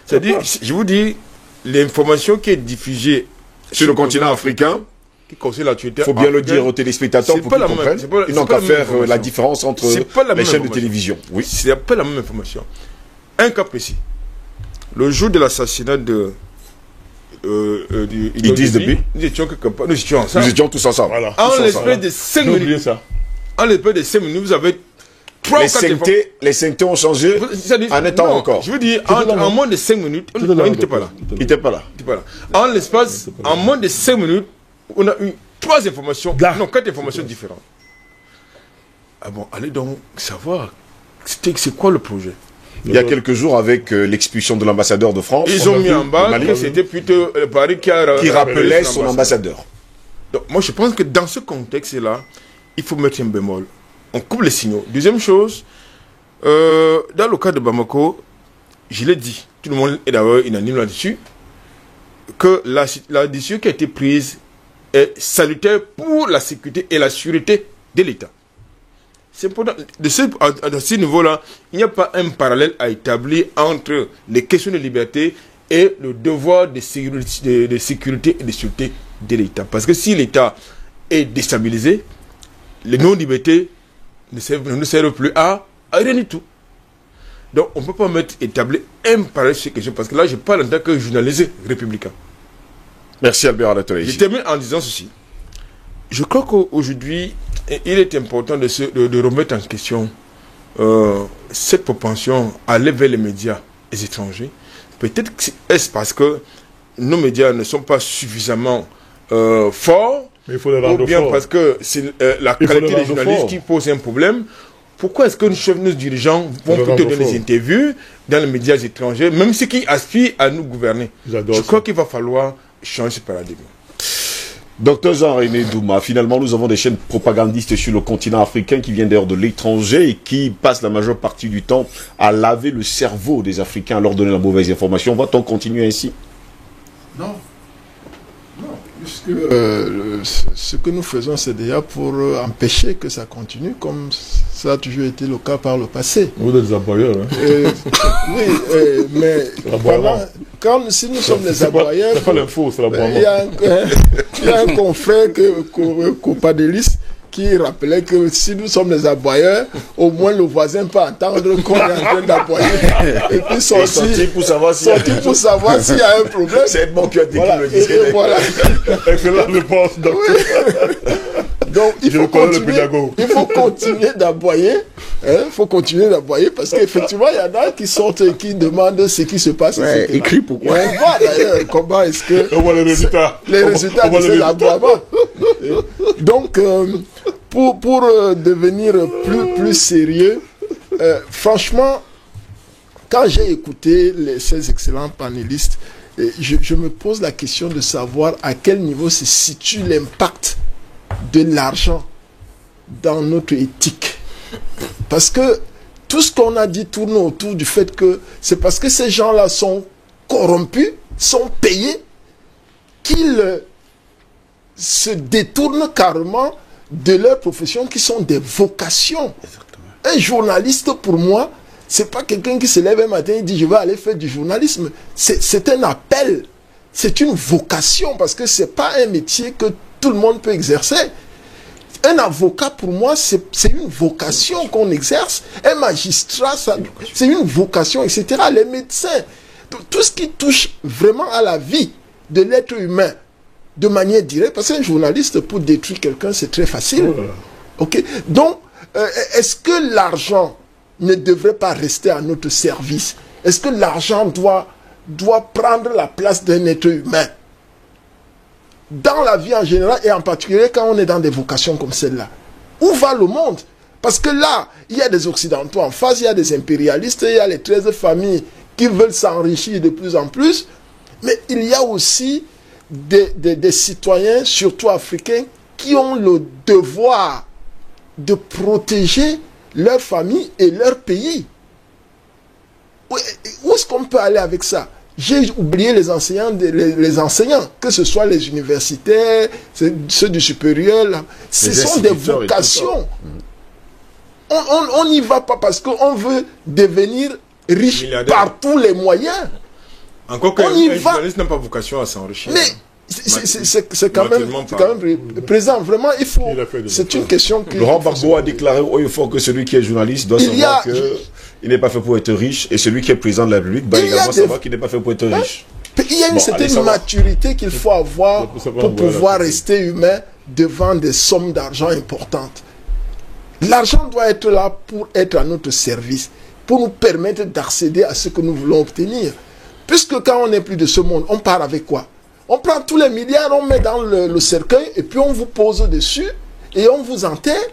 C'est-à-dire, je vous dis, l'information qui est diffusée sur le continent africain, qui concerne l'actualité, il faut bien le dire aux téléspectateurs pour qu'ils comprennent. Ils n'ont qu'à faire la différence entre les chaînes de télévision. Oui, c'est pas la même information. Un cas précis. Le jour de l'assassinat de Idriss Déby, nous étions quelque part, nous étions ensemble. Nous étions tous ensemble. Voilà. En l'espèce de 5 minutes. En l'espèce de 5 minutes, vous avez 3 ou 4 les 5 ont changé en étant encore. Je veux dire, en moins de 5 minutes, il n'était pas là. Il n'était pas là. En l'espace, en moins de 5 minutes, on a eu 3 informations, non, 4 informations différentes. Ah bon, allez donc savoir, c'est quoi le projet? Il y a quelques jours, avec l'expulsion de l'ambassadeur de France, ils ont mis en bas que c'était plutôt Paris qui rappelait son ambassadeur. Donc, moi, je pense que dans ce contexte-là, il faut mettre un bémol. On coupe les signaux. Deuxième chose, dans le cas de Bamako, je l'ai dit, tout le monde est d'ailleurs unanime là-dessus, que la décision qui a été prise est salutaire pour la sécurité et la sûreté de l'État. C'est important. À ce niveau-là, il n'y a pas un parallèle à établir entre les questions de liberté et le devoir de sécurité et de sûreté de l'État. Parce que si l'État est déstabilisé, les non-libertés ne servent plus à rien du tout. Donc, on ne peut pas établir un parallèle sur ces questions, parce que là, je parle en tant que journaliste républicain. Merci Albert Natola. Je termine en disant ceci. Je crois qu'aujourd'hui, il est important de remettre en question cette propension à aller vers les médias étrangers. Peut-être est-ce parce que nos médias ne sont pas suffisamment forts, mais il faut les rendre ou bien forts. parce que c'est la qualité des journalistes qui pose un problème. Pourquoi est-ce que nos dirigeants vont plutôt donner des interviews dans les médias étrangers, même ceux qui aspirent à nous gouverner? Je crois qu'il va falloir changer ce paradigme. Docteur Jean-René Douma, finalement nous avons des chaînes propagandistes sur le continent africain qui viennent d'ailleurs de l'étranger et qui passent la majeure partie du temps à laver le cerveau des Africains, à leur donner la mauvaise information. Va-t-on continuer ainsi? Non. Puisque ce que nous faisons, c'est déjà pour empêcher que ça continue, comme ça a toujours été le cas par le passé. Vous êtes des aboyeurs, hein? Oui, mais si nous sommes des aboyeurs... C'est pas l'info, c'est l'aboiement. Il y a un confrère Copadelis qui rappelait que si nous sommes des aboyeurs, au moins le voisin peut entendre qu'on est en train d'aboyer. Et puis sortir pour savoir s'il y a un problème. C'est Edmond qui a dit voilà. le disque. Voilà. Excellente réponse, docteur. Donc il faut continuer d'aboyer. Il faut continuer d'aboyer parce qu'effectivement, il y en a qui sortent et qui demandent ce qui se passe. Ouais, écrit pourquoi. On voit d'ailleurs comment est-ce que... On voit les résultats. Les résultats de cet aboiement. Donc, pour devenir plus sérieux, franchement, quand j'ai écouté ces excellents panélistes, je me pose la question de savoir à quel niveau se situe l'impact de l'argent dans notre éthique. Parce que tout ce qu'on a dit tourne autour du fait que c'est parce que ces gens-là sont corrompus, sont payés, qu'ils se détournent carrément de leur profession qui sont des vocations. Exactement. Un journaliste, pour moi, c'est pas quelqu'un qui se lève un matin et dit je vais aller faire du journalisme. C'est un appel, c'est une vocation parce que c'est pas un métier que tout le monde peut exercer. Un avocat, pour moi, c'est une vocation qu'on exerce. Un magistrat, c'est une vocation, etc. Les médecins, tout ce qui touche vraiment à la vie de l'être humain, de manière directe, parce qu'un journaliste, pour détruire quelqu'un, c'est très facile. Voilà. Ok. Donc, est-ce que l'argent ne devrait pas rester à notre service? Est-ce que l'argent doit prendre la place d'un être humain dans la vie en général, et en particulier quand on est dans des vocations comme celle-là? Où va le monde? Parce que là, il y a des Occidentaux en face, il y a des impérialistes, il y a les 13 familles qui veulent s'enrichir de plus en plus, mais il y a aussi des citoyens, surtout africains, qui ont le devoir de protéger leur famille et leur pays. Où est-ce qu'on peut aller avec ça? J'ai oublié les enseignants, que ce soit les universitaires, ceux du supérieur, là. Ce sont des vocations. On n'y va pas parce qu'on veut devenir riche par tous les moyens. Encore qu'un journaliste n'a pas vocation à s'enrichir. Mais c'est quand même présent. Vraiment, il faut. C'est une question que. Laurent Gbagbo a déclaré il faut que celui qui est journaliste doit savoir qu'il n'est pas fait pour être riche, et celui qui est président de la République doit également savoir qu'il n'est pas fait pour être riche. Il y a une certaine maturité qu'il faut avoir pour pouvoir rester humain devant des sommes d'argent importantes. L'argent doit être là pour être à notre service, pour nous permettre d'accéder à ce que nous voulons obtenir. Puisque quand on n'est plus de ce monde, on part avec quoi? On prend tous les milliards, on met dans le cercueil, et puis on vous pose dessus, et on vous enterre.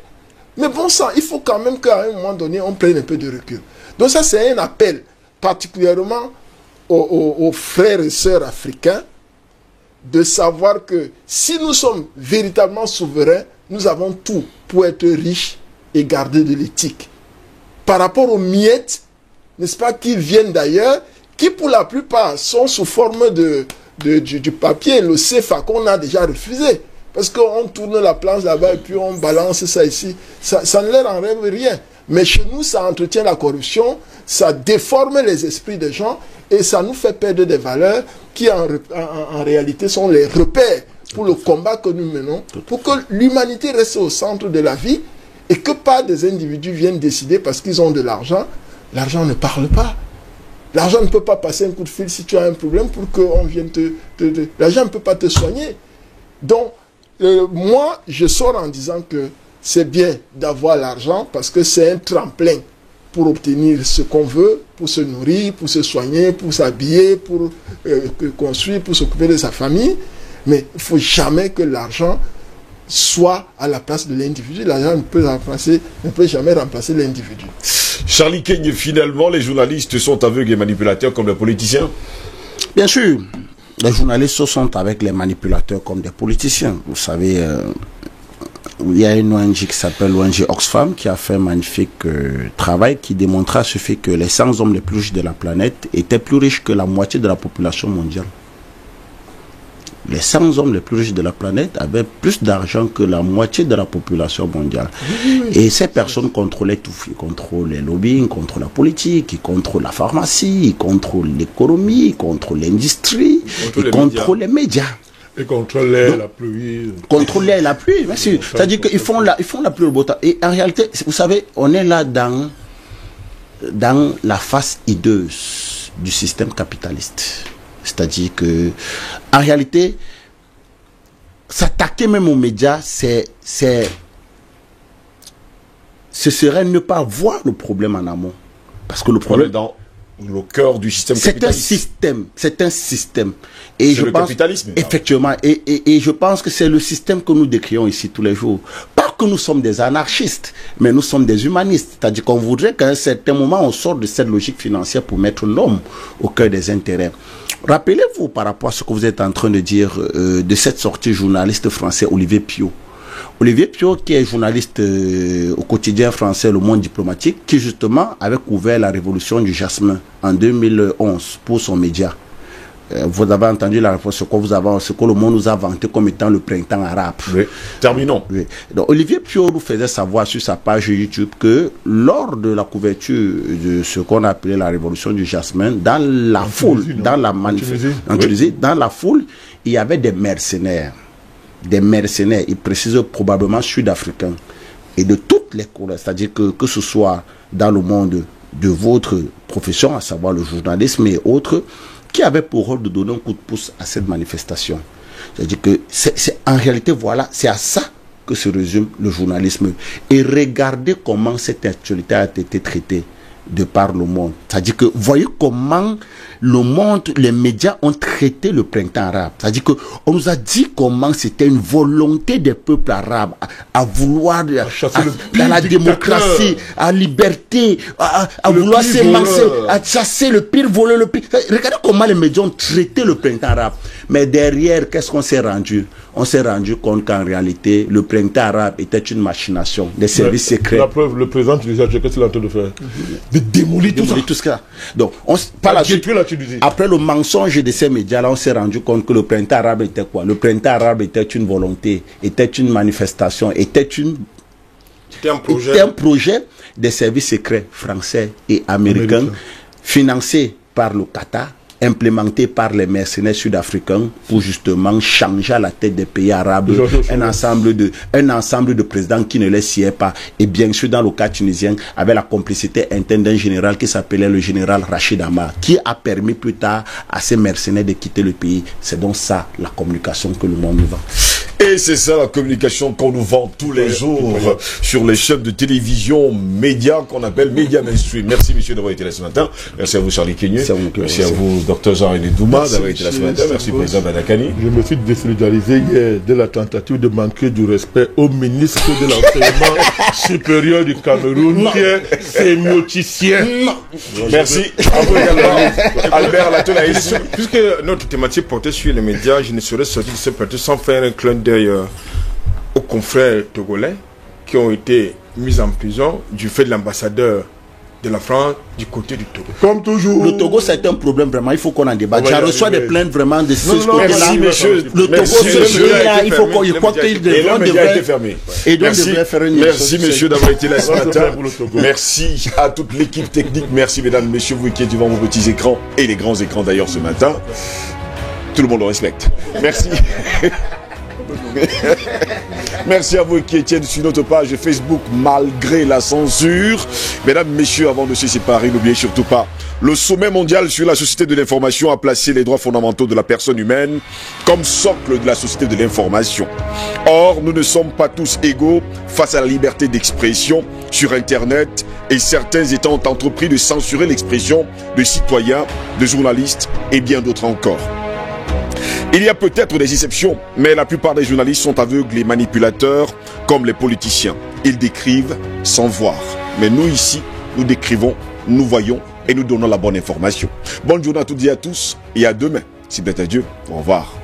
Mais bon sang, il faut quand même qu'à un moment donné, on prenne un peu de recul. Donc ça, c'est un appel, particulièrement aux frères et sœurs africains, de savoir que si nous sommes véritablement souverains, nous avons tout pour être riches et garder de l'éthique. Par rapport aux miettes, n'est-ce pas, qui viennent d'ailleurs, qui pour la plupart sont sous forme du papier, le CFA qu'on a déjà refusé. Parce qu'on tourne la planche là-bas et puis on balance ça ici. Ça ne leur enlève rien. Mais chez nous, ça entretient la corruption, ça déforme les esprits des gens et ça nous fait perdre des valeurs qui en réalité sont les repères pour le combat que nous menons, pour que l'humanité reste au centre de la vie et que pas des individus viennent décider parce qu'ils ont de l'argent. L'argent ne parle pas. L'argent ne peut pas passer un coup de fil si tu as un problème pour qu'on vienne l'argent ne peut pas te soigner. Donc, moi, je sors en disant que c'est bien d'avoir l'argent parce que c'est un tremplin pour obtenir ce qu'on veut, pour se nourrir, pour se soigner, pour s'habiller, pour construire, pour s'occuper de sa famille. Mais il ne faut jamais que l'argent soit à la place de l'individu. L'argent ne peut jamais remplacer l'individu. Charlie Keigne, finalement, les journalistes sont aveugles et manipulateurs comme les politiciens? Bien sûr, les journalistes sont avec les manipulateurs comme des politiciens. Vous savez, il y a une ONG qui s'appelle l'ONG Oxfam qui a fait un magnifique travail qui démontra ce fait que les 100 hommes les plus riches de la planète étaient plus riches que la moitié de la population mondiale. Les 100 hommes les plus riches de la planète avaient plus d'argent que la moitié de la population mondiale. Et ces personnes contrôlaient tout. Ils contrôlent les lobbying, ils contrôlent la politique, ils contrôlent la pharmacie, ils contrôlent l'économie, ils contrôlent l'industrie, ils contrôlent les médias. Et contrôlent l'air, la pluie. Contrôlent l'air et la pluie, bien sûr. C'est-à-dire qu'ils font la pluie, le beau temps. Et en réalité, vous savez, on est là dans la face hideuse du système capitaliste. C'est-à-dire que, en réalité, s'attaquer même aux médias, ce serait ne pas voir le problème en amont. Parce que le problème dans le cœur du système capitaliste. C'est un système. Et je le pense, capitalisme. Effectivement. Et je pense que c'est le système que nous décrions ici tous les jours. Pas que nous sommes des anarchistes, mais nous sommes des humanistes. C'est-à-dire qu'on voudrait qu'à un certain moment, on sorte de cette logique financière pour mettre l'homme au cœur des intérêts. Rappelez-vous par rapport à ce que vous êtes en train de dire de cette sortie journaliste français Olivier Piot. Olivier Piot, qui est journaliste au quotidien français Le Monde Diplomatique, qui justement avait couvert la révolution du Jasmin en 2011 pour son média. Vous avez entendu la réponse, ce que le monde nous a vanté comme étant le printemps arabe. Oui. Terminons. Oui. Donc, Olivier Piot nous faisait savoir sur sa page YouTube que lors de la couverture de ce qu'on appelait la révolution du Jasmin, dans la foule, dans la manifestation, dans la foule, il y avait des mercenaires. Des mercenaires, il précise probablement sud-africains. Et de toutes les couleurs, c'est-à-dire que ce soit dans le monde de votre profession, à savoir le journalisme et autres, qui avait pour rôle de donner un coup de pouce à cette manifestation. C'est-à-dire que en réalité, voilà, c'est à ça que se résume le journalisme. Et regardez comment cette actualité a été traitée de par le monde. C'est-à-dire que voyez comment le monde, les médias ont traité le printemps arabe. C'est-à-dire que on nous a dit comment c'était une volonté des peuples arabes à vouloir à la démocratie, à la liberté, à vouloir s'émanciper, à chasser le pire, voler le pire. Regardez comment les médias ont traité le printemps arabe. Mais derrière, qu'est-ce qu'on s'est rendu? On s'est rendu compte qu'en réalité, le printemps arabe était une machination des services secrets. La preuve, le président tunisien, qu'est-ce qu'il est en train de faire? De démolir tout ça. Donc, après le mensonge de ces médias-là, on s'est rendu compte que le printemps arabe était quoi? Le printemps arabe était une volonté, était une manifestation, était un projet des services secrets français et américains, financé par le Qatar, implémenté par les mercenaires sud-africains pour justement changer à la tête des pays arabes un ensemble de présidents qui ne les siaient pas. Et bien sûr, dans le cas tunisien, avec la complicité interne d'un général qui s'appelait le général Rachid Amar, qui a permis plus tard à ces mercenaires de quitter le pays. C'est donc ça la communication que le monde nous vend. Et c'est ça la communication qu'on nous vend tous les jours sur les chaînes de télévision, médias qu'on appelle médias mainstream. Merci monsieur d'avoir été là ce matin. Merci à vous Charlie Kenyeu. Merci à vous Dr Jean-René Douma d'avoir été là ce matin. Merci président Badakani. Je me suis désolidarisé hier de la tentative de manquer du respect au ministre de l'enseignement supérieur du Cameroun, qui est sémioticien. Merci. À vous également. Albert Latolaïs. Puisque notre thématique portait sur les médias, je ne serais sorti de ce plateau sans faire un clin d'œil aux confrères togolais qui ont été mis en prison du fait de l'ambassadeur de la France du côté du Togo. Comme toujours. Le Togo, c'est un problème vraiment, il faut qu'on en débatte. J'en reçois des plaintes vraiment de ce côté-là. Merci, monsieur. Le Togo, ce il faut qu'on y croit qu'il devrait fermer. Et donc, devrait faire une merci, monsieur, d'avoir été là ce matin. Merci à toute l'équipe technique. Merci, mesdames, messieurs, vous qui êtes devant vos petits écrans et les grands écrans d'ailleurs ce matin. Tout le monde le respecte. Merci. Merci à vous qui étiez sur notre page Facebook malgré la censure. Mesdames, messieurs, avant de se séparer, n'oubliez surtout pas, le sommet mondial sur la société de l'information a placé les droits fondamentaux de la personne humaine comme socle de la société de l'information. Or, nous ne sommes pas tous égaux face à la liberté d'expression sur Internet et certains États ont entrepris de censurer l'expression de citoyens, de journalistes et bien d'autres encore. Il y a peut-être des exceptions, mais la plupart des journalistes sont aveugles et manipulateurs comme les politiciens. Ils décrivent sans voir. Mais nous ici, nous décrivons, nous voyons et nous donnons la bonne information. Bonne journée à toutes et à tous et à demain. Si plaît à Dieu, au revoir.